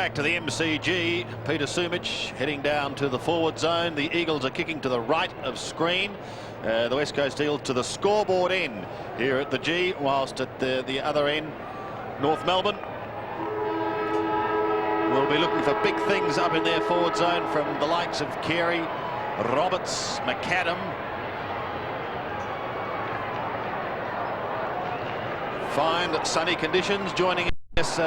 back to the MCG. Peter Sumich heading down to the forward zone. The Eagles are kicking to the right of screen. The West Coast Eagles to the scoreboard end here at the G, whilst at the other end, North Melbourne will be looking for big things up in their forward zone from the likes of Carey, Roberts, McAdam. Fine sunny conditions. Joining us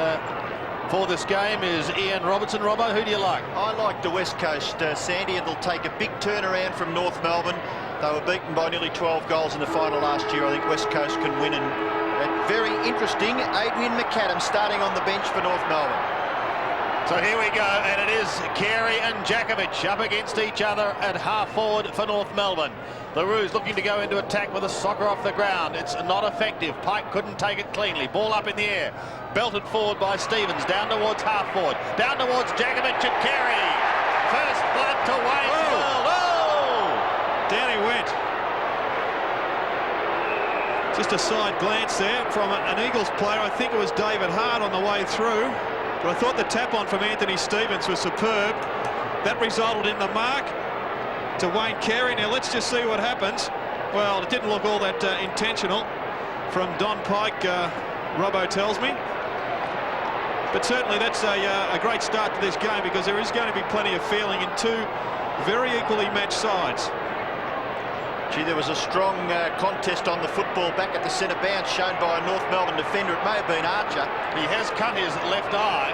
for this game is Ian Robertson. Robbo, who do you like? I like the West Coast, Sandy. It'll take a big turnaround from North Melbourne. They were beaten by nearly 12 goals in the final last year. I think West Coast can win, and very interesting, Adrian McAdam starting on the bench for North Melbourne. So here we go, and it is Carey and Jakovic up against each other at half forward for North Melbourne. The Roos looking to go into attack with a soccer off the ground. It's not effective. Pike couldn't take it cleanly. Ball up in the air. Belted forward by Stevens. Down towards half forward. Down towards Jakovic and Carey. First blood to Wayne. Oh! Down he went. Just a side glance there from an Eagles player. I think it was David Hart on the way through. But I thought the tap-on from Anthony Stevens was superb. That resulted in the mark to Wayne Carey. Now let's just see what happens. Well, it didn't look all that intentional from Don Pike, Robbo tells me. But certainly that's a great start to this game, because there is going to be plenty of feeling in two very equally matched sides. Gee, there was a strong contest on the football back at the centre bounce shown by a North Melbourne defender. It may have been Archer. He has cut his left eye.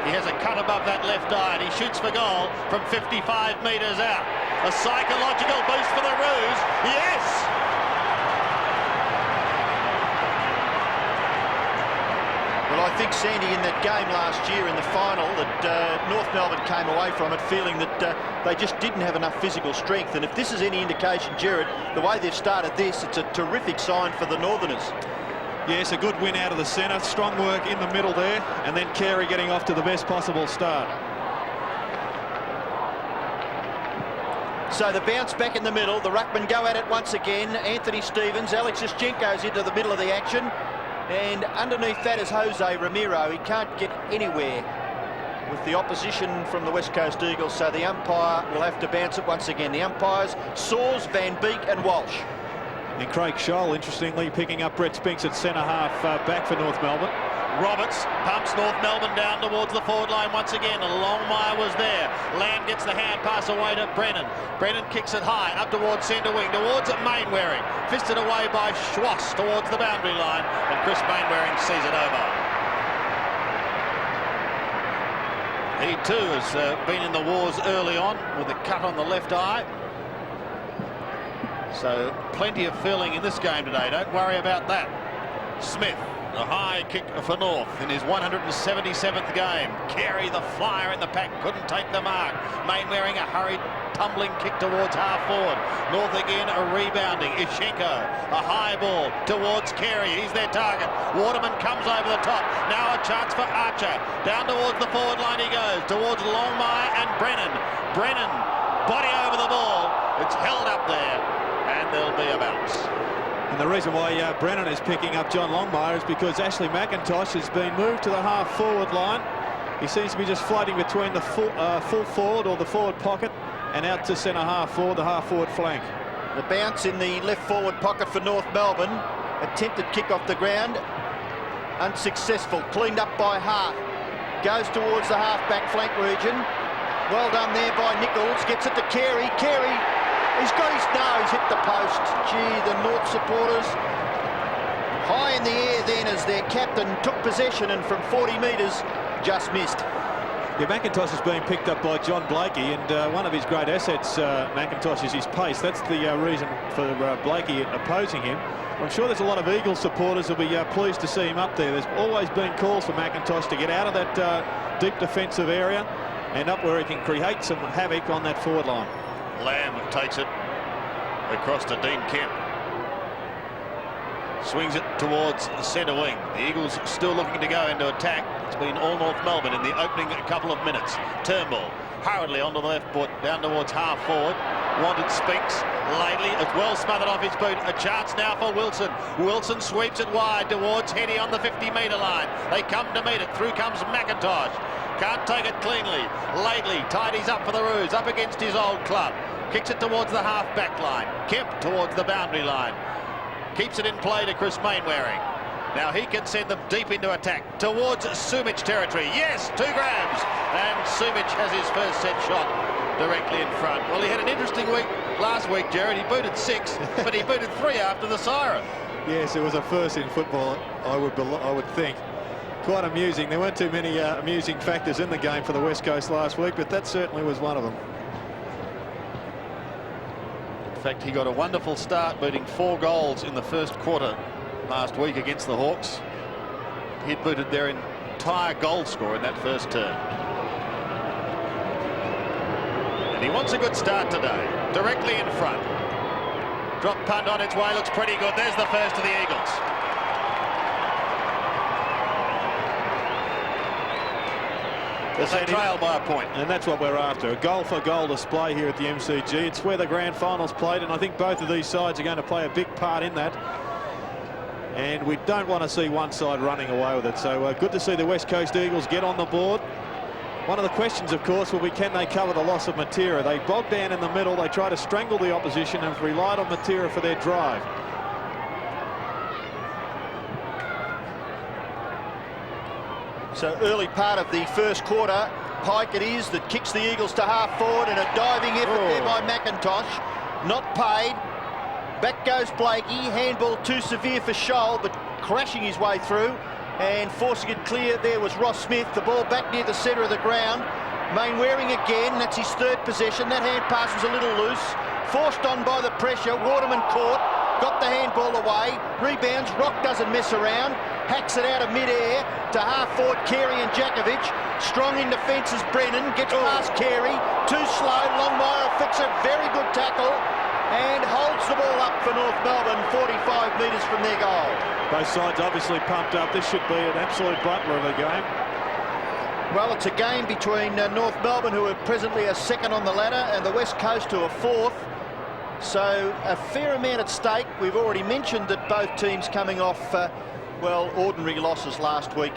He has a cut above that left eye, and he shoots for goal from 55 metres out. A psychological boost for the Roos. Yes! Well, I think, Sandy, in that game last year in the final, that North Melbourne came away from it feeling that they just didn't have enough physical strength. And if this is any indication, Gerard, the way they've started this, it's a terrific sign for the Northerners. Yes, a good win out of the centre. Strong work in the middle there. And then Carey getting off to the best possible start. So the bounce back in the middle. The ruckmen go at it once again. Anthony Stevens, Alexis Jenko's into the middle of the action. And underneath that is Jose Ramiro. He can't get anywhere with the opposition from the West Coast Eagles, so the umpire will have to bounce it once again. The umpires, Saws, Van Beek and Walsh. And Craig Scholl, interestingly, picking up Brett Spinks at centre-half back for North Melbourne. Roberts pumps North Melbourne down towards the forward line once again. Longmire was there. Lamb gets the hand pass away to Brennan. Brennan kicks it high up towards centre wing, towards Mainwaring. Fisted away by Schwass towards the boundary line, and Chris Mainwaring sees it over. He too has been in the wars early on with a cut on the left eye. So plenty of feeling in this game today. Don't worry about that. Smith. A high kick for North in his 177th game. Carey, the flyer in the pack, couldn't take the mark. Mainwaring a hurried, tumbling kick towards half forward. North again a rebounding. Ishenko, a high ball towards Carey. He's their target. Waterman comes over the top. Now a chance for Archer. Down towards the forward line he goes. Towards Longmire and Brennan. Brennan, body over the ball. It's held up there, and there'll be a bounce. And the reason why Brennan is picking up John Longmire is because Ashley McIntosh has been moved to the half-forward line. He seems to be just floating between the full forward or the forward pocket and out to centre-half forward, the half-forward flank. The bounce in the left-forward pocket for North Melbourne. Attempted kick off the ground. Unsuccessful. Cleaned up by Hart. Goes towards the half-back flank region. Well done there by Nichols. Gets it to Carey. Carey. He's got his nose hit the post. Gee, the North supporters high in the air then as their captain took possession, and from 40 metres just missed. Yeah, McIntosh is being picked up by John Blakey, and one of his great assets, McIntosh, is his pace. That's the reason for Blakey opposing him. I'm sure there's a lot of Eagles supporters who'll be pleased to see him up there. There's always been calls for McIntosh to get out of that deep defensive area and up where he can create some havoc on that forward line. Lamb takes it across to Dean Kemp. Swings it towards centre wing. The Eagles still looking to go into attack. It's been all North Melbourne in the opening couple of minutes. Turnbull hurriedly onto the left foot, down towards half forward. Wanted Spinks. Lately, it's well smothered off his boot. A chance now for Wilson. Wilson sweeps it wide towards Heady on the 50-metre line. They come to meet it. Through comes McIntosh. Can't take it cleanly. Lately tidies up for the Roos, up against his old club. Kicks it towards the half-back line. Kemp towards the boundary line. Keeps it in play to Chris Mainwaring. Now he can send them deep into attack towards Sumic territory. Yes, 2 grabs. And Sumic has his first set shot directly in front. Well, he had an interesting week last week, Jared. He booted 6, but he booted 3 after the siren. Yes, it was a first in football, I would think. Quite amusing. There weren't too many amusing factors in the game for the West Coast last week, but that certainly was one of them. In fact, he got a wonderful start, booting 4 goals in the first quarter last week against the Hawks. He'd booted their entire goal score in that first term. And he wants a good start today, directly in front. Drop punt on its way, looks pretty good. There's the first of the Eagles. They trail by a point. And that's what we're after, a goal-for-goal display here at the MCG. It's where the grand finals played, and I think both of these sides are going to play a big part in that. And we don't want to see one side running away with it. So good to see the West Coast Eagles get on the board. One of the questions, of course, will be can they cover the loss of Matera? They bogged down in the middle. They try to strangle the opposition and have relied on Matera for their drive. So early part of the first quarter, Pike it is that kicks the Eagles to half forward, and a diving effort there by McIntosh. Not paid. Back goes Blakey. Handball too severe for Scholl, but crashing his way through and forcing it clear. There was Ross Smith. The ball back near the centre of the ground. Mainwaring again. That's his 3rd possession. That hand pass was a little loose. Forced on by the pressure. Waterman caught. Got the handball away. Rebounds. Rock doesn't mess around. Hacks it out of mid-air to half-forward Carey and Jakovic. Strong in defence is Brennan. Gets past Carey. Too slow. Longmire fits a very good tackle and holds the ball up for North Melbourne, 45 metres from their goal. Both sides obviously pumped up. This should be an absolute butler of a game. Well, it's a game between North Melbourne, who are presently a 2nd on the ladder, and the West Coast, who are 4th. So a fair amount at stake. We've already mentioned that both teams coming off, well, ordinary losses last week.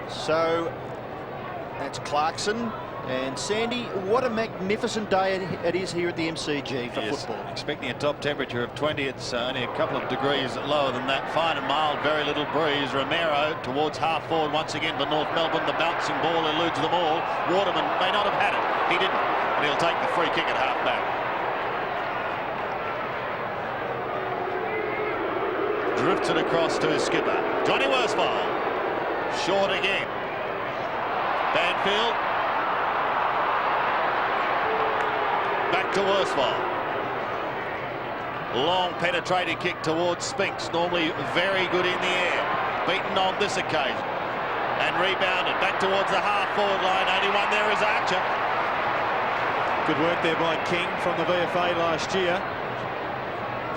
So that's Clarkson. And Sandy, what a magnificent day it is here at the MCG for football. Expecting a top temperature of 20. It's only a couple of degrees lower than that. Fine and mild, very little breeze. Romero towards half forward once again for North Melbourne. The bouncing ball eludes them all. Waterman may not have had it. He didn't. And he'll take the free kick at half back. Drifts it across to his skipper, Johnny Worsfold. Short again. Banfield. Back to Worsfold. Long penetrating kick towards Spinks. Normally very good in the air. Beaten on this occasion. And rebounded. Back towards the half-forward line. Only one there is Archer. Good work there by King from the VFA last year.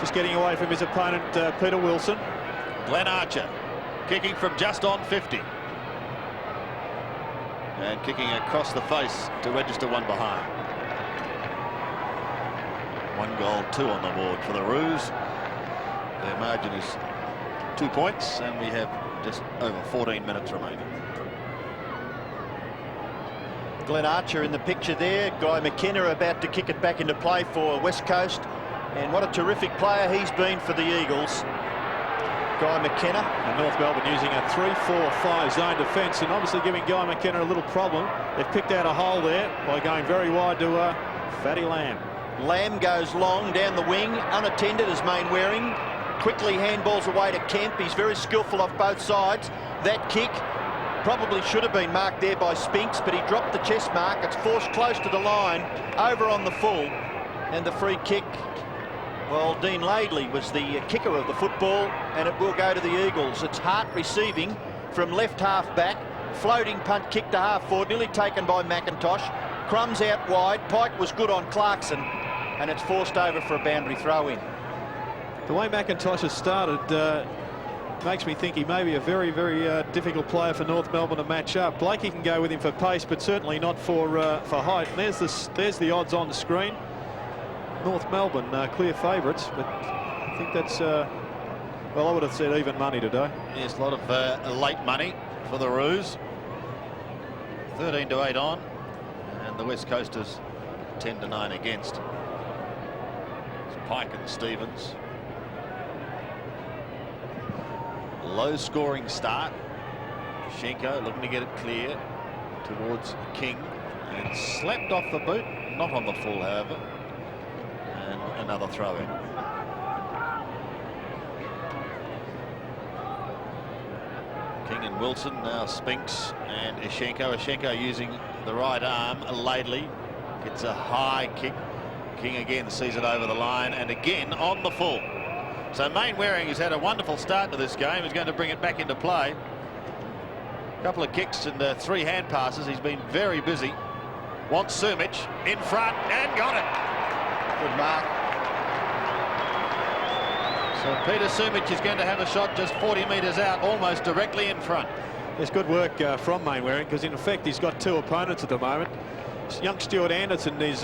Just getting away from his opponent, Peter Wilson. Glenn Archer kicking from just on 50. And kicking across the face to register one behind. 1 goal, 2 on the board for the Roos. Their margin is 2 points, and we have just over 14 minutes remaining. Glenn Archer in the picture there. Guy McKenna about to kick it back into play for West Coast. And what a terrific player he's been for the Eagles. Guy McKenna. And North Melbourne using a 3-4-5 zone defence and obviously giving Guy McKenna a little problem. They've picked out a hole there by going very wide to Fatty Lamb. Lamb goes long down the wing, unattended as Mainwaring. Quickly handballs away to Kemp. He's very skillful off both sides. That kick probably should have been marked there by Spinks, but he dropped the chest mark. It's forced close to the line, over on the full. And the free kick, well, Dean Laidley was the kicker of the football, and it will go to the Eagles. It's Hart receiving from left half back. Floating punt kick to half forward, nearly taken by McIntosh. Crumbs out wide. Pike was good on Clarkson, and it's forced over for a boundary throw in. The way McIntosh has started makes me think he may be a very, very difficult player for North Melbourne to match up. Blakey can go with him for pace, but certainly not for height. And there's the odds on the screen. North Melbourne clear favourites, but I think that's well, I would have said even money today. Yes, a lot of late money for the Roos. 13-8 on, and the West Coasters 10-9 against. It's Pike and Stevens. Low scoring start. Schenko looking to get it clear towards King, and slapped off the boot, not on the full, however, and another throw in. King and Wilson, now Spinks and Schenko. Schenko using the right arm. Laidley gets a high kick. King again sees it over the line, and again on the full. So Mainwaring has had a wonderful start to this game. He's going to bring it back into play. A couple of kicks and 3 hand passes. He's been very busy. Wants Sumic in front and got it. Good mark. So Peter Sumic is going to have a shot just 40 metres out, almost directly in front. It's good work from Mainwaring, because in effect he's got 2 opponents at the moment. Young Stuart Anderson is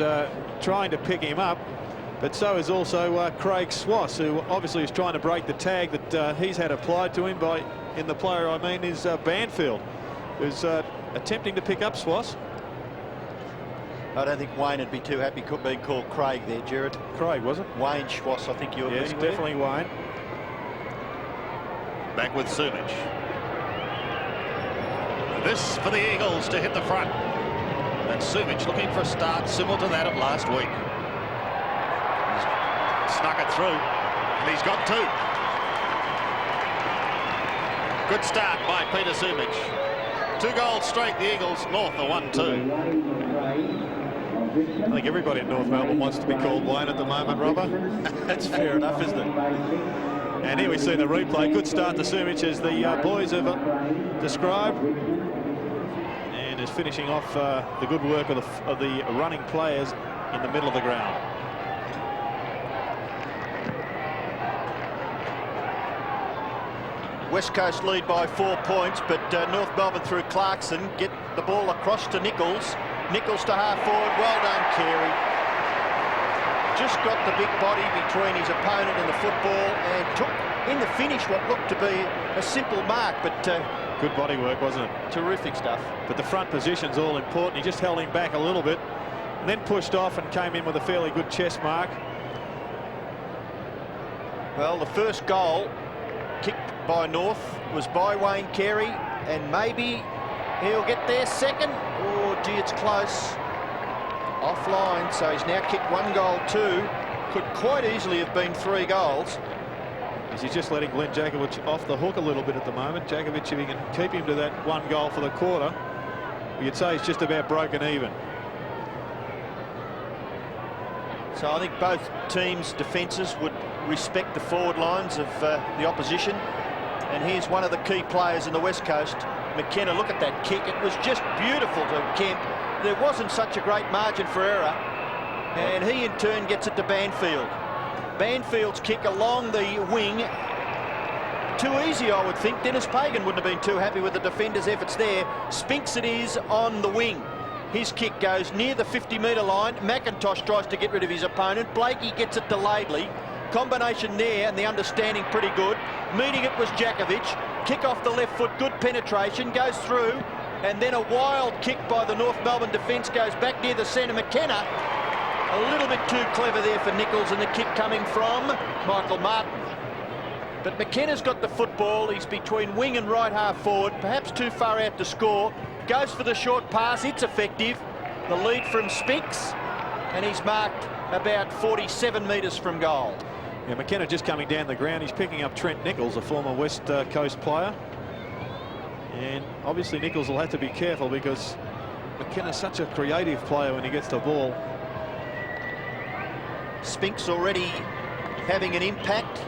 trying to pick him up, but so is also Craig Swass, who obviously is trying to break the tag that he's had applied to him by, in the player I mean, is Banfield, who's attempting to pick up Swass. I don't think Wayne would be too happy being called Craig there, Jared. Craig, was it? Wayne Schwass, I think you're. Yes, definitely Wayne. Back with Sumic. This for the Eagles to hit the front. And Sumic looking for a start similar to that of last week. He's snuck it through, and he's got 2. Good start by Peter Sumic. 2 goals straight, the Eagles. North a 1-2. I think everybody in North Melbourne wants to be called Wayne at the moment, Robert. That's fair enough, isn't it? And here we see the replay. Good start to Sumic, as the boys have described. And is finishing off the good work of the running players in the middle of the ground. West Coast lead by 4 points, but North Melbourne through Clarkson get the ball across to Nichols. Nichols to half forward. Well done, Carey. Just got the big body between his opponent and the football, and took in the finish what looked to be a simple mark, but good body work, wasn't it? Terrific stuff. But the front position's all important. He just held him back a little bit, and then pushed off and came in with a fairly good chest mark. Well, the first goal kicked by North was by Wayne Carey, and maybe he'll get there second. Oh, gee, it's close. Offline, so he's now kicked 1 goal, 2. Could quite easily have been 3 goals. He's just letting Glenn Jakovic off the hook a little bit at the moment. Jakovic, if he can keep him to that 1 goal for the quarter, you'd say he's just about broken even. So I think both teams' defences would respect the forward lines of the opposition. And here's one of the key players in the West Coast, McKenna. Look at that kick. It was just beautiful to Kemp. There wasn't such a great margin for error. And he in turn gets it to Banfield. Banfield's kick along the wing. Too easy, I would think. Dennis Pagan wouldn't have been too happy with the defender's efforts there. Spinks it is on the wing. His kick goes near the 50-metre line. McIntosh tries to get rid of his opponent. Blakey gets it to Laidley. Combination there, and the understanding pretty good. Meeting it was Jakovic. Kick off the left foot, good penetration, goes through, and then a wild kick by the North Melbourne defence goes back near the centre. McKenna, a little bit too clever there for Nichols, and the kick coming from Michael Martin. But McKenna's got the football. He's between wing and right half forward, perhaps too far out to score. Goes for the short pass, it's effective. The lead from Spinks, and he's marked about 47 metres from goal. Yeah, McKenna just coming down the ground. He's picking up Trent Nichols, a former West Coast player. And obviously Nichols will have to be careful, because McKenna's such a creative player when he gets the ball. Spinks already having an impact.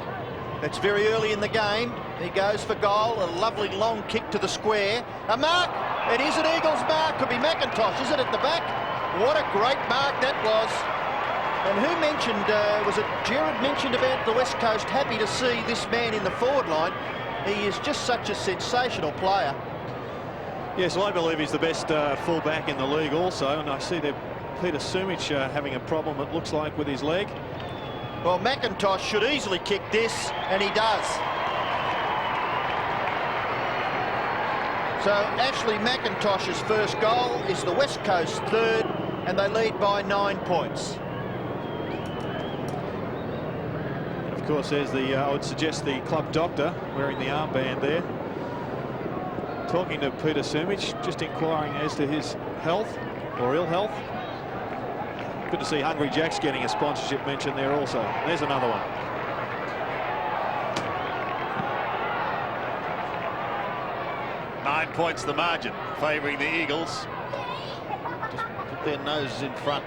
It's very early in the game. He goes for goal. A lovely long kick to the square. A mark. It is an Eagles mark. Could be McIntosh, is it, at the back? What a great mark that was. And who mentioned, was it Jared mentioned about the West Coast happy to see this man in the forward line? He is just such a sensational player. Yes, well, I believe he's the best fullback in the league also, and I see that Peter Sumic having a problem, it looks like, with his leg. Well, McIntosh should easily kick this, and he does. So Ashley McIntosh's first goal is the West Coast third, and they lead by 9 points. And of course, there's the, I would suggest, the club doctor wearing the armband there. Talking to Peter Sumich, just inquiring as to his health or ill health. Good to see Hungry Jack's getting a sponsorship mention there also. There's another one. Points the margin, favouring the Eagles. Just put their noses in front.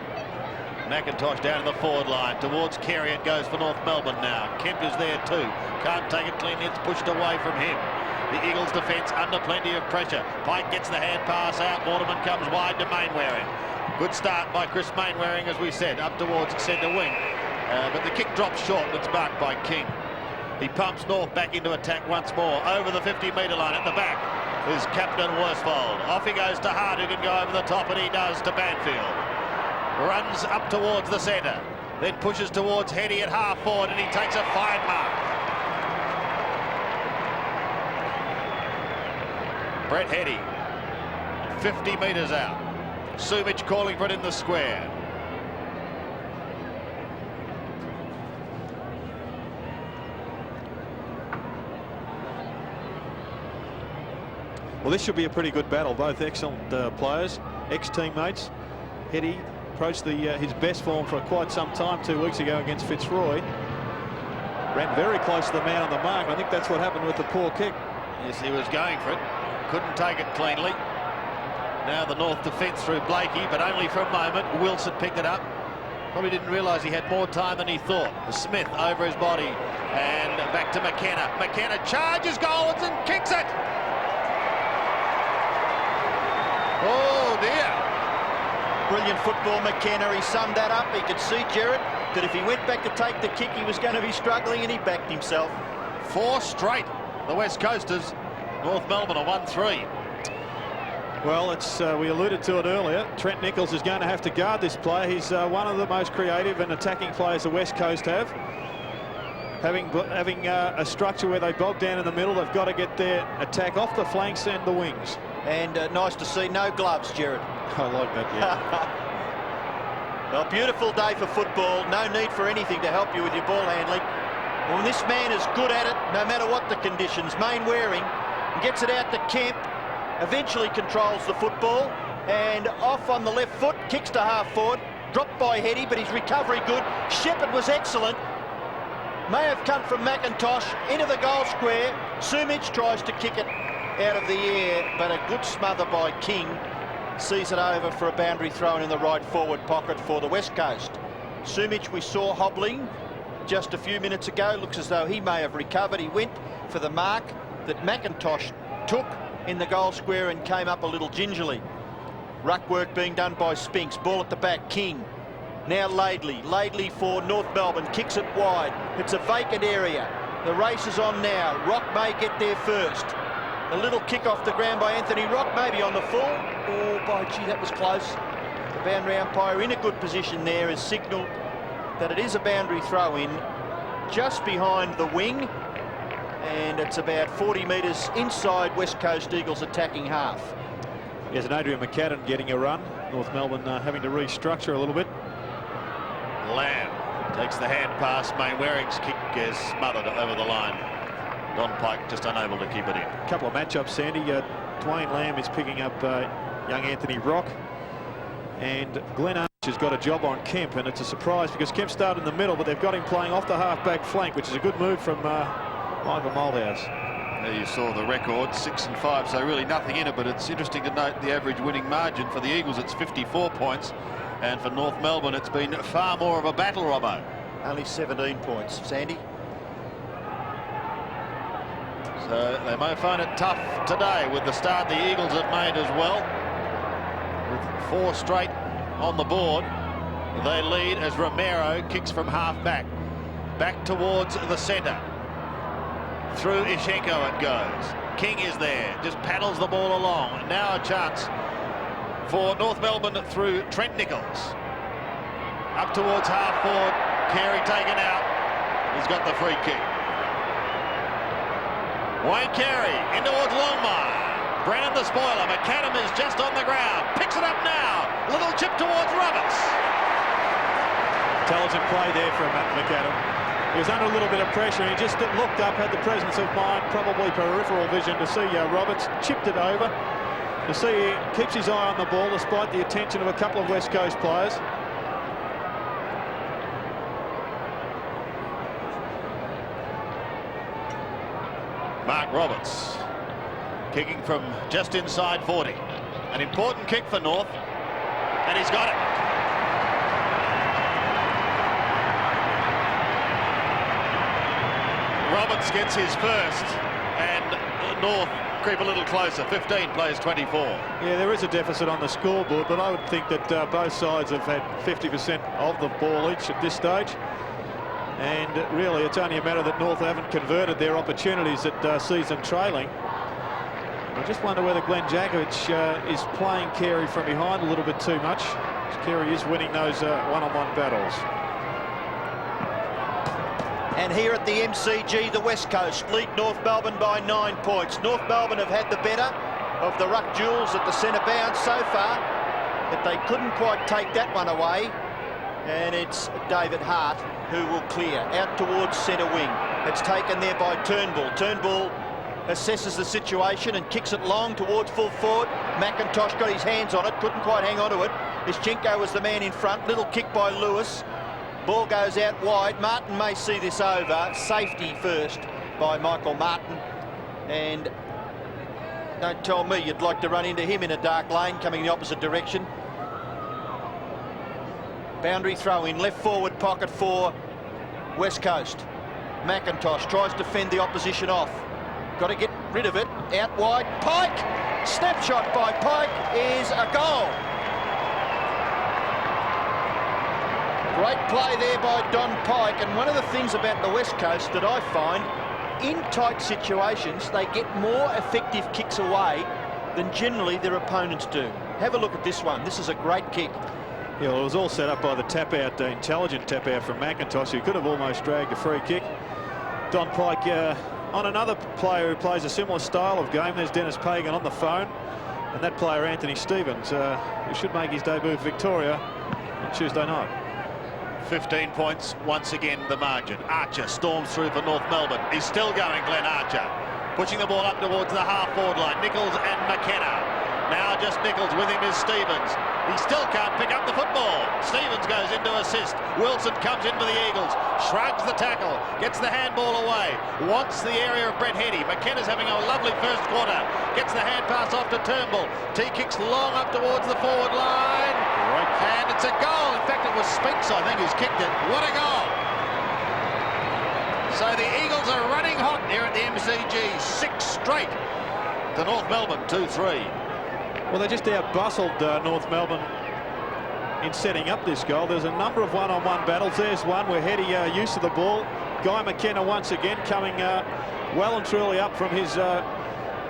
McIntosh down in the forward line. Towards Carey it goes for North Melbourne now. Kemp is there too. Can't take it cleanly. It's pushed away from him. The Eagles' defence under plenty of pressure. Pike gets the hand pass out. Waterman comes wide to Mainwaring. Good start by Chris Mainwaring, as we said, up towards centre wing. But the kick drops short. It's marked by King. He pumps North back into attack once more. Over the 50-metre line at the back is Captain Worsfold. Off he goes to Hart, who can go over the top, and he does to Banfield. Runs up towards the centre, then pushes towards Heady at half forward, and he takes a fine mark. Brett Heady, 50 metres out. Sumich calling for it in the square. Well, this should be a pretty good battle. Both excellent players, ex-teammates. Heady approached his best form for quite some time 2 weeks ago against Fitzroy. Ran very close to the man on the mark. I think that's what happened with the poor kick. Yes, he was going for it. Couldn't take it cleanly. Now the North defence through Blakey, but only for a moment. Wilson picked it up. Probably didn't realise he had more time than he thought. Smith over his body and back to McKenna. McKenna charges goals and kicks it. Oh dear. Brilliant football, McKenna. He summed that up. He could see, Gerard, that if he went back to take the kick, he was going to be struggling, and he backed himself. 4 straight. The West Coasters. North Melbourne are 1-3. Well, it's we alluded to it earlier. Trent Nichols is going to have to guard this player. He's one of the most creative and attacking players the West Coast have. Having a structure where they bog down in the middle, they've got to get their attack off the flanks and the wings. And nice to see no gloves, Gerard. I like that, yeah. Well, beautiful day for football. No need for anything to help you with your ball handling. Well, this man is good at it, no matter what the conditions. Mainwaring gets it out to Kemp, eventually controls the football, and off on the left foot, kicks to half forward, dropped by Heady, but his recovery good. Shepherd was excellent. May have come from McIntosh into the goal square. Sumich tries to kick it out of the air, but a good smother by King sees it over for a boundary throw in the right forward pocket for the West Coast. Sumich we saw hobbling just a few minutes ago. Looks as though he may have recovered. He went for the mark that McIntosh took in the goal square and came up a little gingerly. Ruck work being done by Spinks. Ball at the back, King. Now Laidley. Laidley for North Melbourne. Kicks it wide. It's a vacant area. The race is on now. Rock may get there first. A little kick off the ground by Anthony Rock, maybe on the full. Oh, by gee, that was close. The boundary umpire in a good position there has signalled that it is a boundary throw in just behind the wing. And it's about 40 metres inside West Coast Eagles attacking half. There's an Adrian McCadden getting a run. North Melbourne having to restructure a little bit. Lamb takes the hand pass. Mainwaring's kick is smothered over the line. Don Pike just unable to keep it in. A couple of matchups, Sandy. Dwayne Lamb is picking up young Anthony Rock. And Glenn Arch has got a job on Kemp, and it's a surprise because Kemp started in the middle, but they've got him playing off the half-back flank, which is a good move from Michael Moldhouse. There you saw the record, 6-5, so really nothing in it, but it's interesting to note the average winning margin. For the Eagles, it's 54 points, and for North Melbourne, it's been far more of a battle, Robbo. Only 17 points, Sandy. So they may find it tough today with the start the Eagles have made as well. With 4 straight on the board, they lead as Romero kicks from half-back. Back towards the centre. Through Ishenko it goes. King is there, just paddles the ball along. And now a chance for North Melbourne through Trent Nichols. Up towards half forward, Carey taken out. He's got the free kick. Wayne Carey in towards Longmire. Brennan the spoiler. McAdam is just on the ground. Picks it up now. Little chip towards Roberts. Intelligent play there from McAdam. He was under a little bit of pressure. He just looked up, had the presence of mind, probably peripheral vision to see Roberts chipped it over. You see he keeps his eye on the ball despite the attention of a couple of West Coast players. Mark Roberts kicking from just inside 40. An important kick for North, and he's got it. Roberts gets his first, and North creep a little closer. 15 plays 24. Yeah, there is a deficit on the scoreboard, but I would think that both sides have had 50% of the ball each at this stage. And really, it's only a matter that North haven't converted their opportunities that sees them trailing. I just wonder whether Glenn Jakovic is playing Carey from behind a little bit too much. Carey is winning those one-on-one battles. And here at the MCG, the West Coast lead North Melbourne by 9 points. North Melbourne have had the better of the ruck duels at the centre bounce so far, but they couldn't quite take that one away. And it's David Hart who will clear out towards centre wing. It's taken there by Turnbull. Turnbull assesses the situation and kicks it long towards full forward. McIntosh got his hands on it, couldn't quite hang on to it. Ischenko was the man in front. Little kick by Lewis. Ball goes out wide. Martin may see this over. Safety first by Michael Martin. And don't tell me you'd like to run into him in a dark lane coming the opposite direction. Boundary throw in, left forward pocket for West Coast. McIntosh tries to fend the opposition off. Got to get rid of it. Out wide. Pike! Snapshot by Pike is a goal. Great play there by Don Pike. And one of the things about the West Coast that I find, in tight situations, they get more effective kicks away than generally their opponents do. Have a look at this one. This is a great kick. Yeah, well, it was all set up by the tap-out, intelligent tap-out from McIntosh, who could have almost dragged a free kick. Don Pike on another player who plays a similar style of game. There's Dennis Pagan on the phone, and that player, Anthony Stevens, who should make his debut for Victoria on Tuesday night. 15 points, once again the margin. Archer storms through for North Melbourne. He's still going, Glenn Archer. Pushing the ball up towards the half-forward line. Nichols and McKenna. Now just Nichols, with him is Stevens. He still can't pick up the football. Stevens goes into assist. Wilson comes in for the Eagles. Shrugs the tackle. Gets the handball away. Wants the area of Brett Heady. McKenna's having a lovely first quarter. Gets the hand pass off to Turnbull. T kicks long up towards the forward line. Right. And it's a goal. In fact, it was Spinks, I think, who's kicked it. What a goal. So the Eagles are running hot here at the MCG. 6 straight to North Melbourne, 2-3. Well, they just out-bustled North Melbourne in setting up this goal. There's a number of one-on-one battles. There's one where Heady used to the ball. Guy McKenna once again coming well and truly up from his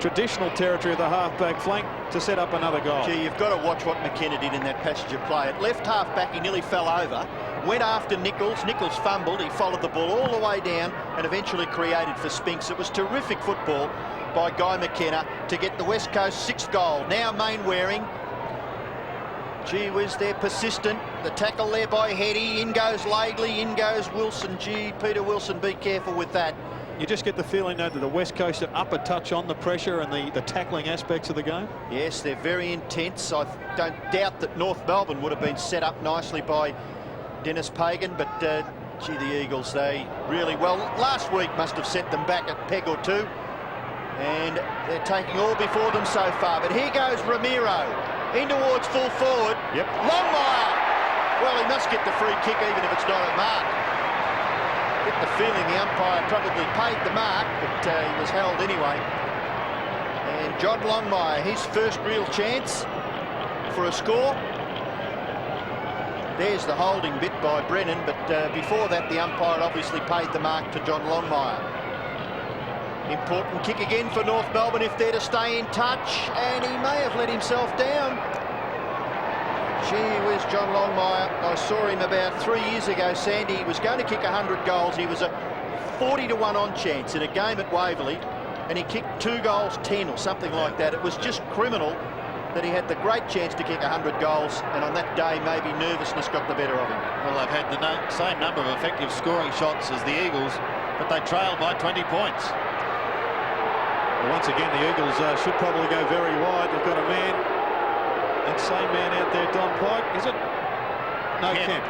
traditional territory of the half-back flank to set up another goal. Gee, you've got to watch what McKenna did in that passage of play. At left half-back, he nearly fell over. Went after Nichols. Nichols fumbled. He followed the ball all the way down and eventually created for Spinks. It was terrific football by Guy McKenna to get the West Coast 6th goal. Now Mainwaring. Gee whiz, they're persistent. The tackle there by Heady. In goes Laidley, in goes Wilson. Gee, Peter Wilson, be careful with that. You just get the feeling, though, that the West Coast are up a touch on the pressure and the tackling aspects of the game. Yes, they're very intense. I don't doubt that North Melbourne would have been set up nicely by Dennis Pagan, but gee, the Eagles, they really, well, last week must have set them back a peg or two. And they're taking all before them so far. But here goes Ramiro. In towards full forward. Yep. Longmire. Well, he must get the free kick even if it's not a mark. Get the feeling the umpire probably paid the mark, but he was held anyway. And John Longmire, his first real chance for a score. There's the holding bit by Brennan, but before that the umpire obviously paid the mark to John Longmire. Important kick again for North Melbourne if they're to stay in touch, and he may have let himself down. Gee whiz, John Longmire. I saw him about 3 years ago, Sandy. He was going to kick 100 goals. He was a 40-to-1 on chance in a game at Waverley. and he kicked 2 goals 10 or something like that. It was just criminal that he had the great chance to kick 100 goals, and on that day maybe nervousness got the better of him. Well, they've had the same number of effective scoring shots as the Eagles, but they trailed by 20 points. Well, once again, the Eagles should probably go very wide. They've got a man, that same man out there, Don Pike, is it? No, Kemp.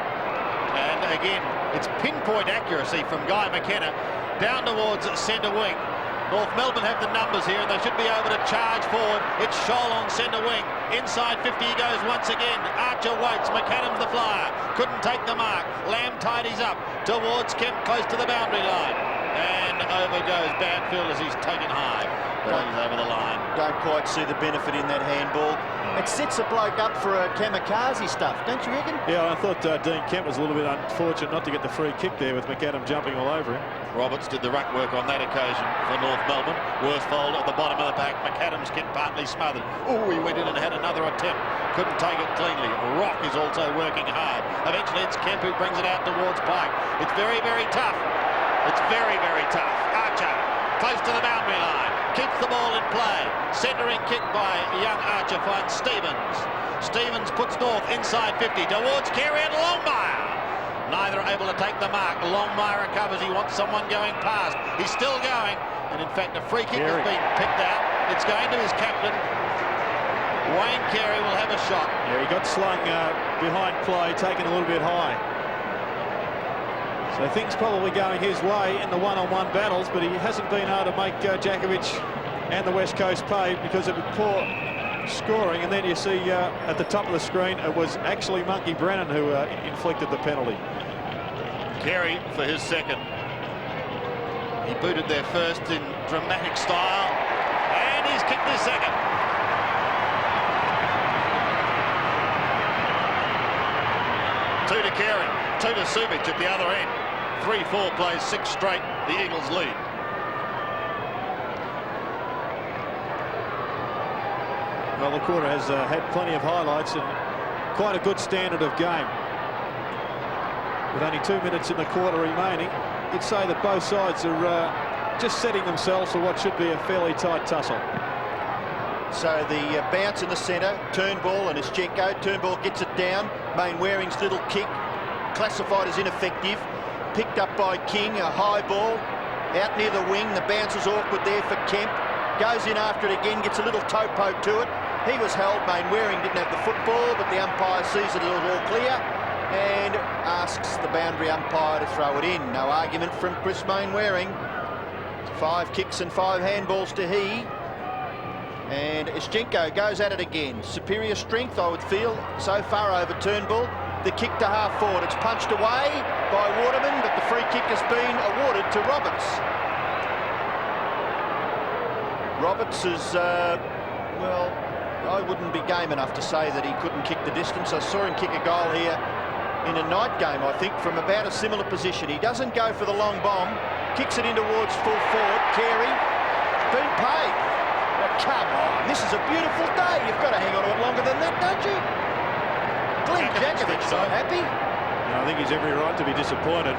And again, it's pinpoint accuracy from Guy McKenna down towards centre wing. North Melbourne have the numbers here, and they should be able to charge forward. It's Scholl on centre wing. Inside 50 he goes once again. Archer waits. McAdams the flyer. Couldn't take the mark. Lamb tidies up towards Kemp, close to the boundary line. And over goes Banfield as he's taken high. But he's over the line. Don't quite see the benefit in that handball. It sets a bloke up for a kamikaze stuff, don't you reckon? Yeah, I thought Dean Kemp was a little bit unfortunate not to get the free kick there with McAdam jumping all over him. Roberts did the ruck work on that occasion for North Melbourne. Worsfold at the bottom of the pack. McAdams kick partly smothered. Oh, he went in and had another attempt. Couldn't take it cleanly. Rock is also working hard. Eventually it's Kemp who brings it out towards Pike. It's very, very tough. It's very, very tough. Archer, close to the boundary line. Keeps the ball in play. Centering kick by young Archer finds Stevens. Stevens puts North inside 50 towards Carey and Longmire. Neither are able to take the mark. Longmire recovers. He wants someone going past. He's still going. And in fact, a free kick has been picked out. It's going to his captain. Wayne Carey will have a shot. Yeah, he got slung behind play, taken a little bit high. So things probably going his way in the one-on-one battles, but he hasn't been able to make Jakovic and the West Coast pay because of poor scoring. And then you see at the top of the screen, it was actually Monkey Brennan who inflicted the penalty. Carey for his second. He booted there first in dramatic style, and he's kicked his second. Two to Carey, two to Subic at the other end. 3-4 plays 6 straight, the Eagles lead. Well, the quarter has had plenty of highlights and quite a good standard of game. With only 2 minutes in the quarter remaining, you'd say that both sides are just setting themselves for what should be a fairly tight tussle. So the bounce in the centre, Turnbull and Ischenko. Turnbull gets it down. Mainwaring's little kick, classified as ineffective. Picked up by King, a high ball. Out near the wing, the bounce is awkward there for Kemp. Goes in after it again, gets a little toe poke to it. He was held. Mainwaring didn't have the football, but the umpire sees it as all clear and asks the boundary umpire to throw it in. No argument from Chris Mainwaring. 5 kicks and 5 handballs to he. And Ischenko goes at it again. Superior strength, I would feel, so far over Turnbull. The kick to half forward. It's punched away by Waterman, but the free kick has been awarded to Roberts. Roberts is, well, I wouldn't be game enough to say that he couldn't kick the distance. I saw him kick a goal here in a night game, I think, from about a similar position. He doesn't go for the long bomb, kicks it in towards full forward. Carey, been paid. Oh, come on, this is a beautiful day. You've got to hang on to it longer than that, don't you? Glenn Jakovic's not happy. I think he's every right to be disappointed.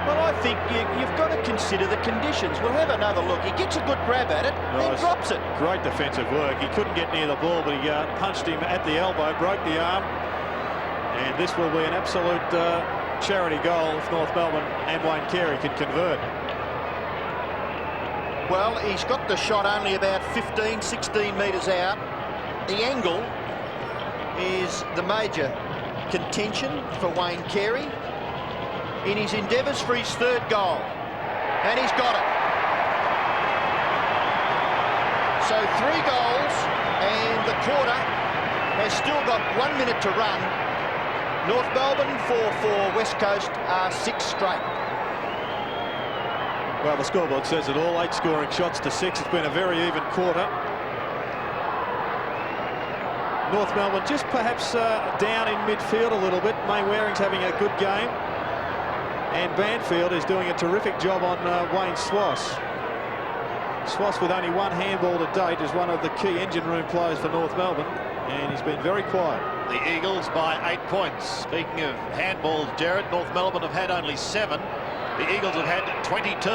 Well, I think you've got to consider the conditions. We'll have another look. He gets a good grab at it, then drops it. Great defensive work. He couldn't get near the ball, but he punched him at the elbow, broke the arm. And this will be an absolute charity goal if North Melbourne and Wayne Carey can convert. Well, he's got the shot only about 15, 16 metres out. The angle is the major contention for Wayne Carey in his endeavours for his 3rd goal. And he's got it. So 3 goals, and the quarter has still got 1 minute to run. North Melbourne 4-4, West Coast are 6 straight. Well, the scoreboard says it all. 8 scoring shots to 6. It's been a very even quarter. North Melbourne just perhaps down in midfield a little bit. Mainwaring's having a good game. And Banfield is doing a terrific job on Wayne Swass. Swass, with only 1 handball to date, is one of the key engine room players for North Melbourne. And he's been very quiet. The Eagles by 8 points. Speaking of handballs, Jared, North Melbourne have had only 7. The Eagles have had 22.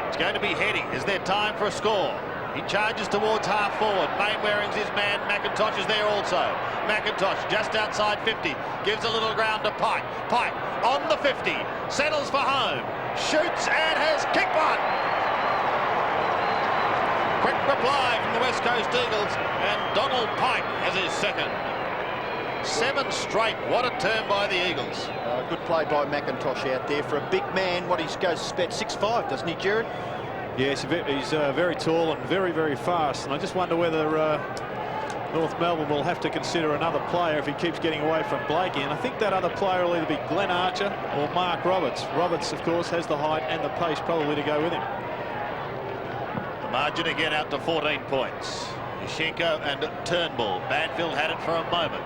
It's going to be Heady. Is there time for a score? He charges towards half forward. Mainwaring's his man. McIntosh is there also. McIntosh just outside 50. Gives a little ground to Pike. Pike on the 50. Settles for home. Shoots and has kicked one. Quick reply from the West Coast Eagles, and Donald Pike has his second. 7 straight. What a turn by the Eagles. Good play by McIntosh out there for a big man. What he goes about 6'5", doesn't he, Jared? Yes, he's very tall and very, very fast. And I just wonder whether North Melbourne will have to consider another player if he keeps getting away from Blakey. And I think that other player will either be Glenn Archer or Mark Roberts. Roberts, of course, has the height and the pace probably to go with him. The margin again out to 14 points. Yushenko and Turnbull. Banfield had it for a moment.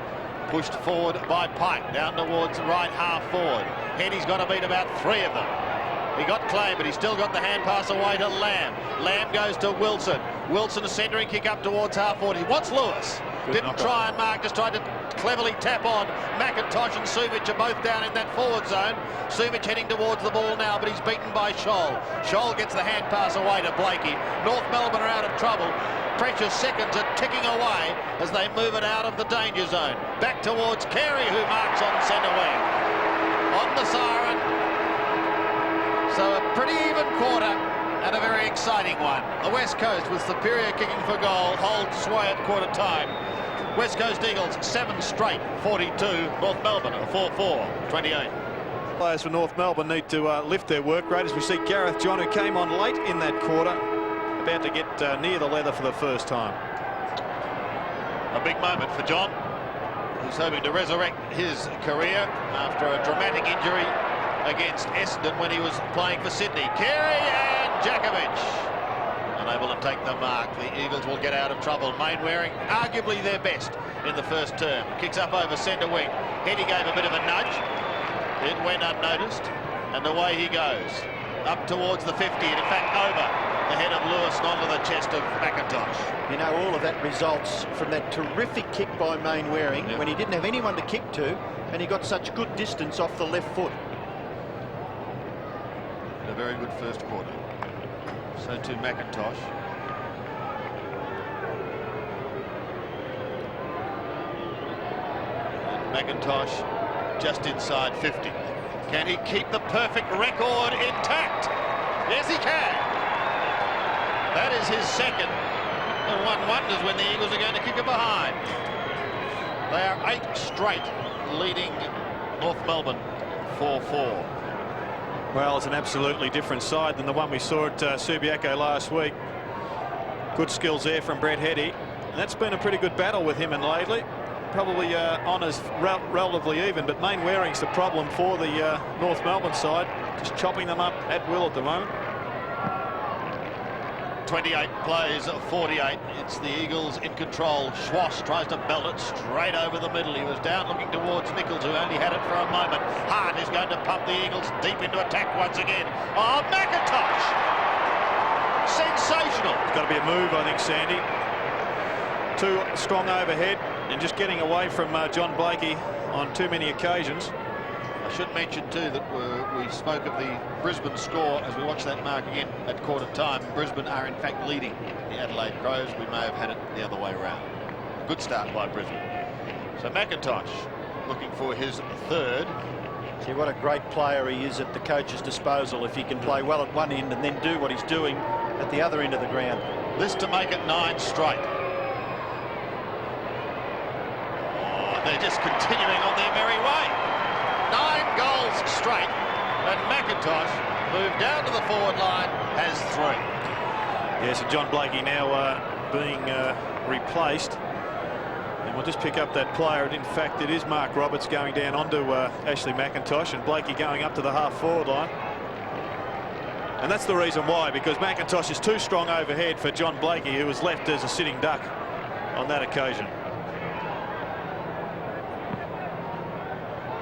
Pushed forward by Pike, down towards right half forward. Heady's got to beat about 3 of them. He got Clay, but he's still got the hand pass away to Lamb. Lamb goes to Wilson. Wilson a centering kick up towards half forward. He wants Lewis. Didn't try and mark, just tried to cleverly tap on. McIntosh and Sumic are both down in that forward zone. Sumic heading towards the ball now, but he's beaten by Scholl. Scholl gets the hand pass away to Blakey. North Melbourne are out of trouble. Precious seconds are ticking away as they move it out of the danger zone. Back towards Carey, who marks on centre wing. On the siren. So a pretty even quarter and a very exciting one. The West Coast with superior kicking for goal holds sway at quarter time. West Coast Eagles 7 straight, 42. North Melbourne 4-4, 28. Players for North Melbourne need to lift their work rate as we see Gareth John, who came on late in that quarter, about to get near the leather for the first time. A big moment for John, who's hoping to resurrect his career after a dramatic injury against Essendon when he was playing for Sydney. Carey and Jakovic unable to take the mark. The Eagles will get out of trouble. Mainwaring arguably their best in the first term. Kicks up over centre wing. Heady gave a bit of a nudge. It went unnoticed, and away he goes up towards the 50, and in fact over the head of Lewis and onto the chest of McIntosh. You know, all of that results from that terrific kick by Mainwaring when he didn't have anyone to kick to, and he got such good distance off the left foot. A very good first quarter. So too McIntosh. And McIntosh just inside 50. Can he keep the perfect record intact? Yes, he can. That is his second. And one wonders when the Eagles are going to kick it behind. They are 8 straight, leading North Melbourne 4-4. Well, it's an absolutely different side than the one we saw at Subiaco last week. Good skills there from Brett Heady. And that's been a pretty good battle with him and lately. Probably honours relatively even, but Mainwaring's the problem for the North Melbourne side. Just chopping them up at will at the moment. 28 plays 48. It's the Eagles in control. Schwass tries to belt it straight over the middle. He was down looking towards Nichols, who only had it for a moment. Hart is going to pump the Eagles deep into attack once again. Oh, McIntosh! Sensational. It's got to be a move, I think, Sandy. Too strong overhead and just getting away from John Blakey on too many occasions. I should mention too that we spoke of the Brisbane score as we watch that mark again at quarter time. Brisbane are in fact leading the Adelaide Crows. We may have had it the other way around. Good start by Brisbane. So McIntosh looking for his third. See what a great player he is at the coach's disposal if he can play well at one end and then do what he's doing at the other end of the ground. This to make it 9 straight. Oh, they're just continuing on their merry way. 9 goals straight, and McIntosh moved down to the forward line, has 3. Yes, and John Blakey now being replaced. And we'll just pick up that player. And in fact, it is Mark Roberts going down onto Ashley McIntosh, and Blakey going up to the half-forward line. And that's the reason why, because McIntosh is too strong overhead for John Blakey, who was left as a sitting duck on that occasion.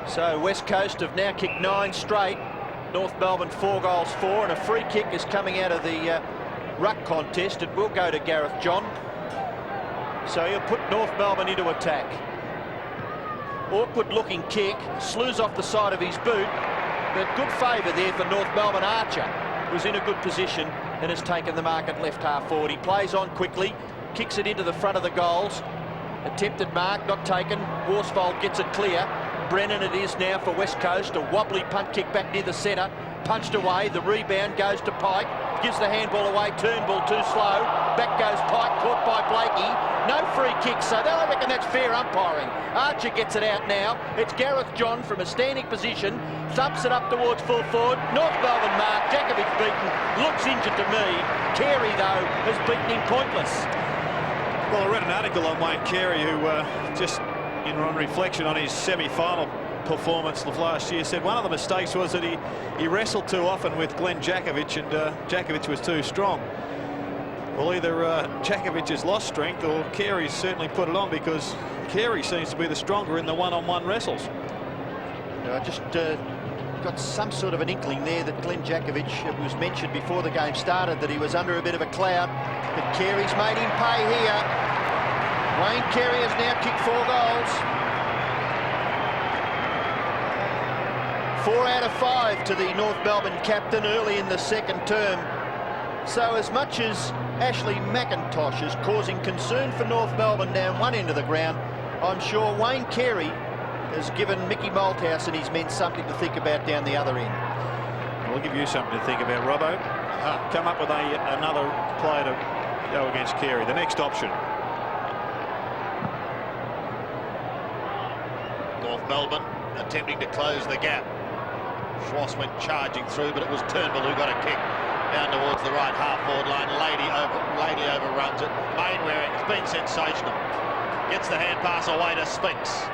So West Coast have now kicked 9 straight. North Melbourne 4 goals 4, and a free kick is coming out of the ruck contest. It will go to Gareth John. So he'll put North Melbourne into attack. Awkward looking kick, slews off the side of his boot, but good favour there for North Melbourne. Archer was in a good position and has taken the mark at left half forward. He plays on quickly, kicks it into the front of the goals. Attempted mark, not taken. Horsfeld gets it clear. Brennan it is now for West Coast. A wobbly punt kick back near the centre. Punched away. The rebound goes to Pike. Gives the handball away. Turnbull too slow. Back goes Pike, caught by Blakey. No free kick, so I reckon that's fair umpiring. Archer gets it out now. It's Gareth John from a standing position. Thumps it up towards full forward. North Melbourne mark. Jakovic beaten. Looks injured to me. Carey, though, has beaten him pointless. Well, I read an article on Wayne Carey, who just on reflection on his semi-final performance of last year, said one of the mistakes was that he wrestled too often with Glenn Jakovic, and Jakovic was too strong. Well, either Jakovic has lost strength or Carey's certainly put it on, because Carey seems to be the stronger in the one-on-one wrestles. I just got some sort of an inkling there that Glenn Jakovic, it was mentioned before the game started that he was under a bit of a cloud, but Carey's made him pay here. Wayne Carey has now kicked 4 goals. 4 out of 5 to the North Melbourne captain early in the second term. So as much as Ashley McIntosh is causing concern for North Melbourne down one end of the ground, I'm sure Wayne Carey has given Mickey Malthouse and his men something to think about down the other end. We'll give you something to think about, Robbo. Come up with another player to go against Carey. The next option. North Melbourne attempting to close the gap. Schwass went charging through, but it was Turnbull who got a kick down towards the right half-forward line. Lady overruns it. Mainwaring has been sensational. Gets the hand pass away to Spinks.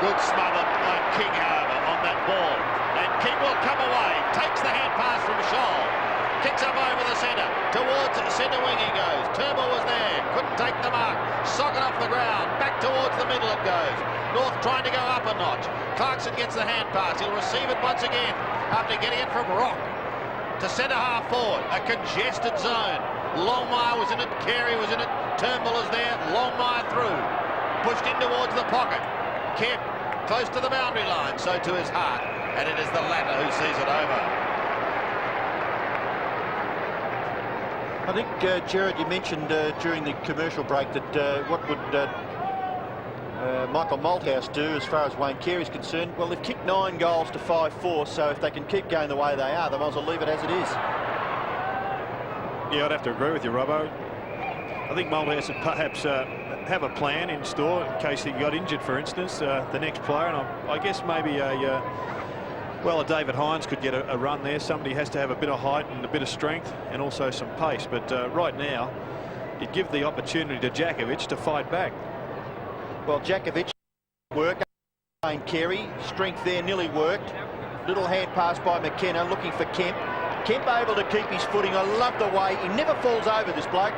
Good smother by King, however, on that ball. And King will come away. Takes the hand pass from Scholl. Kicks up over the centre. Towards centre wing he goes. Turnbull was there. Couldn't take the mark. Socket off the ground. Back towards the middle it goes. North trying to go up a notch. Clarkson gets the hand pass. He'll receive it once again after getting it from Rock to centre half forward. A congested zone. Longmire was in it. Carey was in it. Turnbull is there. Longmire through. Pushed in towards the pocket. Kemp close to the boundary line. So to his heart. And it is the latter who sees it over. I think, Gerard, you mentioned during the commercial break that what would Michael Malthouse do as far as Wayne Carey's concerned? Well, they've kicked 9 goals to 5-4, so if they can keep going the way they are, they might as well leave it as it is. Yeah, I'd have to agree with you, Robbo. I think Malthouse would perhaps have a plan in store in case he got injured, for instance, the next player, and I guess maybe a David Hines could get a run there. Somebody has to have a bit of height and a bit of strength and also some pace, but right now you'd give the opportunity to Jakovic to fight back. Well, Jakovic worked. Wayne Carey, strength there nearly worked. Little hand pass by McKenna, looking for Kemp. Kemp able to keep his footing. I love the way he never falls over, this bloke,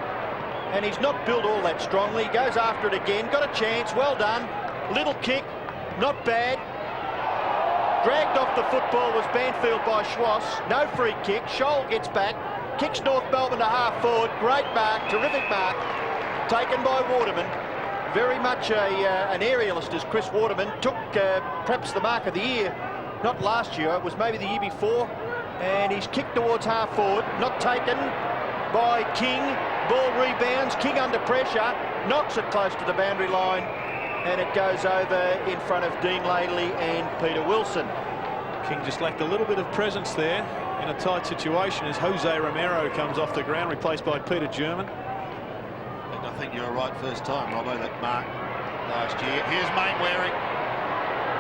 and he's not built all that strongly. He goes after it again. Got a chance. Well done. Little kick, not bad. Dragged off the football was Banfield by Schwass. No free kick. Scholl gets back. Kicks North Melbourne to half forward. Great mark. Terrific mark. Taken by Waterman. Very much an aerialist as Chris Waterman. Took perhaps the mark of the year. Not last year. It was maybe the year before. And he's kicked towards half forward. Not taken by King. Ball rebounds. King under pressure. Knocks it close to the boundary line. And it goes over in front of Dean Laidley and Peter Wilson. King just lacked a little bit of presence there in a tight situation as Jose Romero comes off the ground, replaced by Peter German. I think you were right first time, Robbo, that mark last year. Here's Mainwaring,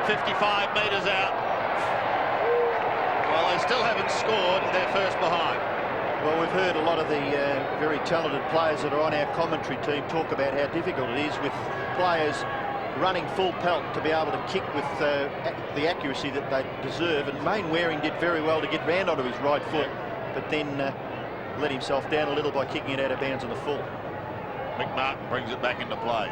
55 metres out. Well, they still haven't scored. They're first behind. Well, we've heard a lot of the very talented players that are on our commentary team talk about how difficult it is with players running full pelt to be able to kick with the accuracy that they deserve. And Mainwaring did very well to get round onto his right foot, but then let himself down a little by kicking it out of bounds on the full. McMartin brings it back into play.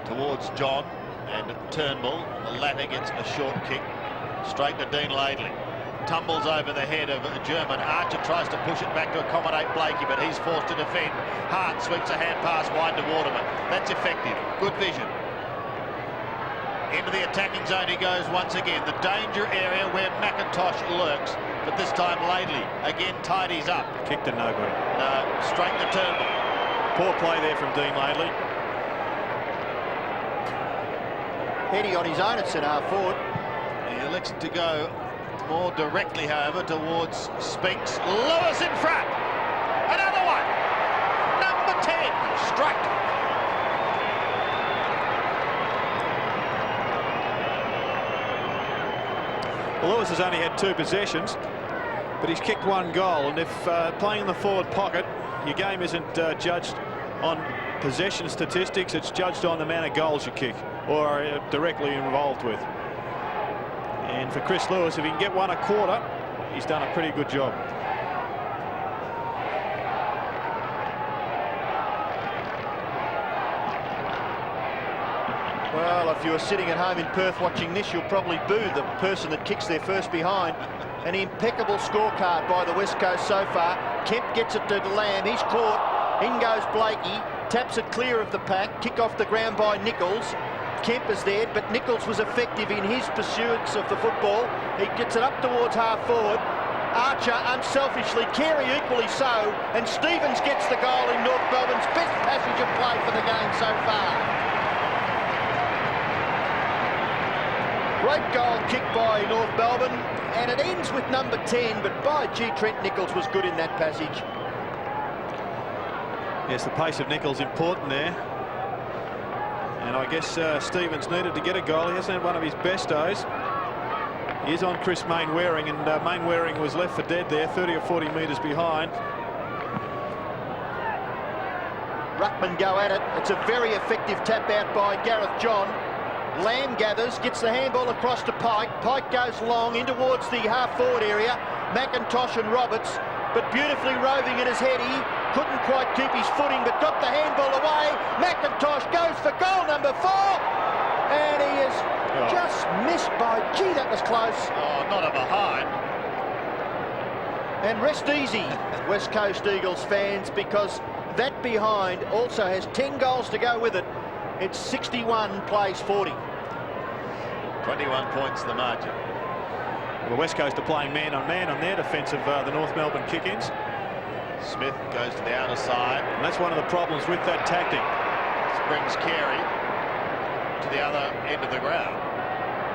Towards John and Turnbull. The latter gets a short kick straight to Dean Laidley. Tumbles over the head of German. Archer tries to push it back to accommodate Blakey, but he's forced to defend. Hart sweeps a hand pass wide to Waterman. That's effective. Good vision. Into the attacking zone he goes once again. The danger area where McIntosh lurks. but this time Laidley again tidies up. Kicked and no good. No, straight to Turnbull. Poor play there from Dean Laidley. Heady on his own at centre forward. He elects to go more directly, however, towards Spinks. Lewis in front. Another one. Number 10, strike. Lewis has only had 2 possessions, but he's kicked 1 goal. And if playing in the forward pocket, your game isn't judged on possession statistics, it's judged on the amount of goals you kick or are directly involved with. And for Chris Lewis, if he can get 1 1/4, he's done a pretty good job. Well, if you were sitting at home in Perth watching this, you'll probably boo the person that kicks their first behind. An impeccable scorecard by the West Coast so far. Kemp gets it to Lamb. He's caught. In goes Blakey. Taps it clear of the pack. Kick off the ground by Nichols. Kemp is there, but Nichols was effective in his pursuance of the football. He gets it up towards half forward. Archer unselfishly, Carey equally so, and Stevens gets the goal in North Melbourne's best passage of play for the game so far. Great goal kicked by North Melbourne, and it ends with number 10, but by gee, Trent Nichols was good in that passage. Yes, the pace of Nichols important there. And I guess Stevens needed to get a goal. He hasn't had one of his best days. He is on Chris Mainwaring, and Mainwaring was left for dead there, 30 or 40 metres behind. Ruckman go at it. It's a very effective tap out by Gareth John. Lamb gathers, gets the handball across to Pike. Pike goes long in towards the half-forward area. McIntosh and Roberts, but beautifully roving in his head. He couldn't quite keep his footing, but got the handball away. McIntosh goes for goal number 4, and he is just missed by, gee, that was close. Oh, not a behind. And rest easy, West Coast Eagles fans, because that behind also has 10 goals to go with it. It's 61 plays 40. 21 points the margin. Well, the West Coast are playing man-on-man on their defence of the North Melbourne kick-ins. Smith goes to the outer side. And that's one of the problems with that tactic. Brings Carey to the other end of the ground.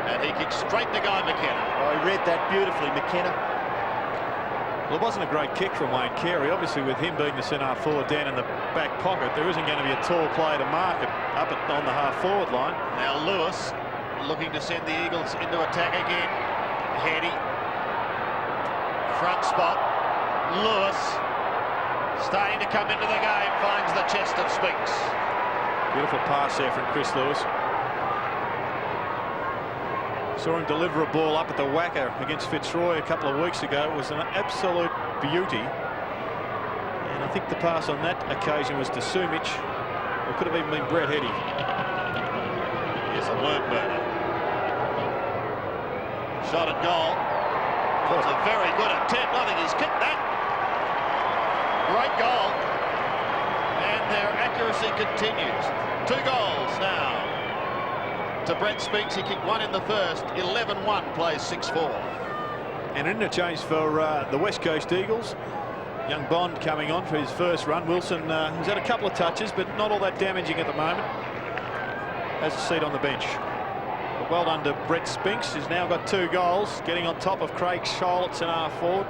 And he kicks straight to Guy McKenna. Oh, he read that beautifully, McKenna. Well, it wasn't a great kick from Wayne Carey. Obviously, with him being the centre forward down in the back pocket, there isn't going to be a tall player to mark it up on the half-forward line. Now Lewis looking to send the Eagles into attack again. Heady. Front spot. Lewis starting to come into the game, finds the chest of Spinks. Beautiful pass there from Chris Lewis. Saw him deliver a ball up at the whacker against Fitzroy a couple of weeks ago. It was an absolute beauty. And I think the pass on that occasion was to Sumich, or could have even been Brett Heady. Here's a word burner. Shot at goal. It's a very good attempt. I think he's kicked that. Great goal. And their accuracy continues. 2 goals now to Brett Spinks. He kicked 1 in the first. 11-1 plays 6-4. And an interchange for the West Coast Eagles. Young Bond coming on for his first run. Wilson has had a couple of touches, but not all that damaging at the moment. Has a seat on the bench. But well done to Brett Spinks, who's now got 2 goals, getting on top of Craig Scholl at centre forward.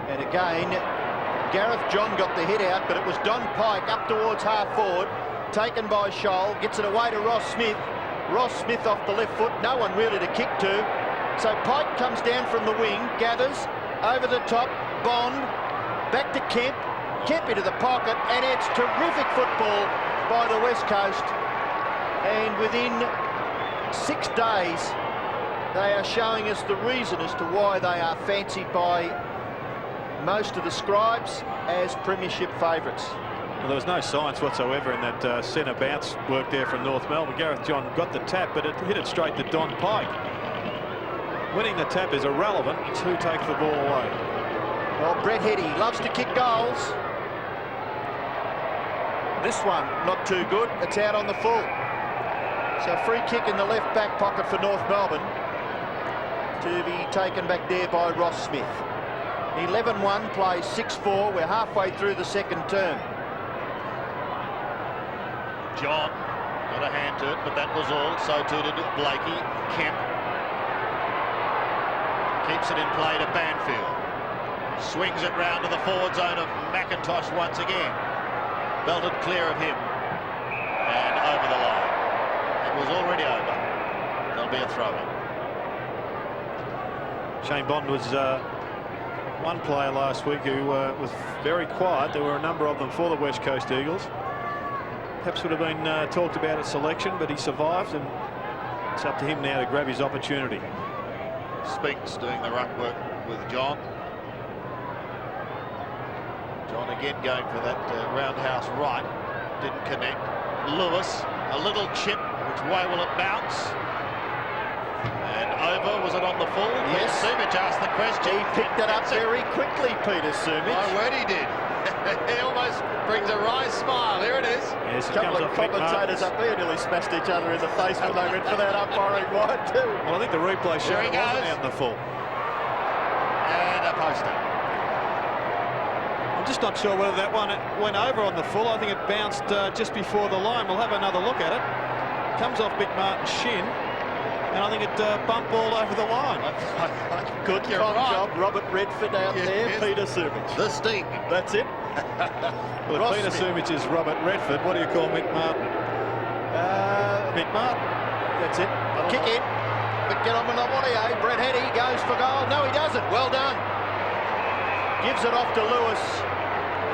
And again, Gareth John got the hit out, but it was Don Pike up towards half forward, taken by Scholl, gets it away to Ross Smith. Ross Smith off the left foot, no one really to kick to. So Pike comes down from the wing, gathers, over the top, Bond, back to Kemp, Kemp into the pocket, and it's terrific football by the West Coast. And within 6 days, they are showing us the reason as to why they are fancied by most of the scribes as premiership favourites. Well, there was no science whatsoever in that centre bounce work there from North Melbourne. Gareth John got the tap, but it hit it straight to Don Pike. Winning the tap is irrelevant. It's who takes the ball away. Well, Brett Heady loves to kick goals. This one, not too good. It's out on the full. So a free kick in the left back pocket for North Melbourne, to be taken back there by Ross Smith. 11-1, plays 6-4. We're halfway through the second term. John got a hand to it, but that was all. So too did Blakey. Kemp keeps it in play to Banfield. Swings it round to the forward zone of McIntosh once again. Belted clear of him. And over the line. It was already over. There'll be a throw-in. Shane Bond was one player last week who was very quiet. There were a number of them for the West Coast Eagles. Perhaps would have been talked about at selection, but he survived, and it's up to him now to grab his opportunity. Speaks doing the ruck work with John. John again going for that roundhouse right. Didn't connect. Lewis, a little chip. Which way will it bounce? And over. Was it on the full? Yes. Sumich asked the question. He picked it up very quickly, Peter Sumich. My word, he did. He almost brings a wry smile. Here it is. Yes, A couple of commentators up there nearly smashed each other in the face when they went for that umpiring wide too. Well, I think the replay showed There he it wasn't goes. out in the full. And a poster. I'm just not sure whether that one went over on the full. I think it bounced just before the line. We'll have another look at it. Comes off Mick Martin's shin, and I think it bumped ball over the line. Good You're con right. job, Robert Redford out there, Yes. Peter Sumich. The sting. That's it. Well, Ross Peter Smith. Sumich is Robert Redford. What do you call Mick Martin? Mick Martin. That's it. Kick in. But get on with Lamontier. Brett Hetty goes for goal. No, he doesn't. Well done. Gives it off to Lewis.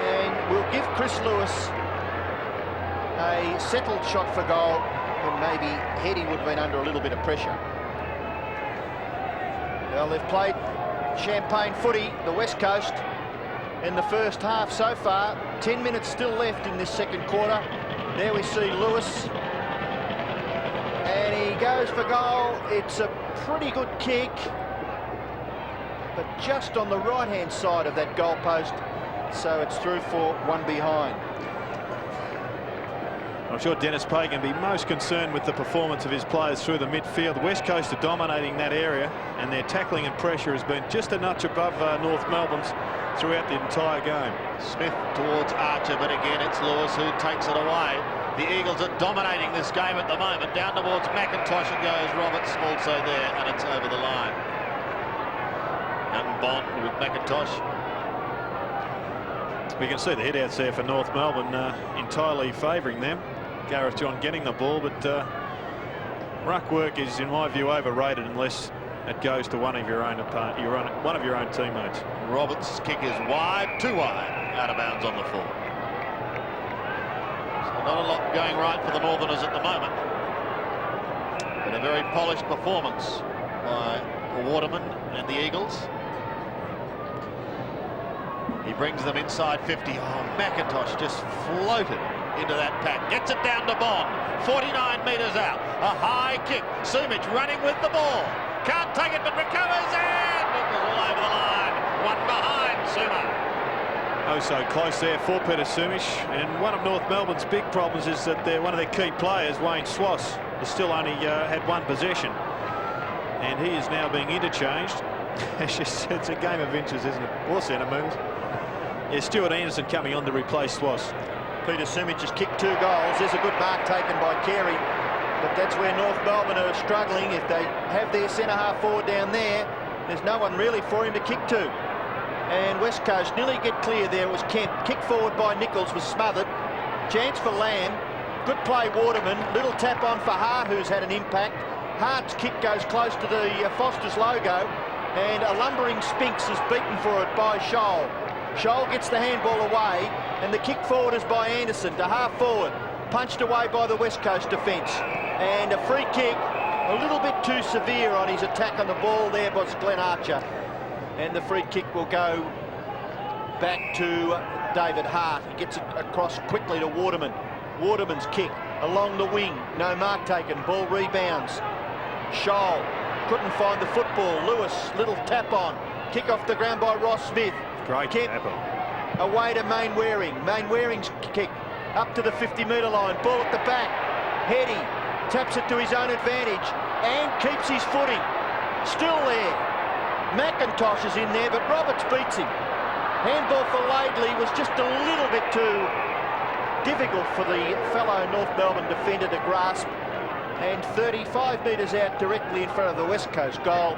And we'll give Chris Lewis a settled shot for goal. And maybe Hetty would have been under a little bit of pressure. Well, they've played champagne footy, the West Coast, in the first half so far. 10 minutes still left in this second quarter. There we see Lewis. And he goes for goal. It's a pretty good kick, but just on the right-hand side of that goal post, so it's through for one behind. I'm sure Dennis Pay can be most concerned with the performance of his players through the midfield. The West Coast are dominating that area, and their tackling and pressure has been just a notch above North Melbourne's throughout the entire game. Smith towards Archer, but again it's Lewis who takes it away. The Eagles are dominating this game at the moment. Down towards McIntosh it goes. Roberts also there, and it's over the line. Young Bond with McIntosh. We can see the hit-outs there for North Melbourne, entirely favouring them. Gareth John getting the ball, but ruck work is, in my view, overrated unless it goes to one of your own teammates. Roberts' kick is wide, too wide, out of bounds on the full. So not a lot going right for the Northerners at the moment, but a very polished performance by Waterman and the Eagles. He brings them inside 50. Oh, McIntosh just floated into that pack. Gets it down to Bond. 49 metres out. A high kick. Sumich running with the ball. Can't take it, but recovers, and it was all over the line. One behind Sumo. Oh, so close there for Peter Sumich. And one of North Melbourne's big problems is that one of their key players, Wayne Swass, has still only had one possession. And he is now being interchanged. It's a game of inches, isn't it? Or centimetres. Yeah, Stuart Anderson coming on to replace Swass. Peter Sumich has kicked 2 goals. There's a good mark taken by Carey, but that's where North Melbourne are struggling. If they have their centre-half forward down there, there's no one really for him to kick to. And West Coast nearly get clear there. It was Kemp. Kick forward by Nichols was smothered. Chance for Lamb. Good play, Waterman. Little tap on for Hart, who's had an impact. Hart's kick goes close to the Foster's logo, and a lumbering Spinks is beaten for it by Scholl. Scholl gets the handball away, and the kick forward is by Anderson to half forward. Punched away by the West Coast defence. And a free kick, a little bit too severe on his attack on the ball there by Glenn Archer. And the free kick will go back to David Hart. He gets it across quickly to Waterman. Waterman's kick along the wing. No mark taken. Ball rebounds. Scholl couldn't find the football. Lewis, little tap on. Kick off the ground by Ross Smith. Great Kemp tap. away to Main Waring. Main Waring's kick up to the 50-metre line. Ball at the back. Hetty taps it to his own advantage and keeps his footing. Still there. McIntosh is in there, but Roberts beats him. Handball for Laidley was just a little bit too difficult for the fellow North Melbourne defender to grasp. And 35 metres out directly in front of the West Coast goal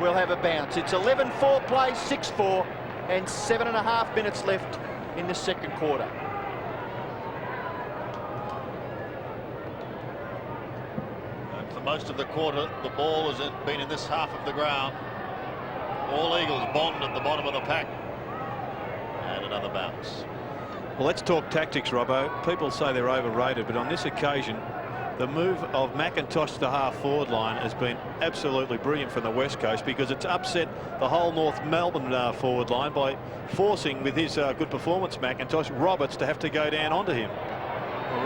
will have a bounce. It's 11-4 play, 6-4, and 7.5 minutes left in the second quarter. And for most of the quarter, the ball has been in this half of the ground. All Eagles bond at the bottom of the pack. And another bounce. Well, let's talk tactics, Robbo. People say they're overrated, but on this occasion, the move of McIntosh to the half-forward line has been absolutely brilliant from the West Coast, because it's upset the whole North Melbourne forward line by forcing, with his good performance, McIntosh, Roberts to have to go down onto him.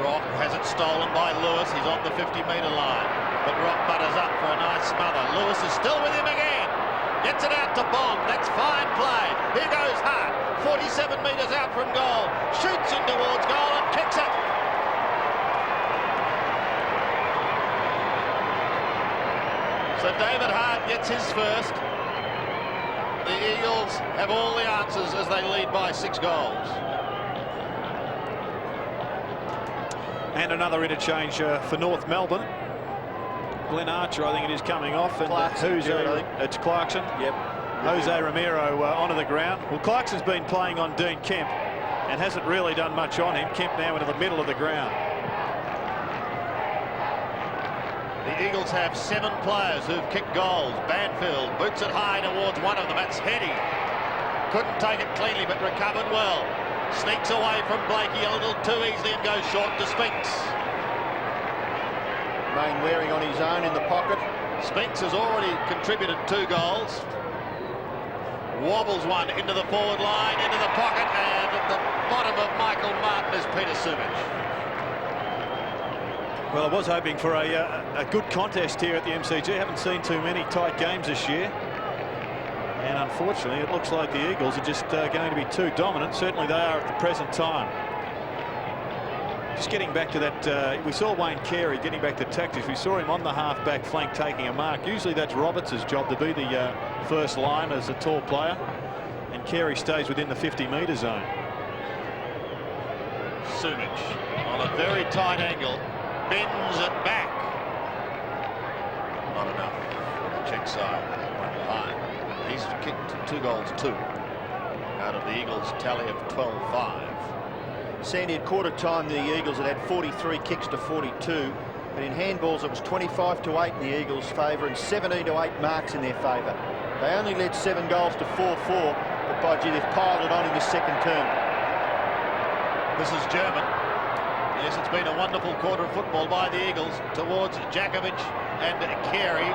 Rock has it stolen by Lewis. He's on the 50-metre line. But Rock butters up for a nice smother. Lewis is still with him again. Gets it out to Bond. That's fine play. Here goes Hart. 47 metres out from goal. Shoots in towards goal and kicks it. So David Hart gets his first. The Eagles have all the answers as they lead by 6 goals. And another interchange for North Melbourne. Glenn Archer, I think it is, coming off. And it's Clarkson. Yep. Jose Romero onto the ground. Well, Clarkson's been playing on Dean Kemp and hasn't really done much on him. Kemp now into the middle of the ground. The Eagles have 7 players who've kicked goals. Banfield boots it high towards one of them. That's Heady. Couldn't take it cleanly, but recovered well. Sneaks away from Blakey a little too easily and goes short to Spinks. Main wearing on his own in the pocket. Spinks has already contributed 2 goals. Wobbles one into the forward line, into the pocket, and at the bottom of Michael Martin is Peter Sumich. Well, I was hoping for a good contest here at the MCG. Haven't seen too many tight games this year. And unfortunately, it looks like the Eagles are just going to be too dominant. Certainly they are at the present time. Just getting back to that, we saw Wayne Carey getting back to tactics. We saw him on the half-back flank taking a mark. Usually that's Roberts' job to be the first line as a tall player. And Carey stays within the 50-metre zone. Sumich on a very tight angle. Bends it back. Not enough for the check side. One behind. He's kicked 2 goals, 2 out of the Eagles' tally of 12-5. Sandy, at quarter time, the Eagles had 43 kicks to 42. But in handballs, it was 25-8 in the Eagles' favour and 17-8 marks in their favour. They only led 7 goals to 4-4, but by gee, they've piled it on in this second term. This is German. Yes, it's been a wonderful quarter of football by the Eagles towards Jakovic and Carey.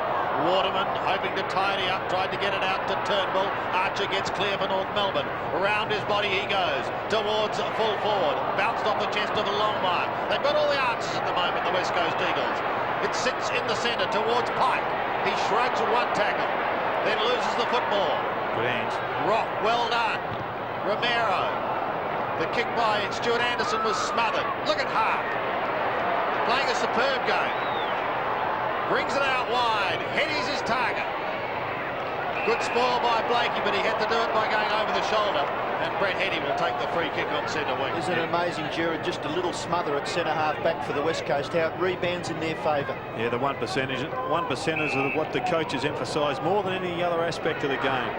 Waterman hoping to tidy up, tried to get it out to Turnbull. Archer gets clear for North Melbourne. Around his body he goes towards full forward. Bounced off the chest of the Longmire. They've got all the answers at the moment, the West Coast Eagles. It sits in the centre towards Pike. He shrugs one tackle, then loses the football. Good hands. Rock, well done. Romero. The kick by Stuart Anderson was smothered. Look at Hart. Playing a superb game. Brings it out wide. Heady's his target. Good spoil by Blakey, but he had to do it by going over the shoulder. And Brett Heady will take the free kick on centre wing. Isn't it amazing, Jared? Just a little smother at centre half back for the West Coast. How it rebounds in their favour. Yeah, the 1%ers are what the coaches emphasise more than any other aspect of the game.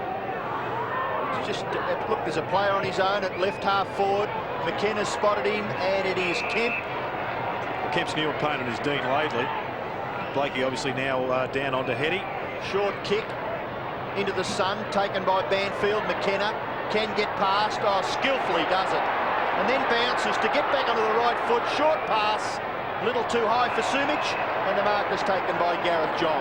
Just look, there's a player on his own at left half forward. McKenna's spotted him, and it is Kemp. Well, Kemp's new opponent is Dean Laidley. Blakey obviously now down onto Heady. Short kick into the sun, taken by Banfield. McKenna can get past. Oh, skillfully does it. And then bounces to get back onto the right foot. Short pass, a little too high for Sumich, and the mark is taken by Gareth John.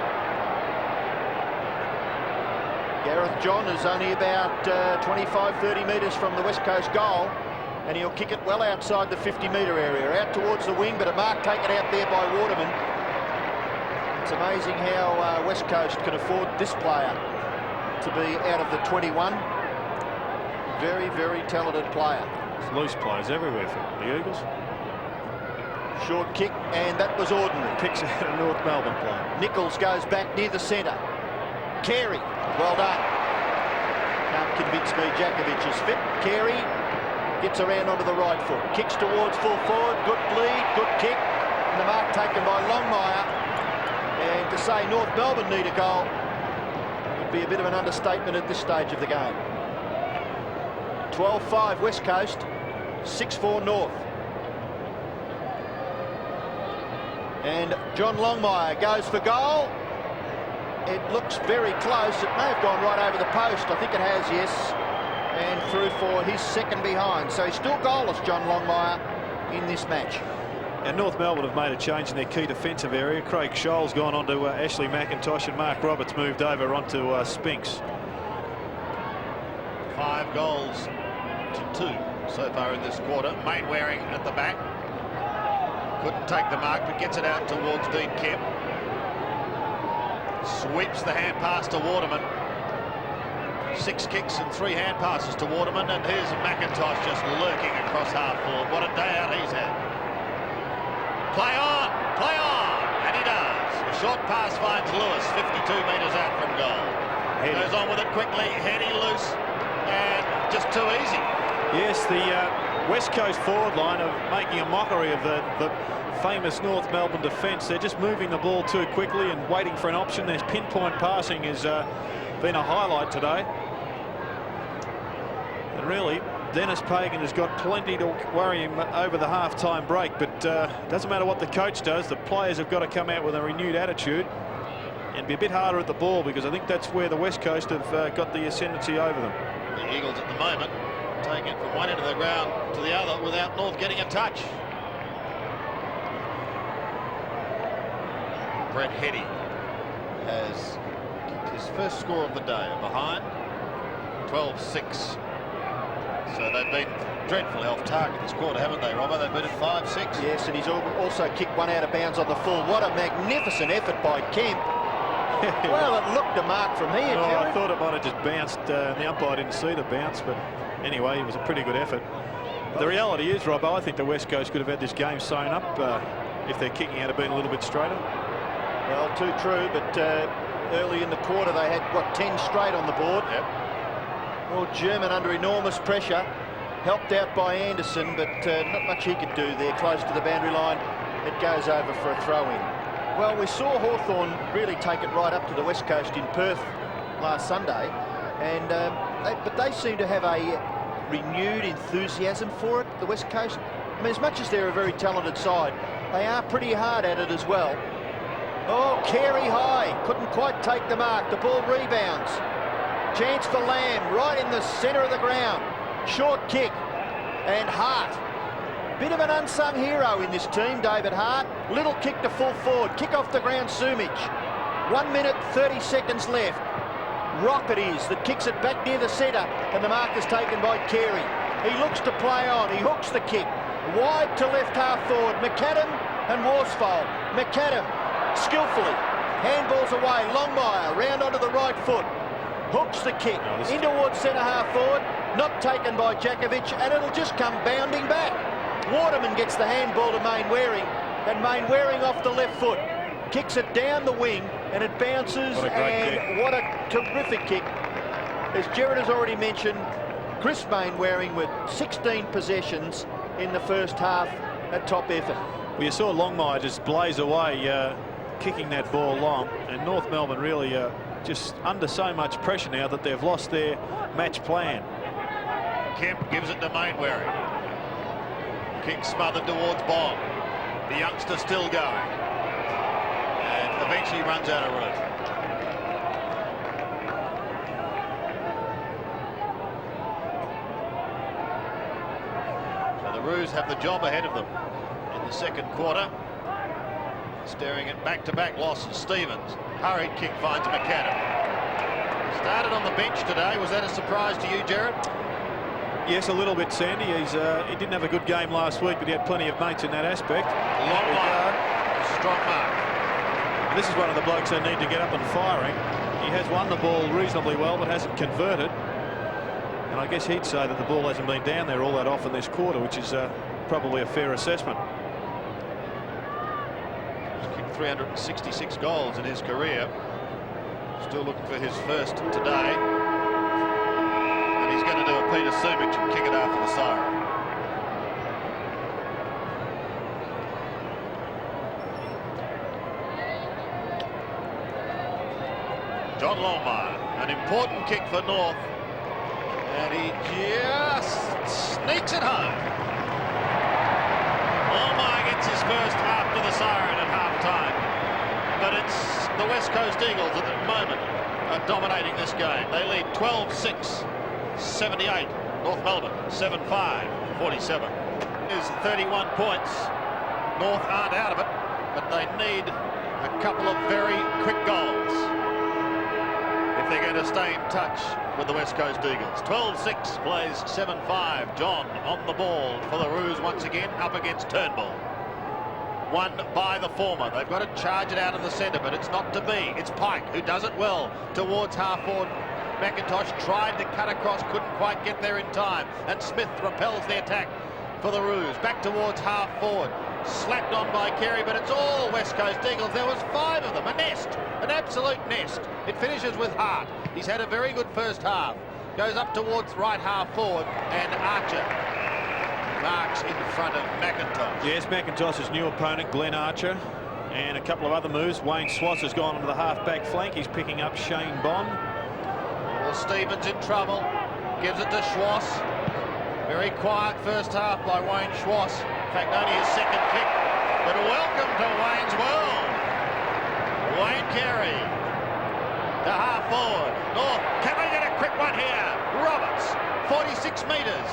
Gareth John is only about 25-30 metres from the West Coast goal, and he'll kick it well outside the 50-metre area, out towards the wing, but a mark taken out there by Waterman. It's amazing how West Coast can afford this player to be out of the 21. Very, very talented player. There's loose players everywhere for the Eagles. Short kick and that was ordinary. Picks out a North Melbourne player. Nichols goes back near the centre. Carey, well done. Can't convince me Djakovic is fit. Carey gets around onto the right foot. Kicks towards full forward. Good bleed, good kick. And the mark taken by Longmire. And to say North Melbourne need a goal would be a bit of an understatement at this stage of the game. 12-5 West Coast, 6-4 North. And John Longmire goes for goal. It looks very close. It may have gone right over the post. I think it has, yes. And through for his second behind. So he's still goalless, John Longmire, in this match. And North Melbourne have made a change in their key defensive area. Craig Scholl's gone on to Ashley McIntosh, and Mark Roberts moved over onto Spinks. 5 goals to 2 so far in this quarter. Mainwaring at the back. Couldn't take the mark, but gets it out towards Dean Kemp. Sweeps the hand pass to Waterman. 6 kicks and 3 hand passes to Waterman, and here's McIntosh just lurking across half forward. What a day out he's had. Play on, and he does. A short pass finds Lewis, 52 metres out from goal. He goes on with it quickly, heady loose, and just too easy. Yes, the West Coast forward line are making a mockery of the famous North Melbourne defence. They're just moving the ball too quickly and waiting for an option. Their pinpoint passing has been a highlight today. And really, Dennis Pagan has got plenty to worry him over the half-time break, but doesn't matter what the coach does, the players have got to come out with a renewed attitude and be a bit harder at the ball, because I think that's where the West Coast have got the ascendancy over them. The Eagles at the moment taking it from one end of the ground to the other without North getting a touch. Brett Heady has kicked his first score of the day, behind 12-6. So they've been dreadfully off target this quarter, haven't they, Robbo? They've been at 5-6. Yes, and he's also kicked one out of bounds on the full. What a magnificent effort by Kemp. Well, it looked a mark from here, Jerry. I thought it might have just bounced. The umpire didn't see the bounce, but anyway, it was a pretty good effort. The reality is, Robbo, I think the West Coast could have had this game sewn up if their kicking had been a little bit straighter. Well, too true, but early in the quarter they had, what, 10 straight on the board. Yep. Well, German under enormous pressure, helped out by Anderson, but not much he could do there, close to the boundary line. It goes over for a throw-in. Well, we saw Hawthorn really take it right up to the West Coast in Perth last Sunday, and but they seem to have a renewed enthusiasm for it, the West Coast. I mean, as much as they're a very talented side, they are pretty hard at it as well. Oh, Carey high, couldn't quite take the mark. The ball rebounds. Chance for Lamb, right in the centre of the ground. Short kick, and Hart. Bit of an unsung hero in this team, David Hart. Little kick to full forward, kick off the ground, Sumich. 1 minute, 30 seconds left. Rock it is that kicks it back near the centre, and the mark is taken by Carey. He looks to play on, he hooks the kick. Wide to left half forward, McAdam and Worsfold. McAdam, skillfully, handballs away, Longmire, round onto the right foot. Hooks the kick, in towards centre half forward, not taken by Djakovic, and it'll just come bounding back. Waterman gets the handball to Mainwaring, and Mainwaring off the left foot. Kicks it down the wing, and it bounces, what a terrific kick. As Gerard has already mentioned, Chris Mainwaring with 16 possessions in the first half at top effort. Well, you saw Longmire just blaze away, kicking that ball long, and North Melbourne really just under so much pressure now that they've lost their match plan. Kemp gives it to Mainwaring. Kick smothered towards Bong. The youngster still going. And eventually runs out of room. So the Roos have the job ahead of them in the second quarter. Staring at back-to-back losses. Stevens, hurried kick finds McAdam. Started on the bench today. Was that a surprise to you, Gerard? Yes, a little bit, Sandy. He didn't have a good game last week, but he had plenty of mates in that aspect. Long mark. Strong mark. And this is one of the blokes they need to get up and firing. He has won the ball reasonably well, but hasn't converted. And I guess he'd say that the ball hasn't been down there all that often this quarter, which is probably a fair assessment. 366 goals in his career. Still looking for his first today. And he's going to do a Peter Sumich and kick it after the siren. John Longmire, an important kick for North. And he just sneaks it home. Longmire gets his first after the siren at half-time. But it's the West Coast Eagles at the moment are dominating this game. They lead 12-6, 78. North Melbourne, 7-5, 47. Is 31 points. North aren't out of it, but they need a couple of very quick goals if they're going to stay in touch with the West Coast Eagles. 12-6 plays 7-5. John on the ball for the Roos once again, up against Turnbull. Won by the former. They've got to charge it out in the centre, but it's not to be. It's Pike who does it well towards half forward. McIntosh tried to cut across, couldn't quite get there in time, and Smith repels the attack for the Roos. Back towards half forward. Slapped on by Carey, but it's all West Coast Eagles. There was 5 of them, a nest, an absolute nest. It finishes with Hart. He's had a very good first half. Goes up towards right half forward, and Archer marks in front of McIntosh. Yes, McIntosh's new opponent, Glenn Archer, and a couple of other moves. Wayne Schwass has gone onto the half-back flank. He's picking up Shane Bond. Well, Stevens in trouble. Gives it to Schwass. Very quiet first half by Wayne Schwass. In fact, only his second kick. But welcome to Wayne's world. Wayne Carey to half forward. North, can they get a quick one here? Roberts, 46 metres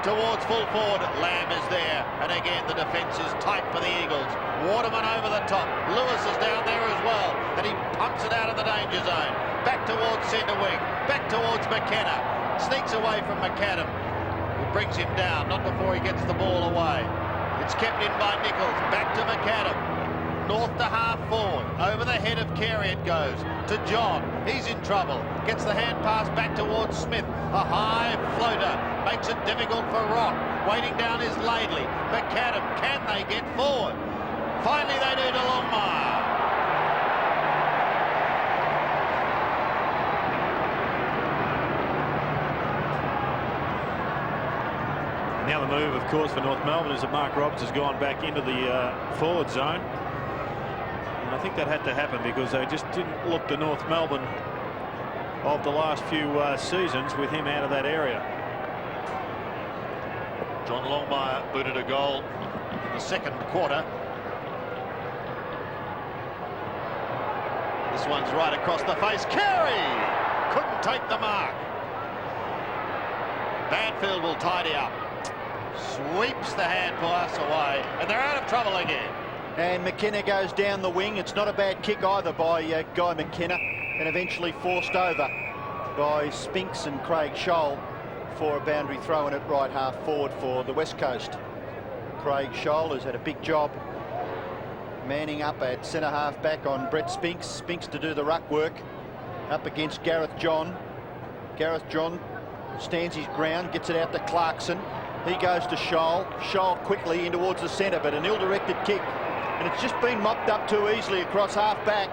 towards full forward. Lamb is there, and again the defence is tight for the Eagles. Waterman over the top. Lewis is down there as well, and he pumps it out of the danger zone. Back towards centre wing. Back towards McKenna. Sneaks away from McAdam. Brings him down, not before he gets the ball away. It's kept in by Nichols, back to McAdam. North to half forward, over the head of Carey it goes, to John. He's in trouble, gets the hand pass back towards Smith. A high floater, makes it difficult for Rock. Waiting down is Laidley. McAdam, can they get forward? Finally they do to Longmire. Now the move, of course, for North Melbourne is that Mark Roberts has gone back into the forward zone. And I think that had to happen because they just didn't look to North Melbourne of the last few seasons with him out of that area. John Longmire booted a goal in the second quarter. This one's right across the face. Carey couldn't take the mark. Banfield will tidy up. Sweeps the hand pass away, and they're out of trouble again. And McKenna goes down the wing. It's not a bad kick either by Guy McKenna, and eventually forced over by Spinks and Craig Scholl for a boundary throw in at right half forward for the West Coast. Craig Scholl has had a big job manning up at centre half back on Brett Spinks. Spinks to do the ruck work up against Gareth John. Gareth John stands his ground, gets it out to Clarkson. He goes to Scholl. Scholl quickly in towards the centre, but an ill-directed kick. And it's just been mopped up too easily across half-back.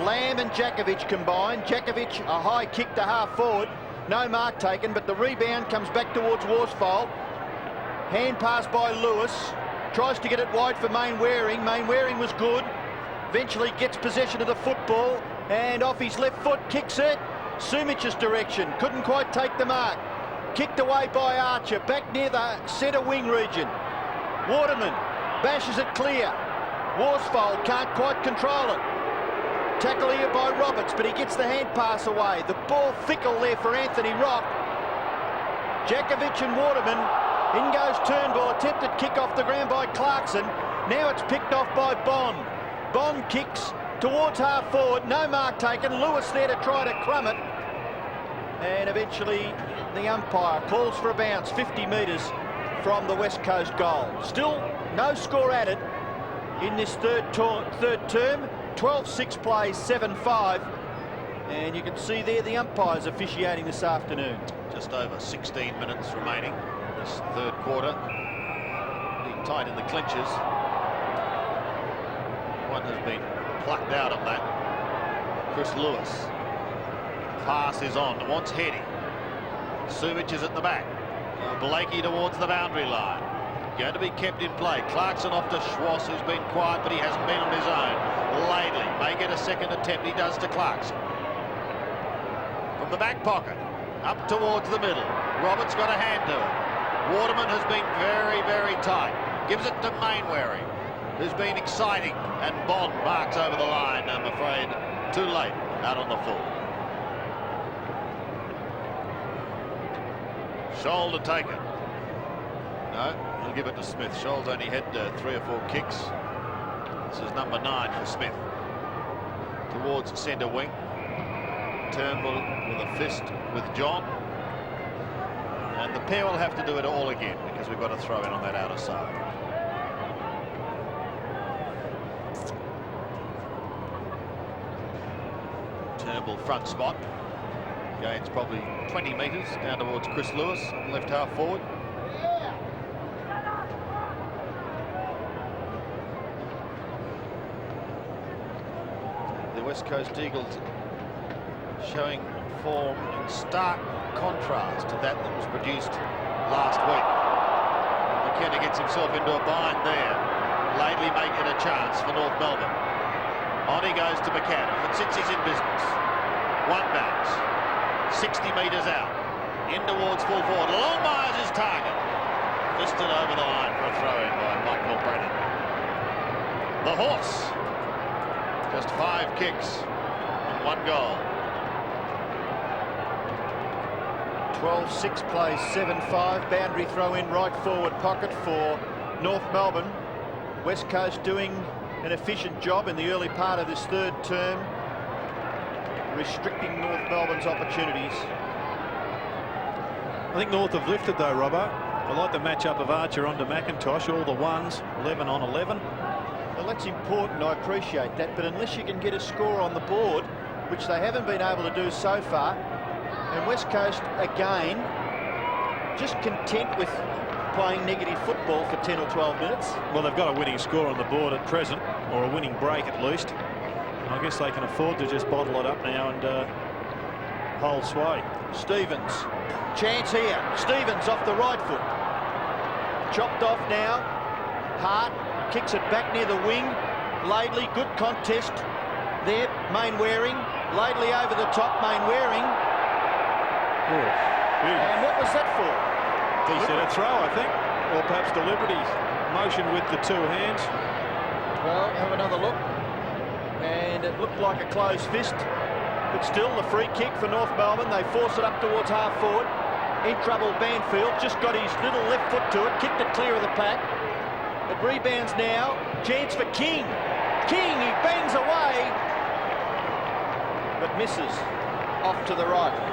Lamb and Jakovic combined. Jakovic, a high kick to half-forward. No mark taken, but the rebound comes back towards Worsfold. Hand pass by Lewis. Tries to get it wide for Mainwaring. Mainwaring was good. Eventually gets possession of the football. And off his left foot, kicks it. Sumic's direction. Couldn't quite take the mark. Kicked away by Archer, back near the centre wing region. Waterman bashes it clear. Worsfold can't quite control it. Tackle here by Roberts, but he gets the hand pass away. The ball fickle there for Anthony Rock. Jakovic and Waterman. In goes Turnbull, attempted kick off the ground by Clarkson. Now it's picked off by Bond. Bond kicks towards half forward, no mark taken. Lewis there to try to crumb it. And eventually the umpire calls for a bounce 50 metres from the West Coast goal. Still no score added in this third term. 12-6 plays 7-5. And you can see there the umpires officiating this afternoon. Just over 16 minutes remaining in this third quarter. Being tight in the clinches. 1 has been plucked out of that. Chris Lewis. Pass is on, wants Heady. Suvic is at the back. Blakey towards the boundary line. Going to be kept in play. Clarkson off to Schwass, who's been quiet, but he hasn't been on his own. Laidley may get a second attempt. He does to Clarkson. From the back pocket, up towards the middle. Roberts got a hand to it. Waterman has been very, very tight. Gives it to Mainwaring, who's been exciting. And Bond marks over the line, I'm afraid, too late, out on the full. Scholl to take it. No, he'll give it to Smith. Scholl's only had 3 or 4 kicks. This is number 9 for Smith. Towards centre wing. Turnbull with a fist with John. And the pair will have to do it all again because we've got to throw in on that outer side. Turnbull front spot. Gains probably 20 metres down towards Chris Lewis, left half forward. The West Coast Eagles showing form in stark contrast to that was produced last week. McKenna gets himself into a bind there. Laidley making a chance for North Melbourne. On he goes to McCann. If it sits, he's in business. One bounce. 60 metres out. In towards full forward. Longmire's his target. Fisted over the line for a throw-in by Michael Brennan. The Horse. Just 5 kicks and 1 goal. 12-6 plays 7-5. Boundary throw in right forward pocket for North Melbourne. West Coast doing an efficient job in the early part of this third term, restricting North Melbourne's opportunities. I think North have lifted though, Robbo. I like the matchup of Archer onto McIntosh, all the ones, 11 on 11. Well, that's important, I appreciate that, but unless you can get a score on the board, which they haven't been able to do so far, and West Coast, again, just content with playing negative football for 10 or 12 minutes. Well, they've got a winning score on the board at present, or a winning break at least. I guess they can afford to just bottle it up now and hold sway. Stevens, chance here. Stevens off the right foot. Chopped off now. Hart kicks it back near the wing. Laidley, good contest there. Mainwaring. Laidley over the top. Mainwaring. And what was that for? He said a throw, I think, or perhaps deliberate motion with the 2 hands. Well, have another look. And it looked like a closed fist. But still, the free kick for North Melbourne. They force it up towards half forward. In trouble, Banfield. Just got his little left foot to it. Kicked it clear of the pack. It rebounds now. Chance for King. King, he bangs away. But misses. Off to the right.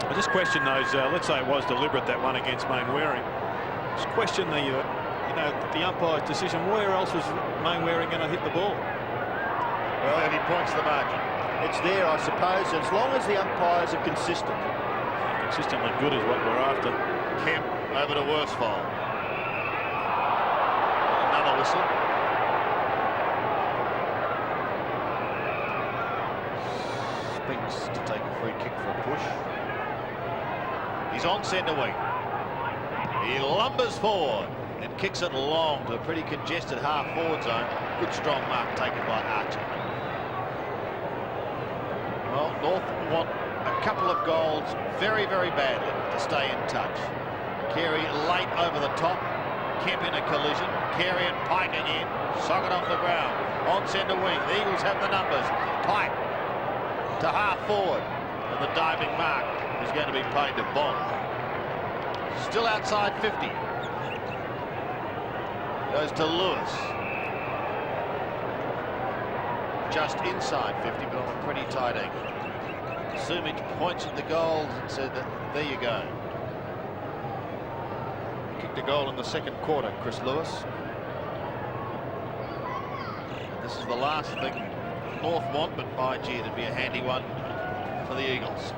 I just question those, let's say it was deliberate, that one against Mainwaring. Just question the, the umpire's decision. Where else was Mainwaring going to hit the ball? Well, 30 points the margin. It's there, I suppose, as long as the umpires are consistent. Consistently good is what we're after. Kemp over to Worsfold. Another whistle. Spinks to take a free kick for a push. He's on centre wing. He lumbers forward and kicks it long to a pretty congested half forward zone. Good strong mark taken by Archer. Well, North want a couple of goals very, very badly to stay in touch. Carey late over the top. Kemp in a collision. Carey and Pike again. Socket off the ground. On centre wing. The Eagles have the numbers. Pike to half forward. And the diving mark is going to be paid to Bond. Still outside 50. Goes to Lewis. Just inside 50, but on a pretty tight angle. Sumic points at the goal and said, there you go. Kicked a goal in the second quarter, Chris Lewis. And this is the last thing North want, but by gee, it'd be a handy one for the Eagles.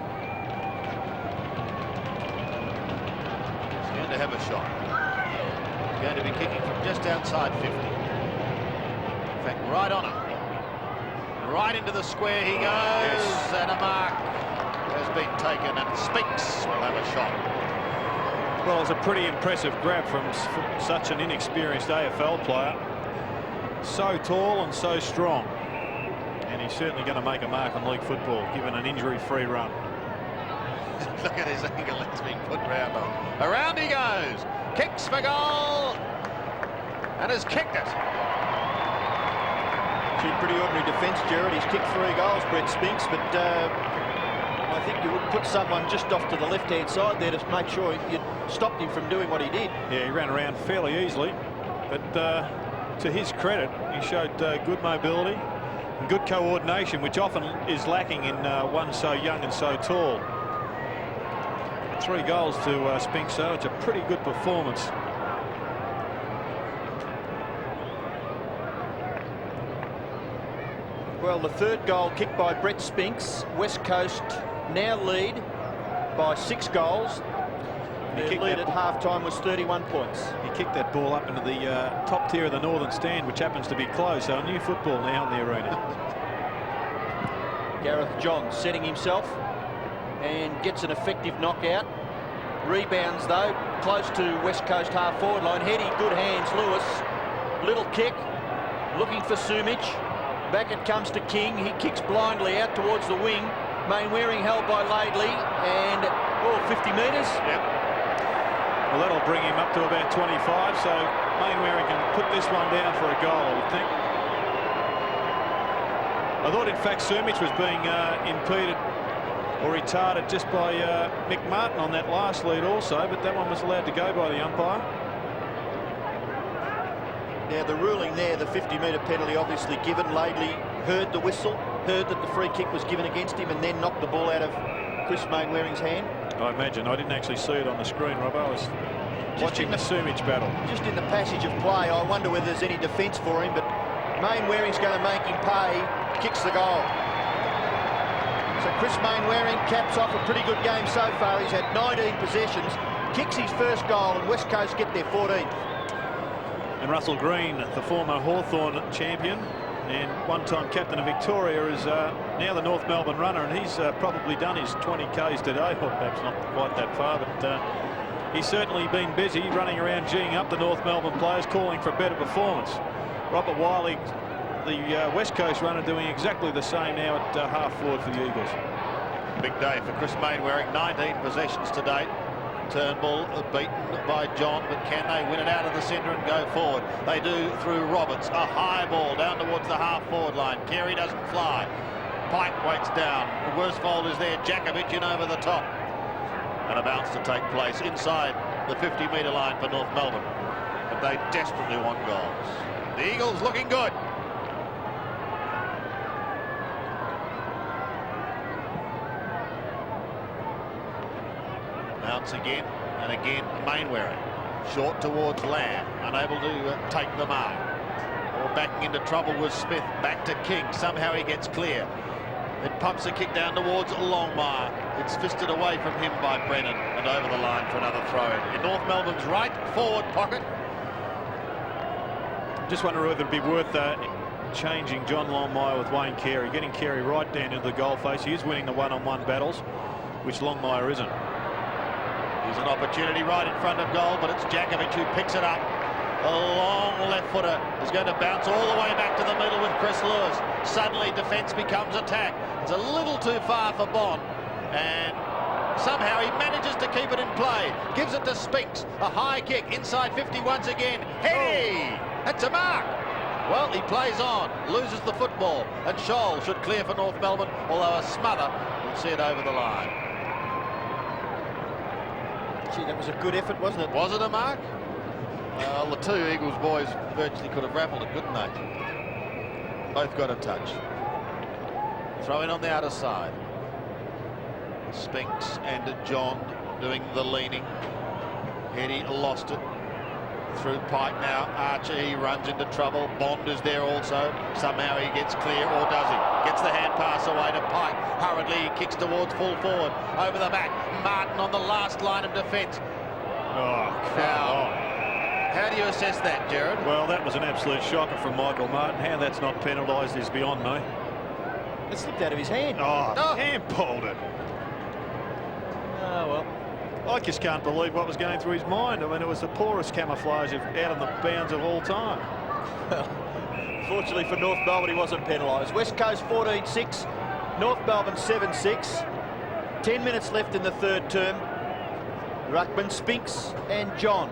He's going to have a shot. He's going to be kicking from just outside 50. Right on it. Right into the square he goes, and a mark has been taken, and Spinks will have a shot. Well, it's a pretty impressive grab from such an inexperienced AFL player. So tall and so strong. And he's certainly going to make a mark on league football, given an injury-free run. Look at his ankle, it's been put round on. Around he goes, kicks for goal, and has kicked it. Pretty ordinary defence, Jared. He's kicked 3 goals, Brett Spinks, but I think you would put someone just off to the left-hand side there to make sure you stopped him from doing what he did. Yeah, he ran around fairly easily, but to his credit, he showed good mobility and good coordination, which often is lacking in one so young and so tall. 3 goals to Spinks, so it's a pretty good performance. Well, the 3rd goal kicked by Brett Spinks. West Coast now lead by 6 goals. Their lead at half-time was 31 points. He kicked that ball up into the top tier of the northern stand, which happens to be closed, so a new football now in the arena. Gareth Johns setting himself and gets an effective knockout. Rebounds, though, close to West Coast half-forward line. Heady, good hands, Lewis. Little kick, looking for Sumich. Back it comes to King. He kicks blindly out towards the wing. Mainwaring held by Laidley, and 50 metres. Yep. Well, that'll bring him up to about 25, so Mainwaring can put this one down for a goal, I would think. I thought, in fact, Sumich was being impeded or retarded just by Mick Martin on that last lead also, but that one was allowed to go by the umpire. Now, the ruling there, the 50-metre penalty obviously given. Laidley heard the whistle, heard that the free kick was given against him, and then knocked the ball out of Chris Mainwaring's hand. I imagine. I didn't actually see it on the screen, Rob. I was watching the Sumich battle. Just in the passage of play, I wonder whether there's any defence for him, but Mainwaring's going to make him pay, kicks the goal. So Chris Mainwaring caps off a pretty good game so far. He's had 19 possessions, kicks his first goal, and West Coast get their 14th. And Russell Green, the former Hawthorn champion and one-time captain of Victoria, is now the North Melbourne runner, and he's probably done his 20 Ks today, or perhaps not quite that far, but he's certainly been busy running around geeing up the North Melbourne players, calling for better performance. Robert Wiley, the West Coast runner, doing exactly the same now at half-forward for the Eagles. Big day for Chris Mainwaring, 19 possessions to date. Turnbull beaten by John, but can they win it out of the centre and go forward? They do through Roberts. A high ball down towards the half-forward line. Carey doesn't fly. Pike waits down. Worsfold is there. Djakovic in over the top. And a bounce to take place inside the 50-metre line for North Melbourne. But they desperately want goals. The Eagles looking good. Bounce again, and again Mainwaring. Short towards Lamb, unable to take the mark. Or backing into trouble with Smith. Back to King. Somehow he gets clear. It pumps a kick down towards Longmire. It's fisted away from him by Brennan and over the line for another throw in North Melbourne's right forward pocket. Just wonder whether it'd be worth changing John Longmire with Wayne Carey, getting Carey right down into the goal face. He is winning the one-on-one battles, which Longmire isn't. There's an opportunity right in front of goal, but it's Djakovic who picks it up. A long left footer is going to bounce all the way back to the middle with Chris Lewis. Suddenly defence becomes attack. It's a little too far for Bond, and somehow he manages to keep it in play. Gives it to Spinks. A high kick inside 50 once again. Heady! That's a mark. Well, he plays on, loses the football, and Scholl should clear for North Melbourne, although a smother will see it over the line. Gee, that was a good effort, wasn't it? Was it a mark? Well, the two Eagles boys virtually could have raffled it, couldn't they? Both got a touch. Throw in on the outer side. Spinks and John doing the leaning. Heady lost it. Through Pike now. Archer, he runs into trouble. Bond is there also. Somehow he gets clear, or does he? Gets the hand pass away to Pike. Hurriedly he kicks towards full forward. Over the back. Martin on the last line of defence. Oh, come on. How do you assess that, Jared? Well, that was an absolute shocker from Michael Martin. How that's not penalised is beyond me. It slipped out of his hand. Oh, hand-pulled it. Oh, well. I just can't believe what was going through his mind. I mean, it was the poorest camouflage of out of the bounds of all time. Well, fortunately for North Melbourne, he wasn't penalised. West Coast 14-6, North Melbourne 7-6. 10 minutes left in the third term. Ruckman, Spinks and John.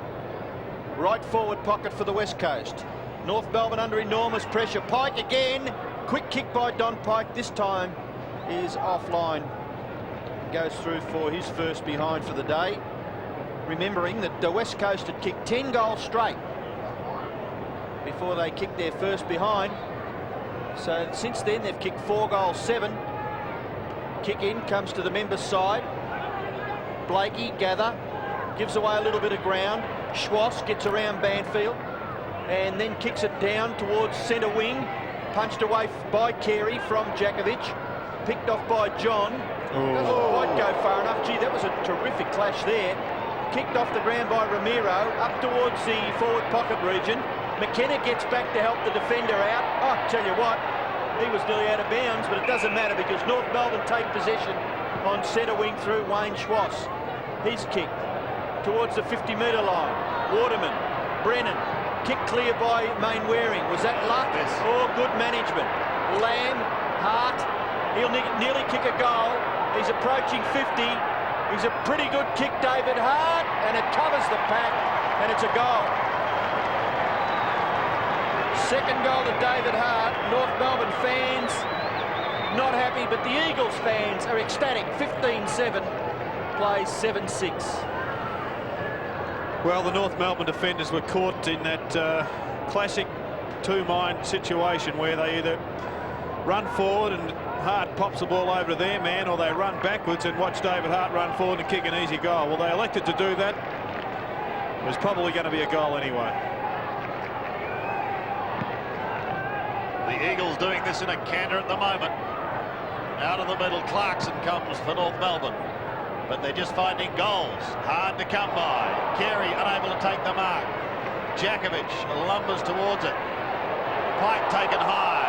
Right forward pocket for the West Coast. North Melbourne under enormous pressure. Pike again. Quick kick by Don Pike. This time is offline. Goes through for his first behind for the day. Remembering that the West Coast had kicked 10 goals straight before they kicked their first behind. So since then they've kicked 4 goals, 7. Kick in comes to the members' side. Blakey, gather, gives away a little bit of ground. Schwass gets around Banfield and then kicks it down towards centre wing. Punched away by Carey from Jakovic. Picked off by John. Doesn't quite go far enough. Gee, that was a terrific clash there. Kicked off the ground by Ramiro up towards the forward pocket region. McKenna gets back to help the defender out. Oh, tell you what, he was nearly out of bounds, but it doesn't matter because North Melbourne take possession on centre wing through Wayne Schwass. He's kicked towards the 50-metre line. Waterman, Brennan, kick clear by Mainwaring. Was that luck? Yes. Or good management? Lamb, Hart, he'll nearly kick a goal. He's approaching 50. He's a pretty good kick, David Hart, and it covers the pack, and it's a goal. Second goal to David Hart. North Melbourne fans not happy, but the Eagles fans are ecstatic. 15-7, plays 7-6. Well, the North Melbourne defenders were caught in that classic two-mind situation where they either run forward and Hart pops the ball over to their man, or they run backwards and watch David Hart run forward and kick an easy goal. Well, they elected to do that. It was probably going to be a goal anyway. The Eagles doing this in a canter at the moment. Out of the middle, Clarkson comes for North Melbourne. But they're just finding goals. Hard to come by. Carey unable to take the mark. Jakovic lumbers towards it. Pike taken high.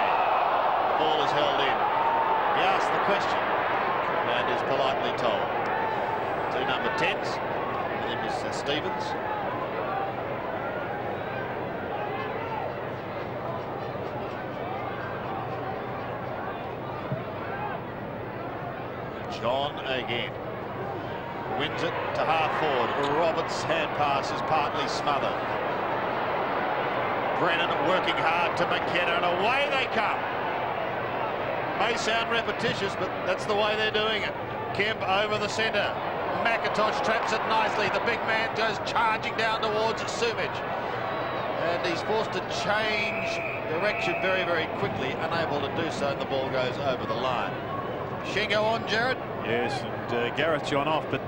Ball is held in. He asks the question and is politely told. 2 number 10s. And then Mr. Stevens. John again. Wins it to half forward. Roberts' hand pass is partly smothered. Brennan working hard to McKenna, and away they come. May sound repetitious, but that's the way they're doing it. Kemp over the centre. McIntosh traps it nicely. The big man goes charging down towards Sumich. And he's forced to change direction very, very quickly, unable to do so, and the ball goes over the line. Shingo on, Jared? Yes, and Gareth John off, but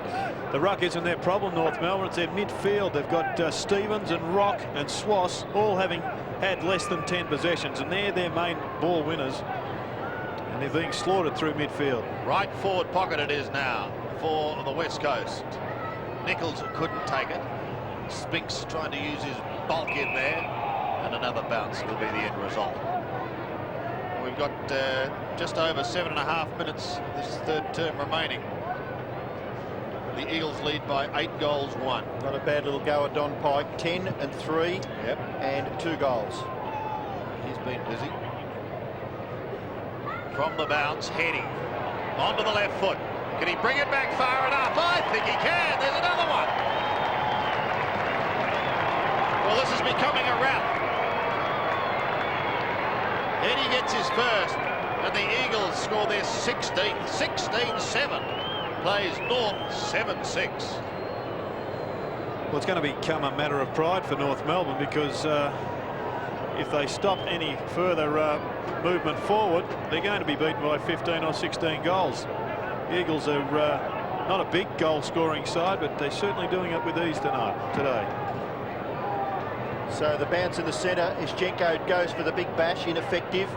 the ruck isn't their problem, North Melbourne. It's their midfield. They've got Stevens and Rock and Schwass all having had less than 10 possessions, and they're their main ball winners. And they're being slaughtered through midfield. Right forward pocket it is now for the West Coast. Nichols couldn't take it. Spinks trying to use his bulk in there, and another bounce will be the end result. We've got just over 7.5 minutes this third term remaining. The Eagles lead by 8 goals, 1. Not a bad little go at Don Pike. 10 and 3. Yep. And 2 goals. He's been busy. From the bounce, heading onto the left foot. Can he bring it back far enough? I think he can. There's another one. Well, this is becoming a rout. Eddie gets his first, and the Eagles score their 16th, 16-7. Plays North 7-6. Well, it's going to become a matter of pride for North Melbourne, because if they stop any further movement forward, they're going to be beaten by 15 or 16 goals. The Eagles are not a big goal-scoring side, but they're certainly doing it with ease today. So the bounce in the centre is Jenko goes for the big bash, ineffective.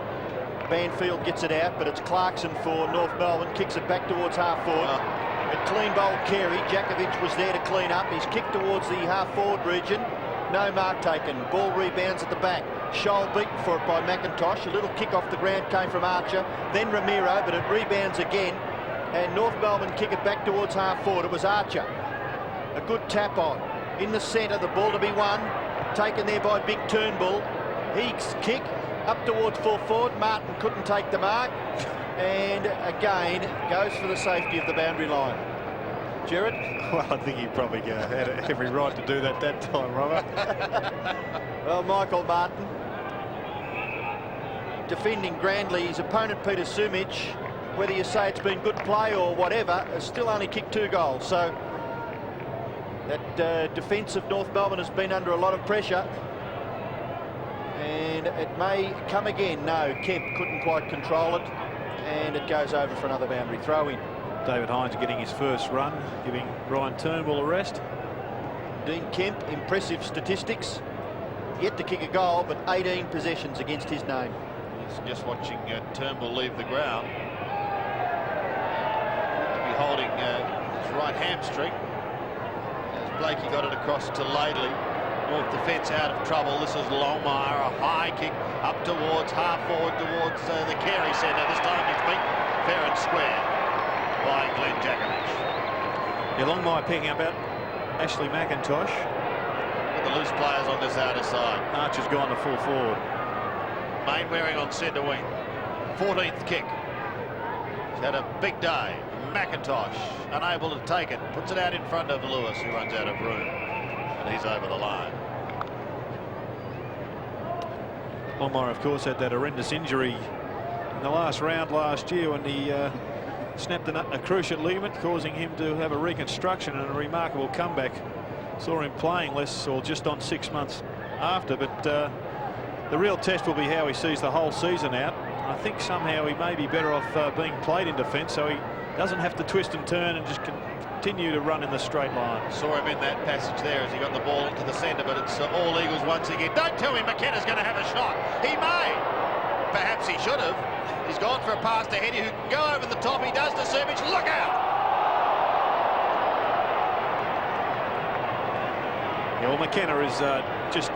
Banfield gets it out, but it's Clarkson for North Melbourne, kicks it back towards half forward. A clean bowl Carey. Jakovic was there to clean up. He's kicked towards the half forward region. No mark taken. Ball rebounds at the back. Scholl beaten for it by McIntosh. A little kick off the ground came from Archer. Then Ramiro, but it rebounds again. And North Melbourne kick it back towards half forward. It was Archer. A good tap on. In the centre, the ball to be won. Taken there by Big Turnbull. Heeks kick up towards full forward. Martin couldn't take the mark. And again, goes for the safety of the boundary line. Gerard? Well, I think he probably had every right to do that time, Robert. Well, Michael Martin, defending grandly his opponent Peter Sumich, whether you say it's been good play or whatever, has still only kicked 2 goals. So that defence of North Melbourne has been under a lot of pressure. And it may come again. No, Kemp couldn't quite control it. And it goes over for another boundary throw in. David Hines getting his first run, giving Ryan Turnbull a rest. Dean Kemp, impressive statistics. Yet to kick a goal, but 18 possessions against his name. He's just watching Turnbull leave the ground. To be holding his right hamstring. As Blakey got it across to Laidley. North defence out of trouble. This is Longmire, a high kick up towards half forward towards the Carey centre. This time it's beaten fair and square by Glenn Jakovich. Yeah, Longmire picking up out Ashley McIntosh. With the loose players on this outer side. Archer's gone to full forward. Mainwaring on centre wing. 14th kick. He's had a big day. McIntosh unable to take it. Puts it out in front of Lewis, who runs out of room. And he's over the line. Longmire, of course, had that horrendous injury in the last round last year when he snapped a cruciate ligament, causing him to have a reconstruction and a remarkable comeback. Saw him playing less or just on 6 months after, but the real test will be how he sees the whole season out. I think somehow he may be better off being played in defence, so he doesn't have to twist and turn and just continue to run in the straight line. Saw him in that passage there as he got the ball into the centre, but it's all Eagles once again. Don't tell me McKenna's going to have a shot. He may. Perhaps he should have. He's gone for a pass to Heady, who can go over the top. He does to Sumich. Look out! Yeah, well, McKenna is just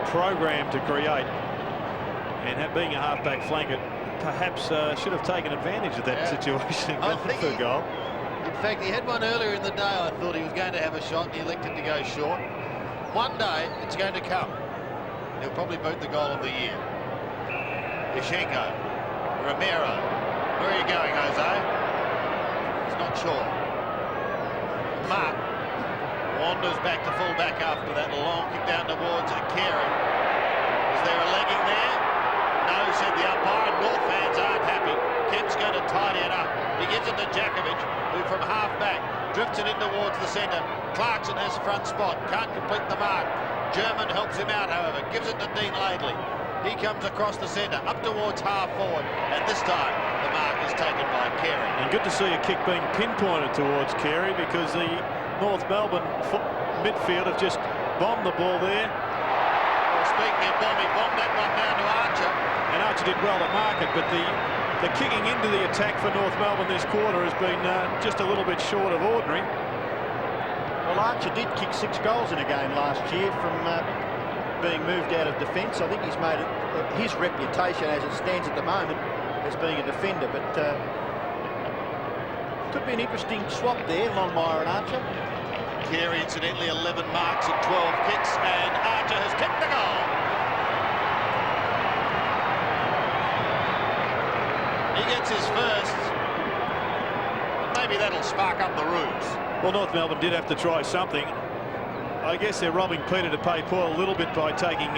programmed to create, and being a half-back flanker, perhaps should have taken advantage of that situation and gone for a goal. In fact, he had one earlier in the day. I thought he was going to have a shot, and he elected to go short. One day, it's going to come. He'll probably boot the goal of the year. Yashenko, Ramiro. Where are you going, Jose? He's not sure. Mark wanders back to full back after that long kick down towards Carey. Is there a legging there? No, said the umpire. North fans aren't happy. Kemp's going to tidy it up. He gives it to Jakovich, who from half back drifts it in towards the centre. Clarkson has front spot, can't complete the mark. German helps him out, however, gives it to Dean Laidley. He comes across the centre, up towards half forward, and this time the mark is taken by Carey. And good to see a kick being pinpointed towards Carey, because the North Melbourne midfield have just bombed the ball there. Well, speaking of bomb, he bombed that one down to Archer. And Archer did well to mark it, but the kicking into the attack for North Melbourne this quarter has been just a little bit short of ordinary. Well, Archer did kick 6 goals in a game last year from being moved out of defence. I think he's made it his reputation as it stands at the moment as being a defender, but could be an interesting swap there, Longmire and Archer. Carey, incidentally, 11 marks and 12 kicks, and Archer has kicked the goal. He gets his first. Maybe that'll spark up the ruse. Well, North Melbourne did have to try something. I guess they're robbing Peter to pay Paul a little bit by taking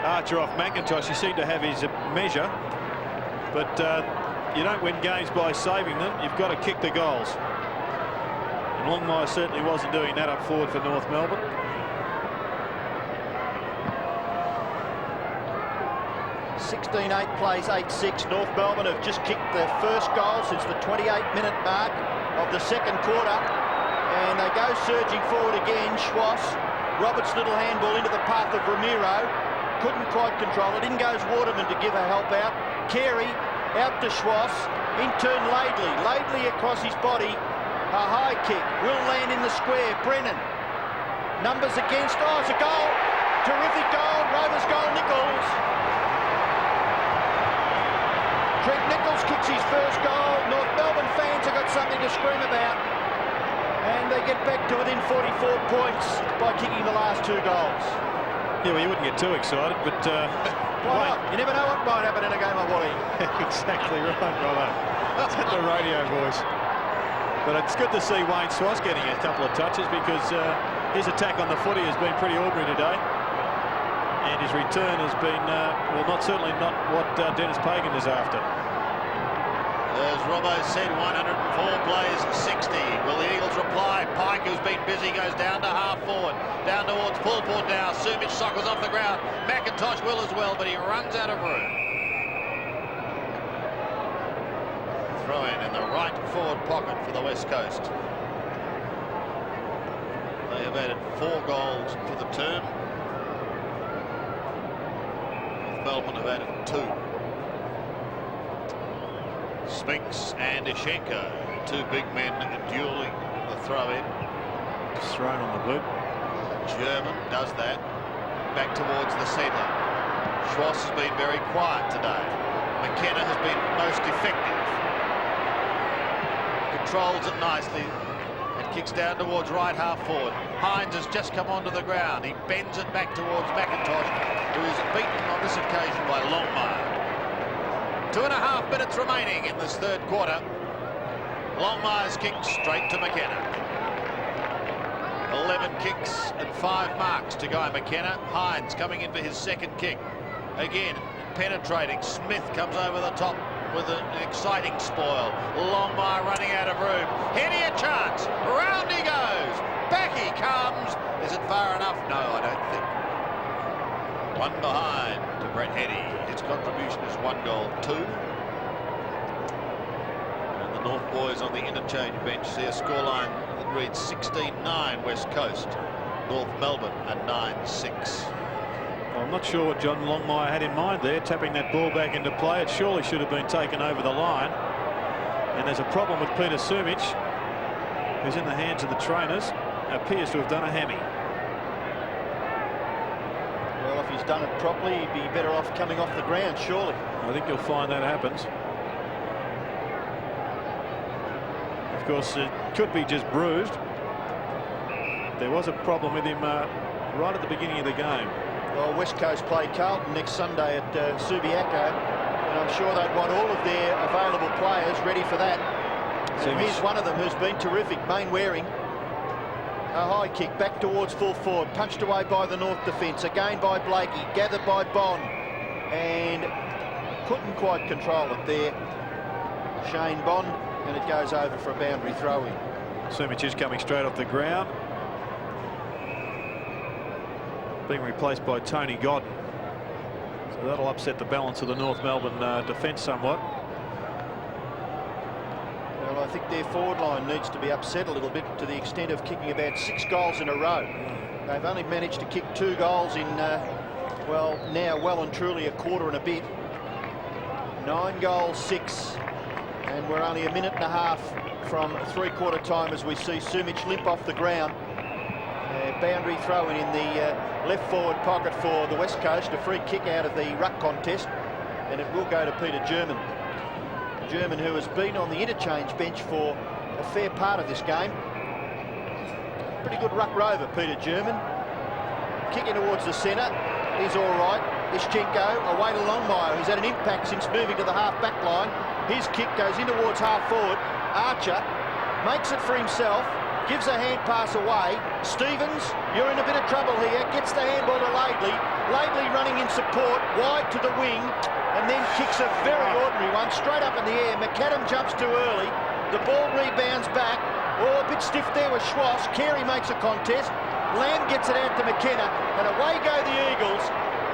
Archer off McIntosh. He seemed to have his measure, but you don't win games by saving them. You've got to kick the goals. And Longmire certainly wasn't doing that up forward for North Melbourne. (16-8) plays 8-6. North Melbourne have just kicked their first goal since the 28-minute mark of the second quarter. And they go surging forward again. Schwass, Roberts' little handball into the path of Ramiro. Couldn't quite control it. In goes Waterman to give a help out. Carey out to Schwass. In turn Laidley. Laidley across his body. A high kick will land in the square. Brennan Numbers against. Oh, it's a goal. Terrific goal. Rovers goal, Nichols. Trent Nichols kicks his first goal. North Melbourne fans have got something to scream about. And they get back to within 44 points by kicking the last 2 goals. Yeah, well, you wouldn't get too excited, but... Why not? You never know what might happen in a game of volley. Exactly right, brother. That's the radio voice. But it's good to see Wayne Swass getting a couple of touches, because his attack on the footy has been pretty ordinary today. And his return has been, well, certainly not what Dennis Pagan is after. As Robbo said, 104 plays, 60. Will the Eagles reply? Pike, who's been busy, goes down to half forward. Down towards full forward now. Sumich sockers off the ground. McIntosh will as well, but he runs out of room. Throw in the right forward pocket for the West Coast. They have added 4 goals for the term. Melbourne have added 2. Spinks and Ishenko, 2 big men dueling the throw-in. Thrown on the boot. German does that. Back towards the centre. Schwass has been very quiet today. McKenna has been most effective. Controls it nicely and kicks down towards right half forward. Hines has just come onto the ground. He bends it back towards McIntosh, who is beaten on this occasion by Longmire. 2.5 minutes remaining in this third quarter. Longmire's kick straight to McKenna. 11 kicks and 5 marks to Guy McKenna. Hines coming in for his second kick. Again, penetrating. Smith comes over the top with an exciting spoil. Longmire running out of room. Heady a chance. Round he goes. Back he comes. Is it far enough? No, I don't think. 1 behind to Brett Heady. His contribution is 1 goal, 2. And the North boys on the interchange bench see a scoreline that reads 16-9 West Coast. North Melbourne at 9-6. I'm not sure what John Longmire had in mind there, tapping that ball back into play. It surely should have been taken over the line. And there's a problem with Peter Sumich, who's in the hands of the trainers. Appears to have done a hammy. Well, if he's done it properly, he'd be better off coming off the ground, surely. I think you'll find that happens. Of course, it could be just bruised. There was a problem with him right at the beginning of the game. Well, West Coast play Carlton next Sunday at Subiaco, and I'm sure they'd want all of their available players ready for that. So here's one of them who's been terrific, Main Waring. A high kick back towards full forward, punched away by the North defence, again by Blakey, gathered by Bond, and couldn't quite control it there. Shane Bond, and it goes over for a boundary throw-in. Sumich is coming straight off the ground, being replaced by Tony Godden. So that'll upset the balance of the North Melbourne defence somewhat. Well, I think their forward line needs to be upset a little bit, to the extent of kicking about 6 goals in a row. They've only managed to kick 2 goals in, well, now well and truly a quarter and a bit. 9 goals, 6. And we're only a minute and a half from 3/4 time as we see Sumich limp off the ground. Boundary throw-in the left forward pocket for the West Coast. A free kick out of the ruck contest, and it will go to Peter German. German, who has been on the interchange bench for a fair part of this game. Pretty good ruck rover, Peter German. Kicking towards the centre. He's all right. Ischenko away to Longmire, who's had an impact since moving to the half-back line. His kick goes in towards half-forward. Archer makes it for himself. Gives a hand pass away. Stevens, you're in a bit of trouble here. Gets the handball to Laidley. Laidley running in support, wide to the wing, and then kicks a very ordinary one straight up in the air. McAdam jumps too early. The ball rebounds back. Oh, a bit stiff there with Schwass. Carey makes a contest. Lamb gets it out to McKenna, and away go the Eagles.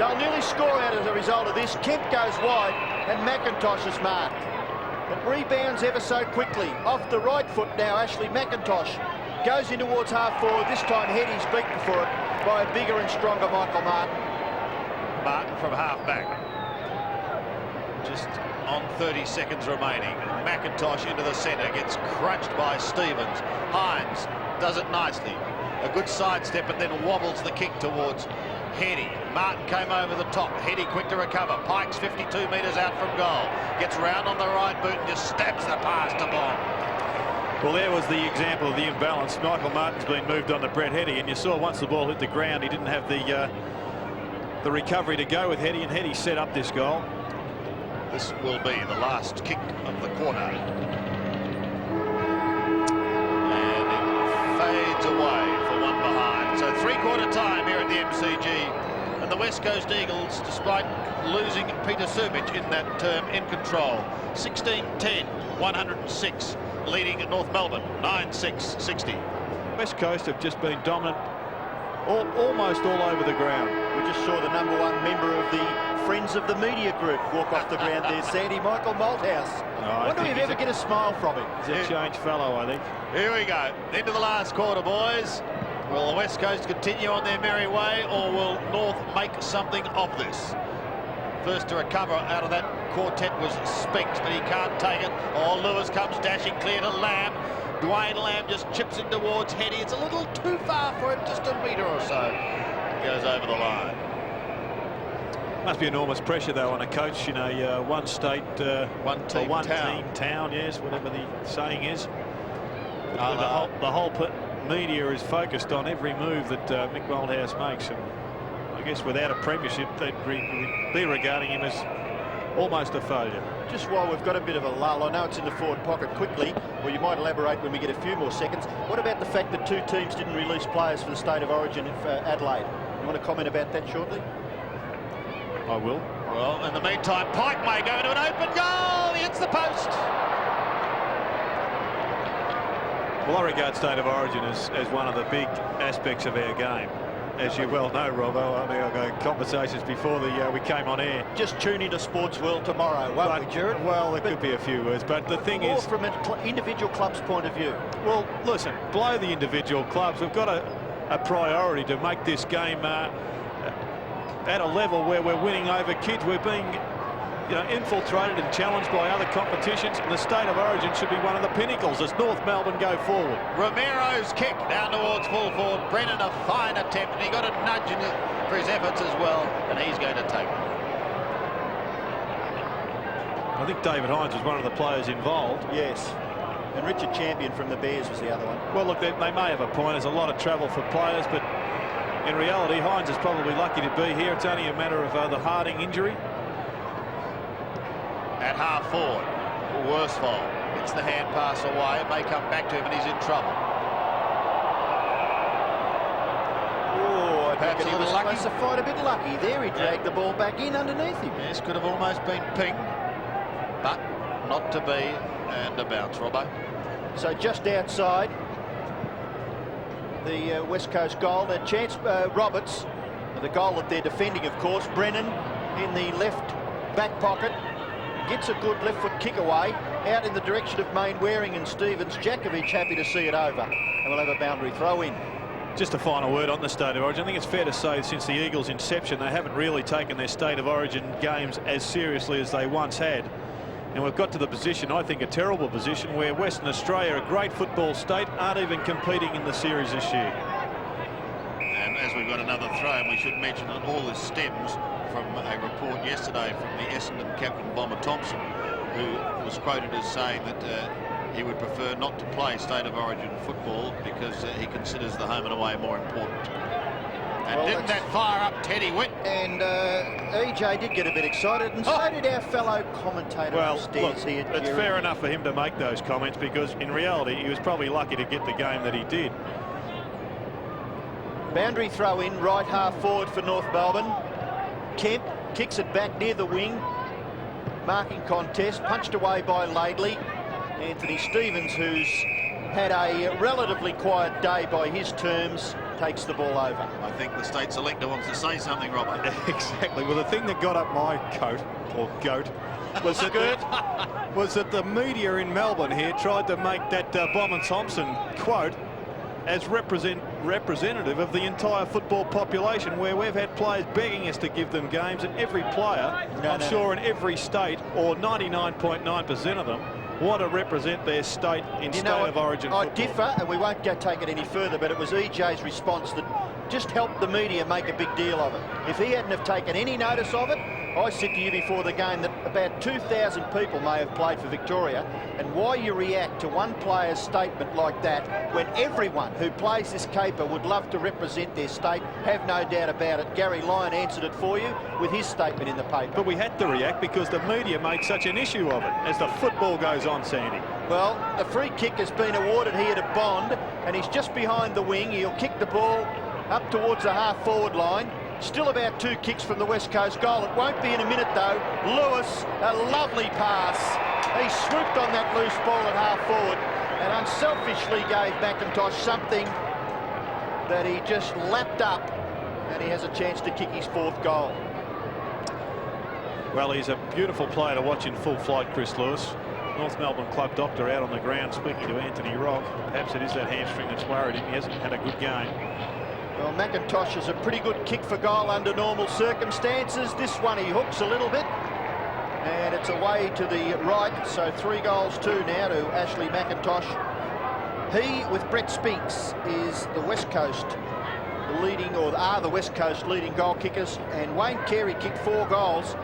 They'll nearly score out as a result of this. Kemp goes wide, and McIntosh is marked. It rebounds ever so quickly. Off the right foot now, Ashley McIntosh goes in towards half forward. This time Heady's beaten for it by a bigger and stronger Michael Martin. Martin from half back. Just on 30 seconds remaining. McIntosh into the centre, gets crunched by Stevens. Hines does it nicely. A good sidestep and then wobbles the kick towards Heady. Martin came over the top. Heady quick to recover. Pike's 52 metres out from goal. Gets round on the right boot and just stabs the pass to Bond. Well, there was the example of the imbalance. Michael Martin's been moved on to Brett Heady, and you saw once the ball hit the ground, he didn't have the recovery to go with Heady, and Heady set up this goal. This will be the last kick of the quarter. And it fades away for one behind. So three-quarter time here at the MCG. And the West Coast Eagles, despite losing Peter Subic in that term, in control. 16-10, 106, leading at North Melbourne, 9-6-60. West Coast have just been dominant almost all over the ground. We just saw the #1 member of the Friends of the Media group walk off the ground there, Sandy. Michael Malthouse. I Wonder if we ever get a smile from him. He's a changed fellow, I think. Here we go, into the last quarter, boys. Will the West Coast continue on their merry way, or will North make something of this? First to recover out of that quartet was Spinks, but he can't take it. Oh, Lewis comes dashing clear to Lamb. Dwayne Lamb just chips in towards Heady. It's a little too far for him, just a metre or so. Goes over the line. Must be enormous pressure, though, on a coach in a one state, one team town, yes, whatever the saying is. The whole media is focused on every move that Mick Malthouse makes, and I guess without a premiership, they'd be regarding him as almost a failure. Just while we've got a bit of a lull, I know it's in the forward pocket quickly, or you might elaborate when we get a few more seconds. What about the fact that two teams didn't release players for the State of Origin for Adelaide? You want to comment about that shortly? I will. Well, in the meantime, Pike may go into an open goal. He hits the post. Well, I regard State of Origin as one of the big aspects of our game. As you well know, Robbo, I mean, I've had conversations before we came on air. Just tune into Sports World tomorrow, won't we, Jared? Well, there could be a few words, but the thing is... from an individual club's point of view. Well, listen, below the individual clubs, we've got a priority to make this game at a level where we're winning over kids. We're being infiltrated and challenged by other competitions, and the State of Origin should be one of the pinnacles as North Melbourne go forward. Romero's kick down towards full forward. Brennan, a fine attempt, and he got a nudge for his efforts as well, and he's going to take it. I think David Hines was one of the players involved. Yes. And Richard Champion from the Bears was the other one. Well, look, they may have a point. There's a lot of travel for players, but in reality, Hines is probably lucky to be here. It's only a matter of the Harding injury. At half forward, Worsfold gets the hand pass away. It may come back to him and he's in trouble. Oh, perhaps he was lucky. A bit lucky there. He dragged the ball back in underneath him. Yes, could have almost been ping, but not to be, and a bounce, Robbo. So just outside the West Coast goal, that Chance Roberts, the goal that they're defending, of course. Brennan in the left back pocket. Gets a good left foot kick away out in the direction of Mainwaring and Stevens. Jakovic happy to see it over, and we'll have a boundary throw in. Just a final word on the State of Origin. I think it's fair to say since the Eagles' inception, they haven't really taken their State of Origin games as seriously as they once had. And we've got to the position, I think a terrible position, where Western Australia, a great football state, aren't even competing in the series this year. And as we've got another throw, and we should mention that all this stems from a report yesterday from the Essendon captain Bomber Thompson, who was quoted as saying that he would prefer not to play State of Origin football because he considers the home and away more important. And well, didn't that fire up Teddy Witt? And EJ did get a bit excited, and so did our fellow commentator upstairs here. It's fair enough for him to make those comments, because in reality he was probably lucky to get the game that he did. Boundary throw in, right half forward for North Melbourne. Kemp kicks it back near the wing. Marking contest, punched away by Laidley. Anthony Stevens, who's had a relatively quiet day by his terms, takes the ball over. I think the state selector wants to say something, Robert. Exactly. Well, the thing that got up my coat, or goat, was that the media in Melbourne here tried to make that Bomber Thompson quote as representative of the entire football population, where we've had players begging us to give them games, and every player, I'm sure in every state, or 99.9% of them, want to represent their state in state of origin I football. differ, and we won't go take it any further, but it was EJ's response that just helped the media make a big deal of it. If he hadn't have taken any notice of it, I said to you before the game that about 2,000 people may have played for Victoria, and why you react to one player's statement like that when everyone who plays this caper would love to represent their state, have no doubt about it. Gary Lyon answered it for you with his statement in the paper. But we had to react because the media made such an issue of it as the football goes on, Sandy. Well, the free kick has been awarded here to Bond, and he's just behind the wing. He'll kick the ball up towards the half-forward line. Still about 2 kicks from the West Coast goal. It won't be in a minute, though. Lewis, a lovely pass. He swooped on that loose ball at half-forward and unselfishly gave McIntosh something that he just lapped up, and he has a chance to kick his 4th goal. Well, he's a beautiful player to watch in full flight, Chris Lewis. North Melbourne club doctor out on the ground speaking to Anthony Rock. Perhaps it is that hamstring that's worried him. He hasn't had a good game. Well, McIntosh is a pretty good kick for goal under normal circumstances. This one he hooks a little bit, and it's away to the right. So 3 goals, 2 now to Ashley McIntosh. He, with Brett Spinks, is the West Coast leading, or are the West Coast leading goal kickers, and Wayne Carey kicked 4 goals,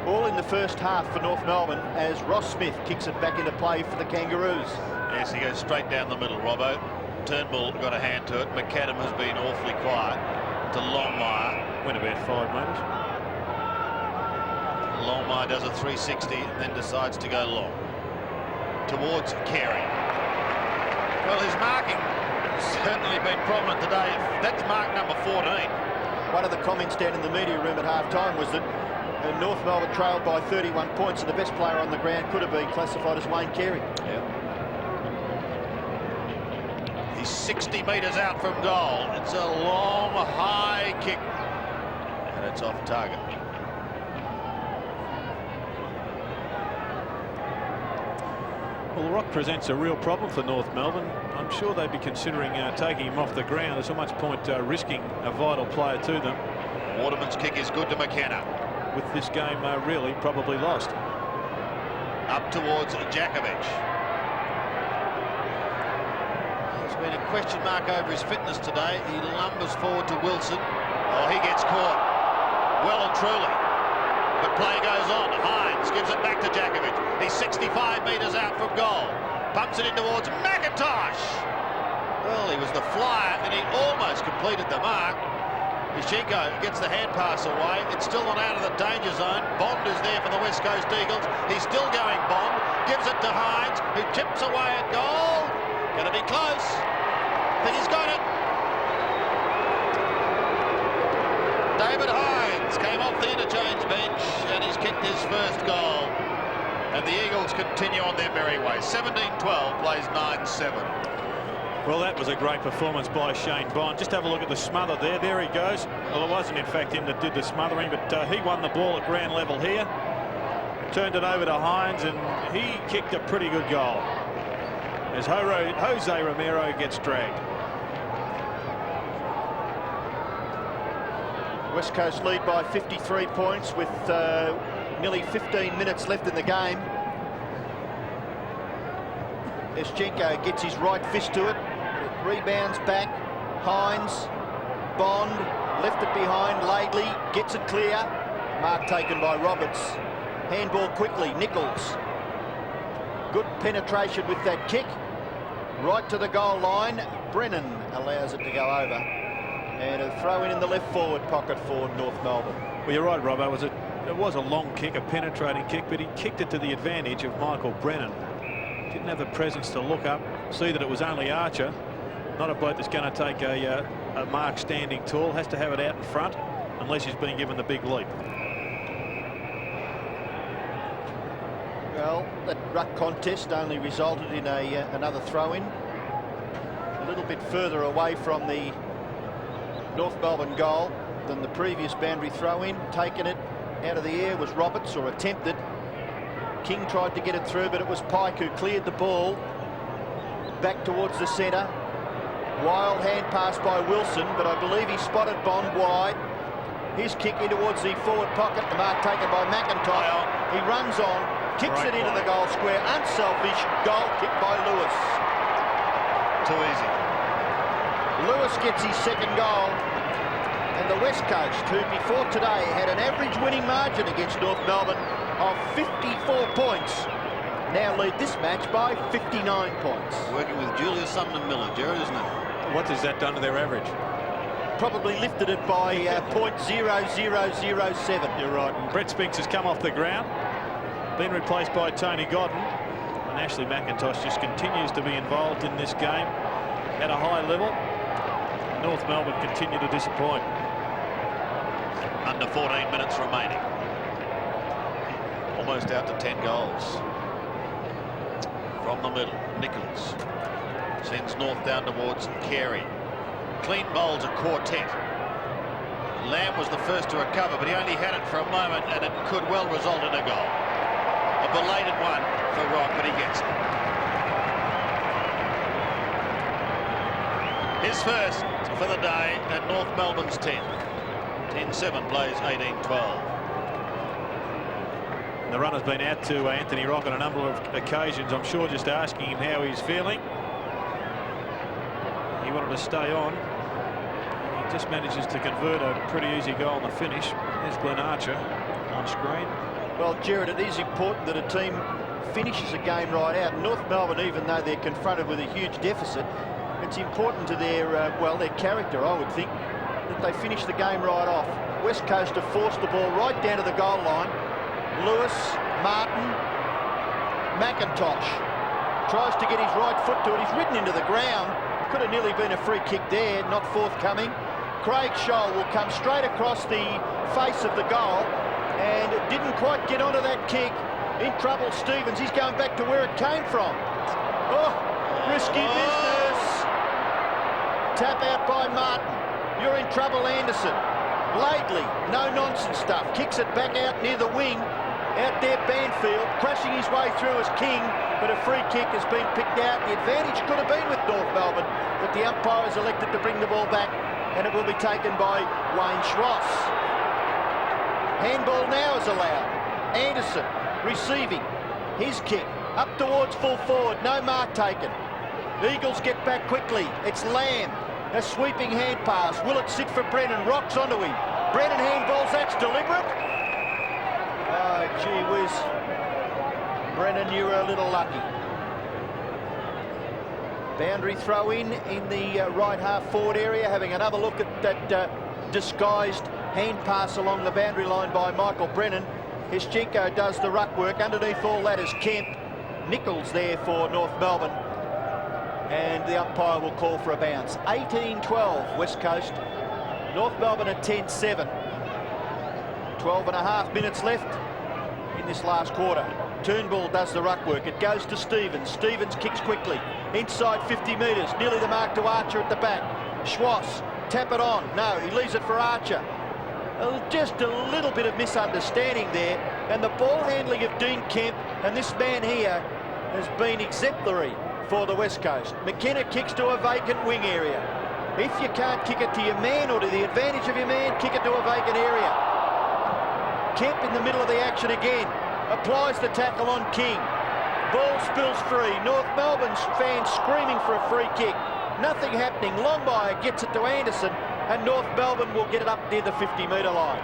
all in the first half for North Melbourne, as Ross Smith kicks it back into play for the Kangaroos. Yes, he goes straight down the middle, Robbo. Turnbull got a hand to it. McAdam has been awfully quiet. To Longmire. Went about 5 metres. Longmire does a 360 and then decides to go long. Towards Carey. Well, his marking has certainly been prominent today. That's mark number 14. One of the comments down in the media room at half-time was that North Melbourne trailed by 31 points and the best player on the ground could have been classified as Wayne Carey. Yeah. He's 60 metres out from goal. It's a long, high kick. And it's off target. Well, the rock presents a real problem for North Melbourne. I'm sure they'd be considering taking him off the ground. There's so much point risking a vital player to them. Waterman's kick is good to McKenna. With this game really probably lost. Up towards Jakovic. There's been a question mark over his fitness today. He lumbers forward to Wilson. Oh, he gets caught. Well and truly. But play goes on. Hines gives it back to Jakovic. He's 65 metres out from goal. Pumps it in towards McIntosh. Well, he was the flyer and he almost completed the mark. Ishenko gets the hand pass away. It's still not out of the danger zone. Bond is there for the West Coast Eagles. He's still going Bond. Gives it to Hines, who chips away at goal. Going to be close. I think he's got it. David Hines came off the interchange bench and he's kicked his first goal. And the Eagles continue on their merry way. 17-12 plays 9-7. Well, that was a great performance by Shane Bond. Just have a look at the smother there. There he goes. Well, it wasn't, in fact, him that did the smothering, but he won the ball at ground level here. Turned it over to Hines, and he kicked a pretty good goal. As Jose Romero gets dragged. West Coast lead by 53 points with nearly 15 minutes left in the game. Ishenko gets his right fist to it. Rebounds back. Hines, Bond, left it behind. Laidley gets it clear. Mark taken by Roberts. Handball quickly. Nichols. Good penetration with that kick. Right to the goal line. Brennan allows it to go over. And a throw in the left forward pocket for North Melbourne. Well, you're right, Robbo. It was a long kick, a penetrating kick, but he kicked it to the advantage of Michael Brennan. Didn't have the presence to look up, see that it was only Archer. Not a bloke that's going to take a mark standing tall. Has to have it out in front unless he's been given the big leap. Well, that ruck contest only resulted in another throw-in. A little bit further away from the North Melbourne goal than the previous boundary throw-in. Taking it out of the air was Roberts, or attempted. King tried to get it through, but it was Pike who cleared the ball back towards the centre. Wild hand pass by Wilson, but I believe he spotted Bond wide. His kick in towards the forward pocket. The mark taken by McIntosh. He runs on, Kicks it into the goal square. Unselfish goal kick by Lewis. Too easy. Lewis gets his second goal. And the West Coast, who before today had an average winning margin against North Melbourne of 54 points, now lead this match by 59 points. Working with Julius Sumner Miller, Jared, isn't it? What has that done to their average? Probably lifted it by .0007. You're right. And Brett Spinks has come off the ground, been replaced by Tony Godden, and Ashley McIntosh just continues to be involved in this game at a high level. North Melbourne continue to disappoint. Under 14 minutes remaining. Almost out to 10 goals. From the middle, Nichols sends North down towards Carey. Clean bowls a quartet. Lamb was the first to recover, but he only had it for a moment, and it could well result in a goal. A belated one for Rock, but he gets it. His first for the day, and North Melbourne's 10th. 10-7 plays 18-12. The run has been out to Anthony Rock on a number of occasions. I'm sure just asking him how he's feeling. He wanted to stay on. He just manages to convert a pretty easy goal on the finish. There's Glenn Archer on screen. Well, Jared, it is important that a team finishes a game right out. North Melbourne, even though they're confronted with a huge deficit, it's important to their, well, their character, I would think, that they finish the game right off. West Coast have forced the ball right down to the goal line. Lewis, Martin, McIntosh tries to get his right foot to it. He's ridden into the ground. Could have nearly been a free kick there, not forthcoming. Craig Scholl will come straight across the face of the goal and didn't quite get onto that kick. In trouble, Stevens. He's going back to where it came from. Oh, risky business. Tap out by Martin. You're in trouble, Anderson. Laidley, no-nonsense stuff. Kicks it back out near the wing. Out there, Banfield, crashing his way through as King, but a free kick has been picked out. The advantage could have been with North Melbourne, but the umpire has elected to bring the ball back, and it will be taken by Wayne Schross. Handball now is allowed. Anderson receiving his kick up towards full forward. No mark taken. Eagles get back quickly. It's Lamb. A sweeping hand pass. Will it sit for Brennan? Rocks onto him. Brennan handballs. That's deliberate. Oh, gee whiz. Brennan, you were a little lucky. Boundary throw in the right half forward area. Having another look at that disguised hand pass along the boundary line by Michael Brennan. Hischenko does the ruck work. Underneath all that is Kemp. Nichols there for North Melbourne. And the umpire will call for a bounce. 18-12, West Coast. North Melbourne at 10-7. 12.5 minutes left in this last quarter. Turnbull does the ruck work. It goes to Stevens. Stevens kicks quickly. Inside 50 metres. Nearly the mark to Archer at the back. Schwass, tap it on. No, he leaves it for Archer. Just a little bit of misunderstanding there. And the ball handling of Dean Kemp and this man here has been exemplary for the West Coast. McKenna kicks to a vacant wing area. If you can't kick it to your man or to the advantage of your man, kick it to a vacant area. Kemp in the middle of the action again. Applies the tackle on King. Ball spills free. North Melbourne's fans screaming for a free kick. Nothing happening. Longmire gets it to Anderson, and North Melbourne will get it up near the 50-metre line.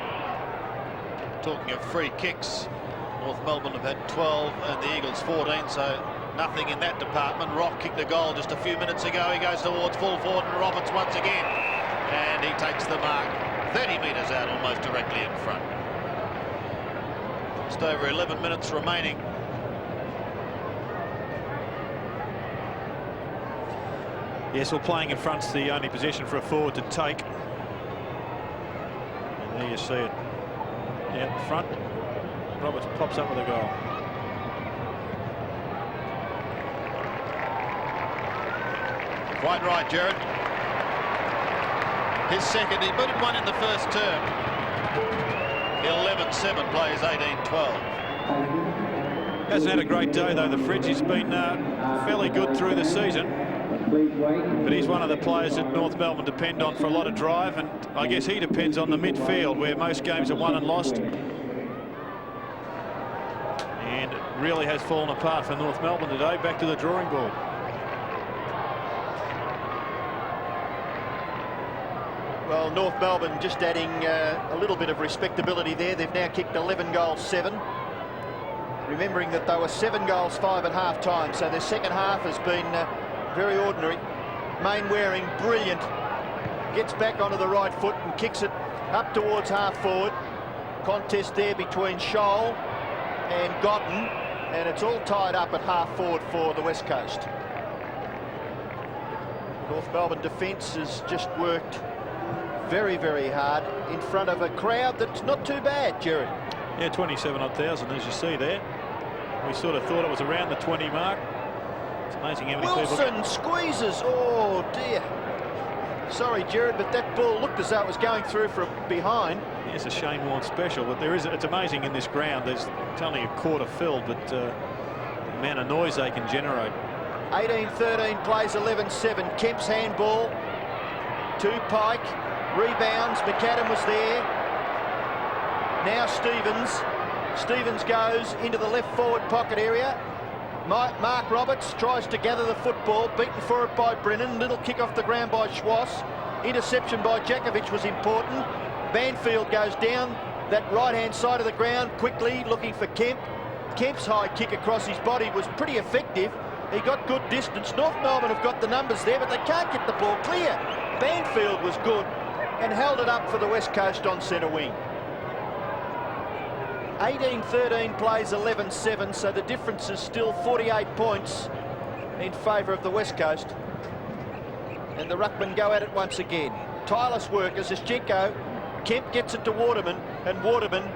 Talking of free kicks, North Melbourne have had 12 and the Eagles 14, so nothing in that department. Rock kicked a goal just a few minutes ago. He goes towards full forward and Roberts once again. And he takes the mark 30 metres out, almost directly in front. Just over 11 minutes remaining. Yes, well, playing in front's the only position for a forward to take. And there you see it. Out in front. Roberts pops up with a goal. Quite right, Jared. His second, he booted one in the first term. 11-7 plays 18-12. Hasn't had a great day though, the Fridge. He's been fairly good through the season, but he's one of the players that North Melbourne depend on for a lot of drive, and I guess he depends on the midfield where most games are won and lost. And really has fallen apart for North Melbourne today. Back to the drawing board. Well, North Melbourne just adding a little bit of respectability there. They've now kicked 11 goals, 7. Remembering that they were 7 goals, 5 at half-time, so their second half has been very ordinary. Main Waring, brilliant. Gets back onto the right foot and kicks it up towards half-forward. Contest there between Scholl and Gotten, and it's all tied up at half-forward for the West Coast. North Melbourne defence has just worked very, very hard in front of a crowd that's not too bad, Jerry. Yeah, 27,000 as you see there. We sort of thought it was around the 20 mark. It's amazing how many Wilson people... squeezes. Oh dear. Sorry, Jared, but that ball looked as though it was going through from behind. Yeah, it's a Shane Warne special, but it's amazing in this ground. It's only a quarter filled, but the amount of noise they can generate. 18-13 plays 11-7. Kemp's handball to Pike. Rebounds. McAdam was there. Now Stevens. Stevens goes into the left forward pocket area. Mark Roberts tries to gather the football, beaten for it by Brennan. Little kick off the ground by Schwass. Interception by Jakovic was important. Banfield goes down that right-hand side of the ground quickly, looking for Kemp. Kemp's high kick across his body was pretty effective. He got good distance. North Melbourne have got the numbers there, but they can't get the ball clear. Banfield was good and held it up for the West Coast on centre wing. 18-13 plays 11-7, so the difference is still 48 points in favour of the West Coast. And the ruckmen go at it once again. Tireless work as Zischenko. Kemp gets it to Waterman, and Waterman,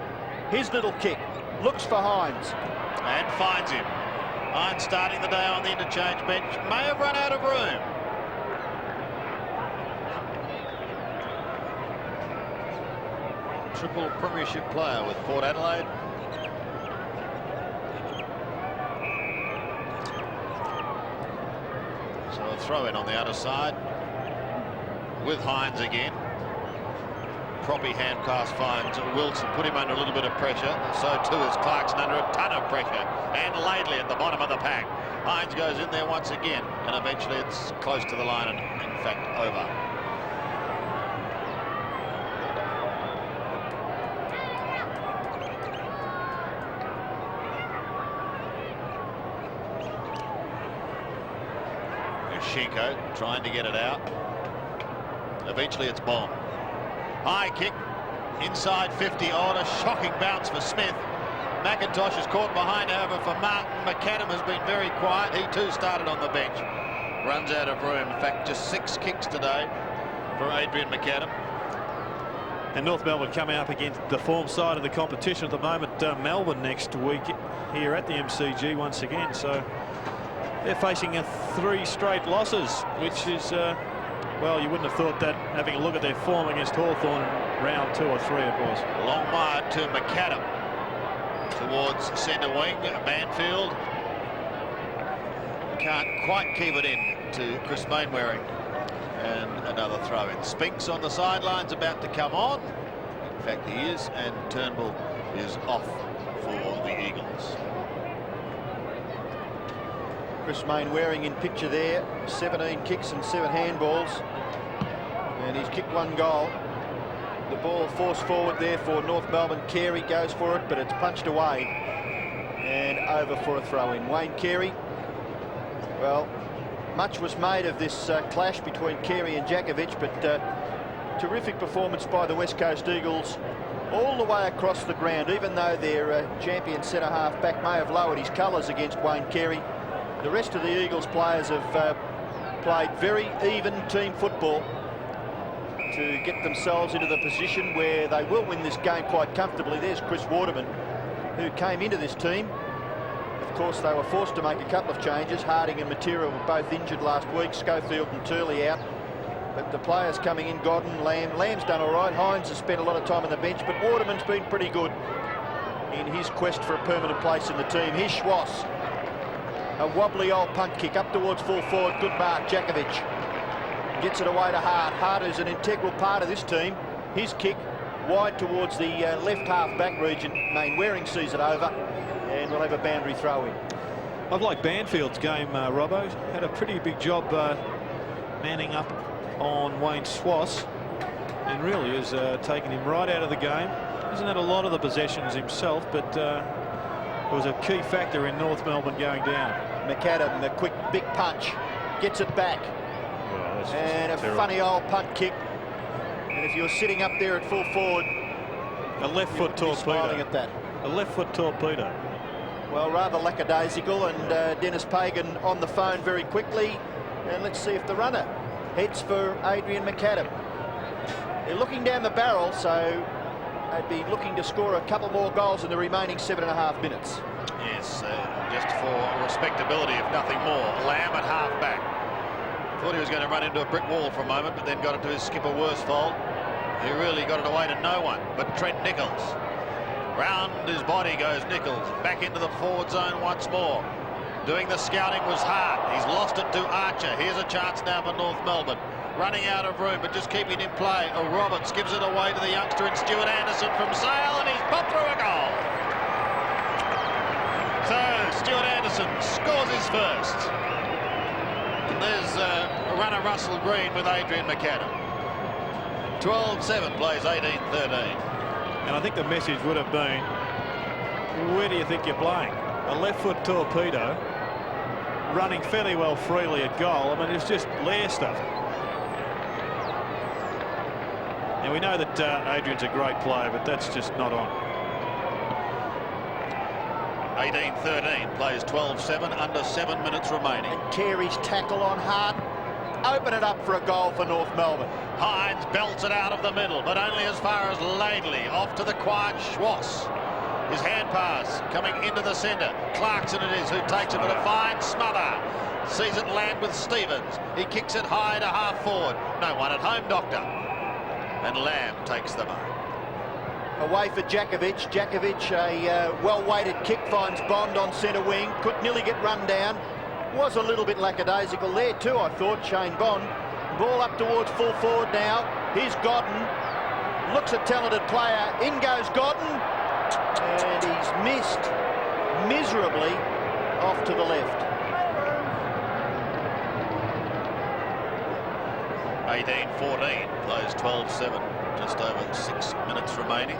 his little kick, looks for Hines. And finds him. Hines starting the day on the interchange bench. May have run out of room. Triple premiership player with Port Adelaide. So a throw in on the other side with Hines again. Proppy hand pass finds Wilson, put him under a little bit of pressure. So too is Clarkson under a ton of pressure. And Laidley at the bottom of the pack. Hines goes in there once again, and eventually it's close to the line and in fact over. Shinko trying to get it out. Eventually it's Bond. High kick inside 50. Oh, and a shocking bounce for Smith. McIntosh is caught behind, however, for Martin. McAdam has been very quiet. He too started on the bench. Runs out of room. In fact, just 6 kicks today for Adrian McAdam. And North Melbourne coming up against the form side of the competition at the moment. Melbourne next week here at the MCG once again. So they're facing 3 straight losses, which is, well, you wouldn't have thought that having a look at their form against Hawthorn in round 2 or 3 it was. Long wide to McAdam towards centre wing. Banfield can't quite keep it in to Chris Mainwaring. And another throw in. Spinks on the sidelines about to come on. In fact, he is, and Turnbull is off for the Eagles. Chris Mainwaring in picture there. 17 kicks and 7 handballs. And he's kicked 1 goal. The ball forced forward there for North Melbourne. Carey goes for it, but it's punched away. And over for a throw-in. Wayne Carey. Well, much was made of this clash between Carey and Jakovic, but terrific performance by the West Coast Eagles all the way across the ground. Even though their champion centre-half back may have lowered his colours against Wayne Carey, the rest of the Eagles players have played very even team football to get themselves into the position where they will win this game quite comfortably. There's Chris Waterman, who came into this team. Of course, they were forced to make a couple of changes. Harding and Material were both injured last week. Schofield and Turley out. But the players coming in, Godden, Lamb. Lamb's done all right. Hines has spent a lot of time on the bench, but Waterman's been pretty good in his quest for a permanent place in the team. Here's Schwass. A wobbly old punt kick up towards full forward. Good mark. Jakovic gets it away to Hart. Hart is an integral part of this team. His kick wide towards the left half back region. Mainwaring sees it over. And and we'll have a boundary throw in. I've liked Banfield's game, Robbo. Had a pretty big job manning up on Wayne Swass, and really has taken him right out of the game. Hasn't had a lot of the possessions himself, but it was a key factor in North Melbourne going down. McAdam, the quick big punch, gets it back. Oh, and a funny old punt kick. And if you're sitting up there at full forward, a left foot torpedo. Smiling at that. A left foot torpedo. Well, rather lackadaisical, and Dennis Pagan on the phone very quickly. And let's see if the runner heads for Adrian McAdam. They're looking down the barrel, so they'd be looking to score a couple more goals in the remaining 7.5 minutes. Yes, just for respectability, if nothing more. Lamb at half-back. Thought he was going to run into a brick wall for a moment, but then got it to his skipper Worsfold. He really got it away to no one but Trent Nichols. Round his body goes Nichols, back into the forward zone once more. Doing the scouting was hard. He's lost it to Archer. Here's a chance now for North Melbourne. Running out of room, but just keeping in play. Roberts gives it away to the youngster in Stuart Anderson from Sale, and he's popped through a goal. So Stuart Anderson scores his first. And there's a runner Russell Green with Adrian McAdam. 12-7 plays 18-13. And I think the message would have been, where do you think you're playing? A left foot torpedo, running fairly well freely at goal. I mean, it's just lair stuff. And we know that Adrian's a great player, but that's just not on. 18-13 plays 12-7, under 7 minutes remaining. And Carey's tackle on Hart. Open it up for a goal for North Melbourne. Hines belts it out of the middle, but only as far as Laidley. Off to the quiet Schwass. His hand pass coming into the centre. Clarkson it is who takes it with a fine smother. Sees it land with Stevens. He kicks it high to half forward. No one at home, Doctor. And Lamb takes the mark. Away for Jakovic. Jakovic, a well-weighted kick, finds Bond on centre wing. Could nearly get run down. Was a little bit lackadaisical there too, I thought, Shane Bond. Ball up towards full forward now. Here's Godden. Looks a talented player. In goes Godden. And he's missed miserably off to the left. 18-14 plays 12-7. Just over 6 minutes remaining.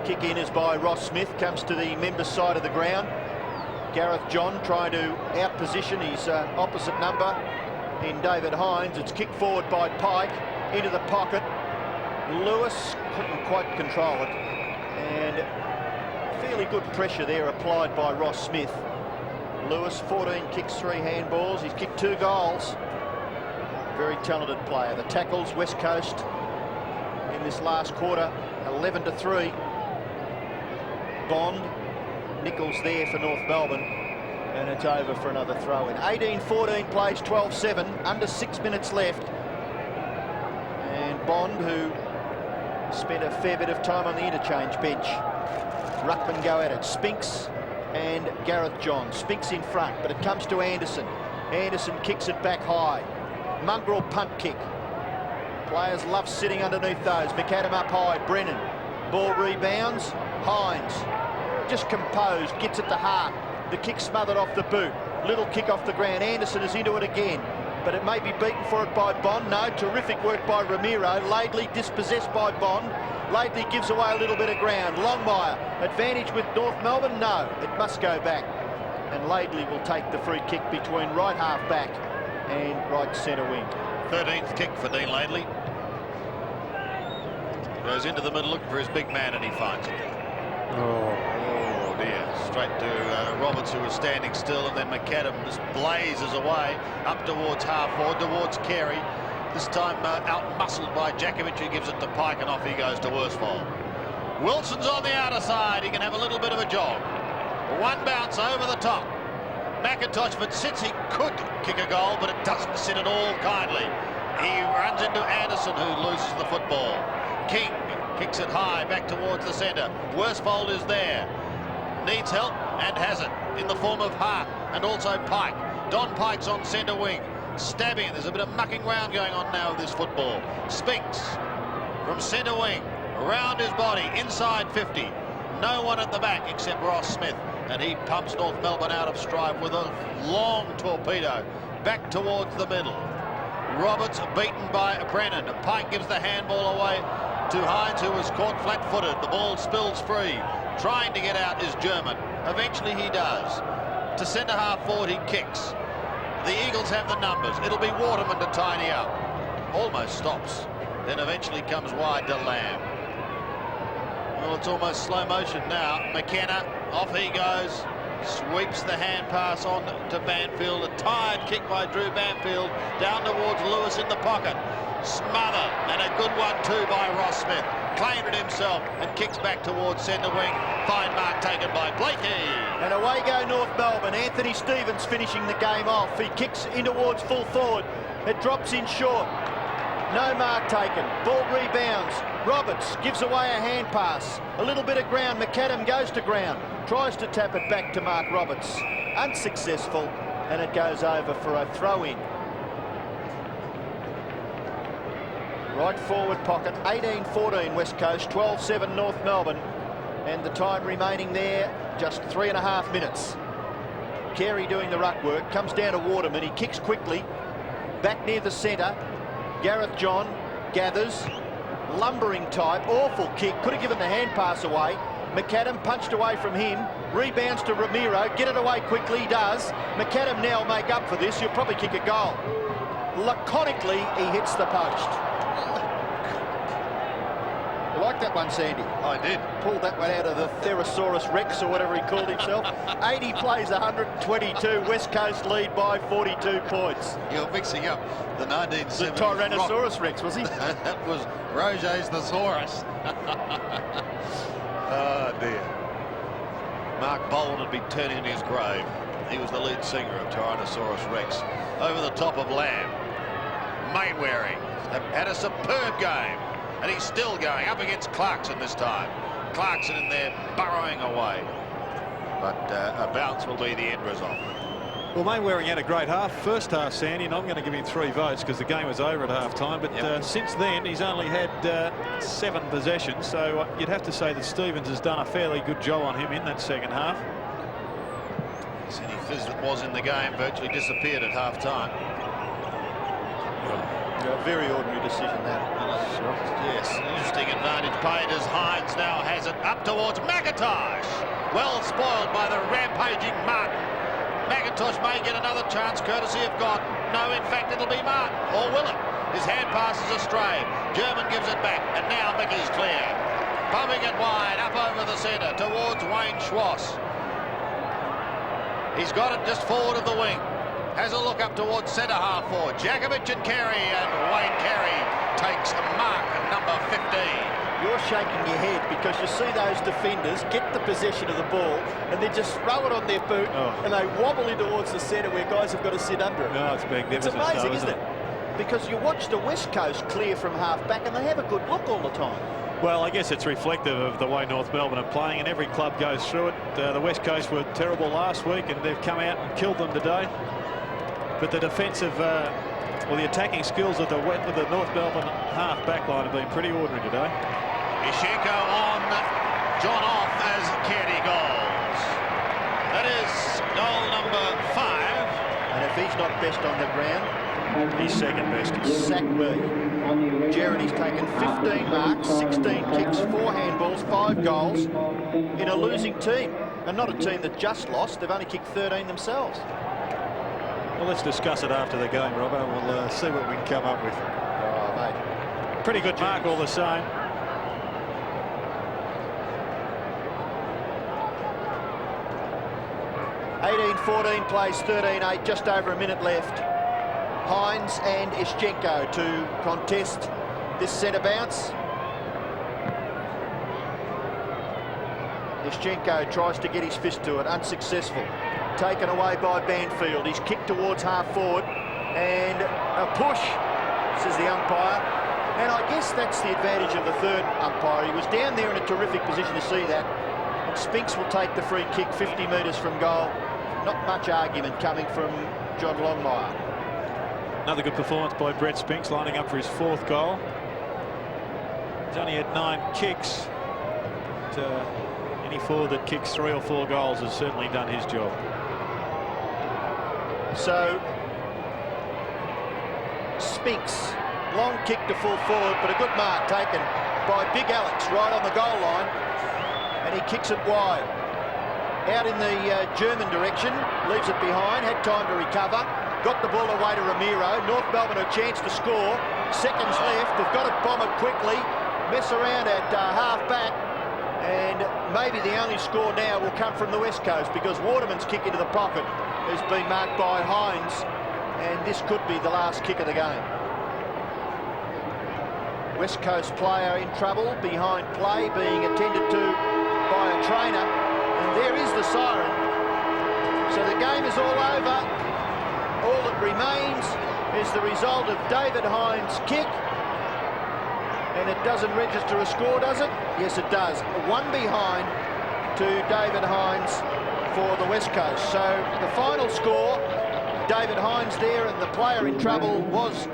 Kick in is by Ross Smith, comes to the members' side of the ground. Gareth John trying to outposition his opposite number in David Hines. It's kicked forward by Pike into the pocket. Lewis couldn't quite control it, and fairly good pressure there applied by Ross Smith. Lewis, 14 kicks, 3 handballs. He's kicked 2 goals. Very talented player. The tackles, West Coast in this last quarter, 11-3. Bond, Nichols there for North Melbourne, and it's over for another throw-in. 18-14 plays 12-7, under 6 minutes left. And Bond, who spent a fair bit of time on the interchange bench. Ruckman go at it. Spinks and Gareth John. Spinks in front, but it comes to Anderson. Anderson kicks it back high. Mongrel punt kick. Players love sitting underneath those. McAdam up high. Brennan. Ball rebounds. Hines, just composed, gets it to Hart. The kick smothered off the boot. Little kick off the ground. Anderson is into it again, but it may be beaten for it by Bond. No, terrific work by Ramiro. Laidley dispossessed by Bond. Laidley gives away a little bit of ground. Longmire, advantage with North Melbourne? No, it must go back. And Laidley will take the free kick between right half back and right centre wing. 13th kick for Dean Laidley. Goes into the middle looking for his big man, and he finds it. Oh dear. Straight to Roberts, who was standing still, and then McAdam just blazes away up towards half forward, towards Carey. This time out-muscled by Jakovic, who gives it to Pike, and off he goes to Worsfold. Wilson's on the outer side. He can have a little bit of a jog. One bounce over the top. McIntosh, but since he could kick a goal, but it doesn't sit at all kindly. He runs into Anderson, who loses the football. King kicks it high back towards the centre. Worsfold is there. Needs help and has it in the form of Hart and also Pike. Don Pike's on centre wing. Stabbing. There's a bit of mucking round going on now with this football. Spinks from centre wing. around his body, inside 50. No one at the back except Ross Smith, and he pumps North Melbourne out of stride with a long torpedo back towards the middle. Roberts beaten by Brennan. Pike gives the handball away to Hines, who was caught flat-footed. The ball spills free. Trying to get out is German. Eventually he does. To centre-half forward he kicks. The Eagles have the numbers. It'll be Waterman to tidy up. Almost stops. Then eventually comes wide to Lamb. Well, it's almost slow motion now. McKenna, off he goes. Sweeps the hand pass on to Banfield. A tired kick by Drew Banfield. Down towards Lewis in the pocket. Smothered, and a good one too by Ross Smith. Claimed it himself and kicks back towards centre wing. Fine mark taken by Blakey. And away go North Melbourne. Anthony Stevens finishing the game off. He kicks in towards full forward. It drops in short. No mark taken. Ball rebounds. Roberts gives away a hand pass. A little bit of ground. McAdam goes to ground. Tries to tap it back to Mark Roberts. Unsuccessful. And it goes over for a throw-in. Right forward pocket. 18-14 West Coast. 12-7 North Melbourne. And the time remaining there, just 3.5 minutes. Carey doing the ruck work. Comes down to Waterman. He kicks quickly. Back near the centre. Gareth John gathers. Lumbering type, awful kick, could have given the hand pass away. McAdam punched away from him, rebounds to Ramiro, get it away quickly, he does. McAdam now will make up for this, he'll probably kick a goal. Laconically, he hits the post. You like that one, Sandy? I did. Pulled that one out of the Therosaurus Rex or whatever he called himself. 80 plays 122, West Coast lead by 42 points. You're mixing up the 1970s. The Tyrannosaurus Rex, was he? That was Roget's Thesaurus. Oh dear. Mark Boland would be turning in his grave. He was the lead singer of Tyrannosaurus Rex. Over the top of Lamb. Mainwaring had a superb game. And he's still going up against Clarkson this time. Clarkson in there burrowing away. But a bounce will be the end result. Well, Mainwaring had a great half. First half, Sandy, and I'm going to give him 3 votes because the game was over at half-time. But since then, he's only had 7 possessions. So you'd have to say that Stevens has done a fairly good job on him in that second half. Any fizz that was in the game virtually disappeared at half-time. A very ordinary decision, that. Yes, interesting advantage paid as Hines now has it up towards McIntosh. Well spoiled by the rampaging Martin. McIntosh may get another chance courtesy of God. No, in fact, it'll be Martin. Or will it? His hand passes astray. German gives it back, and now Mickey's clear. Bumping it wide, up over the centre, towards Wayne Schwass. He's got it just forward of the wing. Has a look up towards centre-half forward. Jakovic and Carey, and Wayne Carey takes a mark at number 15. You're shaking your head because you see those defenders get the possession of the ball and then just throw it on their boot and they wobble in towards the centre where guys have got to sit under it. No, it's magnificent. It's amazing, isn't it? Because you watch the West Coast clear from half-back and they have a good look all the time. Well, I guess it's reflective of the way North Melbourne are playing, and every club goes through it. The West Coast were terrible last week and they've come out and killed them today. But the defensive, or the attacking skills of the North Melbourne half-back line have been pretty ordinary today. Ishenko on, John off as Carey goals. That is goal number 5. And if he's not best on the ground, he's second best. Sack me. Jeremy's taken 15 marks, 16 kicks, 4 handballs, 5 goals in a losing team. And not a team that just lost, they've only kicked 13 themselves. Well, let's discuss it after the game, Robbo. We'll see what we can come up with. Oh, mate. Pretty good mark all the same. (18-14) plays 13-8, just over a minute left. Hines and Ischenko to contest this centre bounce. Ischenko tries to get his fist to it, unsuccessful. Taken away by Banfield. He's kicked towards half forward and a push, says the umpire. And I guess that's the advantage of the third umpire. He was down there in a terrific position to see that. And Spinks will take the free kick 50 metres from goal. Not much argument coming from John Longmire. Another good performance by Brett Spinks, lining up for his 4th goal. He's only had 9 kicks. But, any forward that kicks 3 or 4 goals has certainly done his job. So Spinks, long kick to full forward, but a good mark taken by Big Alex right on the goal line, and he kicks it wide. Out in the German direction, leaves it behind, had time to recover, got the ball away to Ramiro. North Melbourne a chance to score, seconds left, they've got to bomb it quickly, mess around at half-back, and maybe the only score now will come from the West Coast, because Waterman's kick into the pocket has been marked by Hines, and this could be the last kick of the game. West Coast player in trouble, behind play, being attended to by a trainer, and there is the siren. So the game is all over. All that remains is the result of David Hines' kick, and it doesn't register a score, does it? Yes, it does. 1 behind to David Hines for the West Coast. So the final score, David Hines there, and the player in trouble was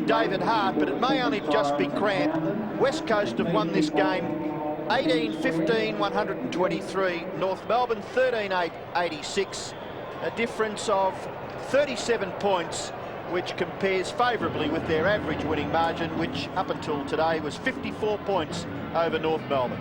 David Hart, but it may only just be cramped. West Coast have won this game 18-15, 123. North Melbourne 13-8, 86. A difference of 37 points, which compares favourably with their average winning margin, which up until today was 54 points over North Melbourne.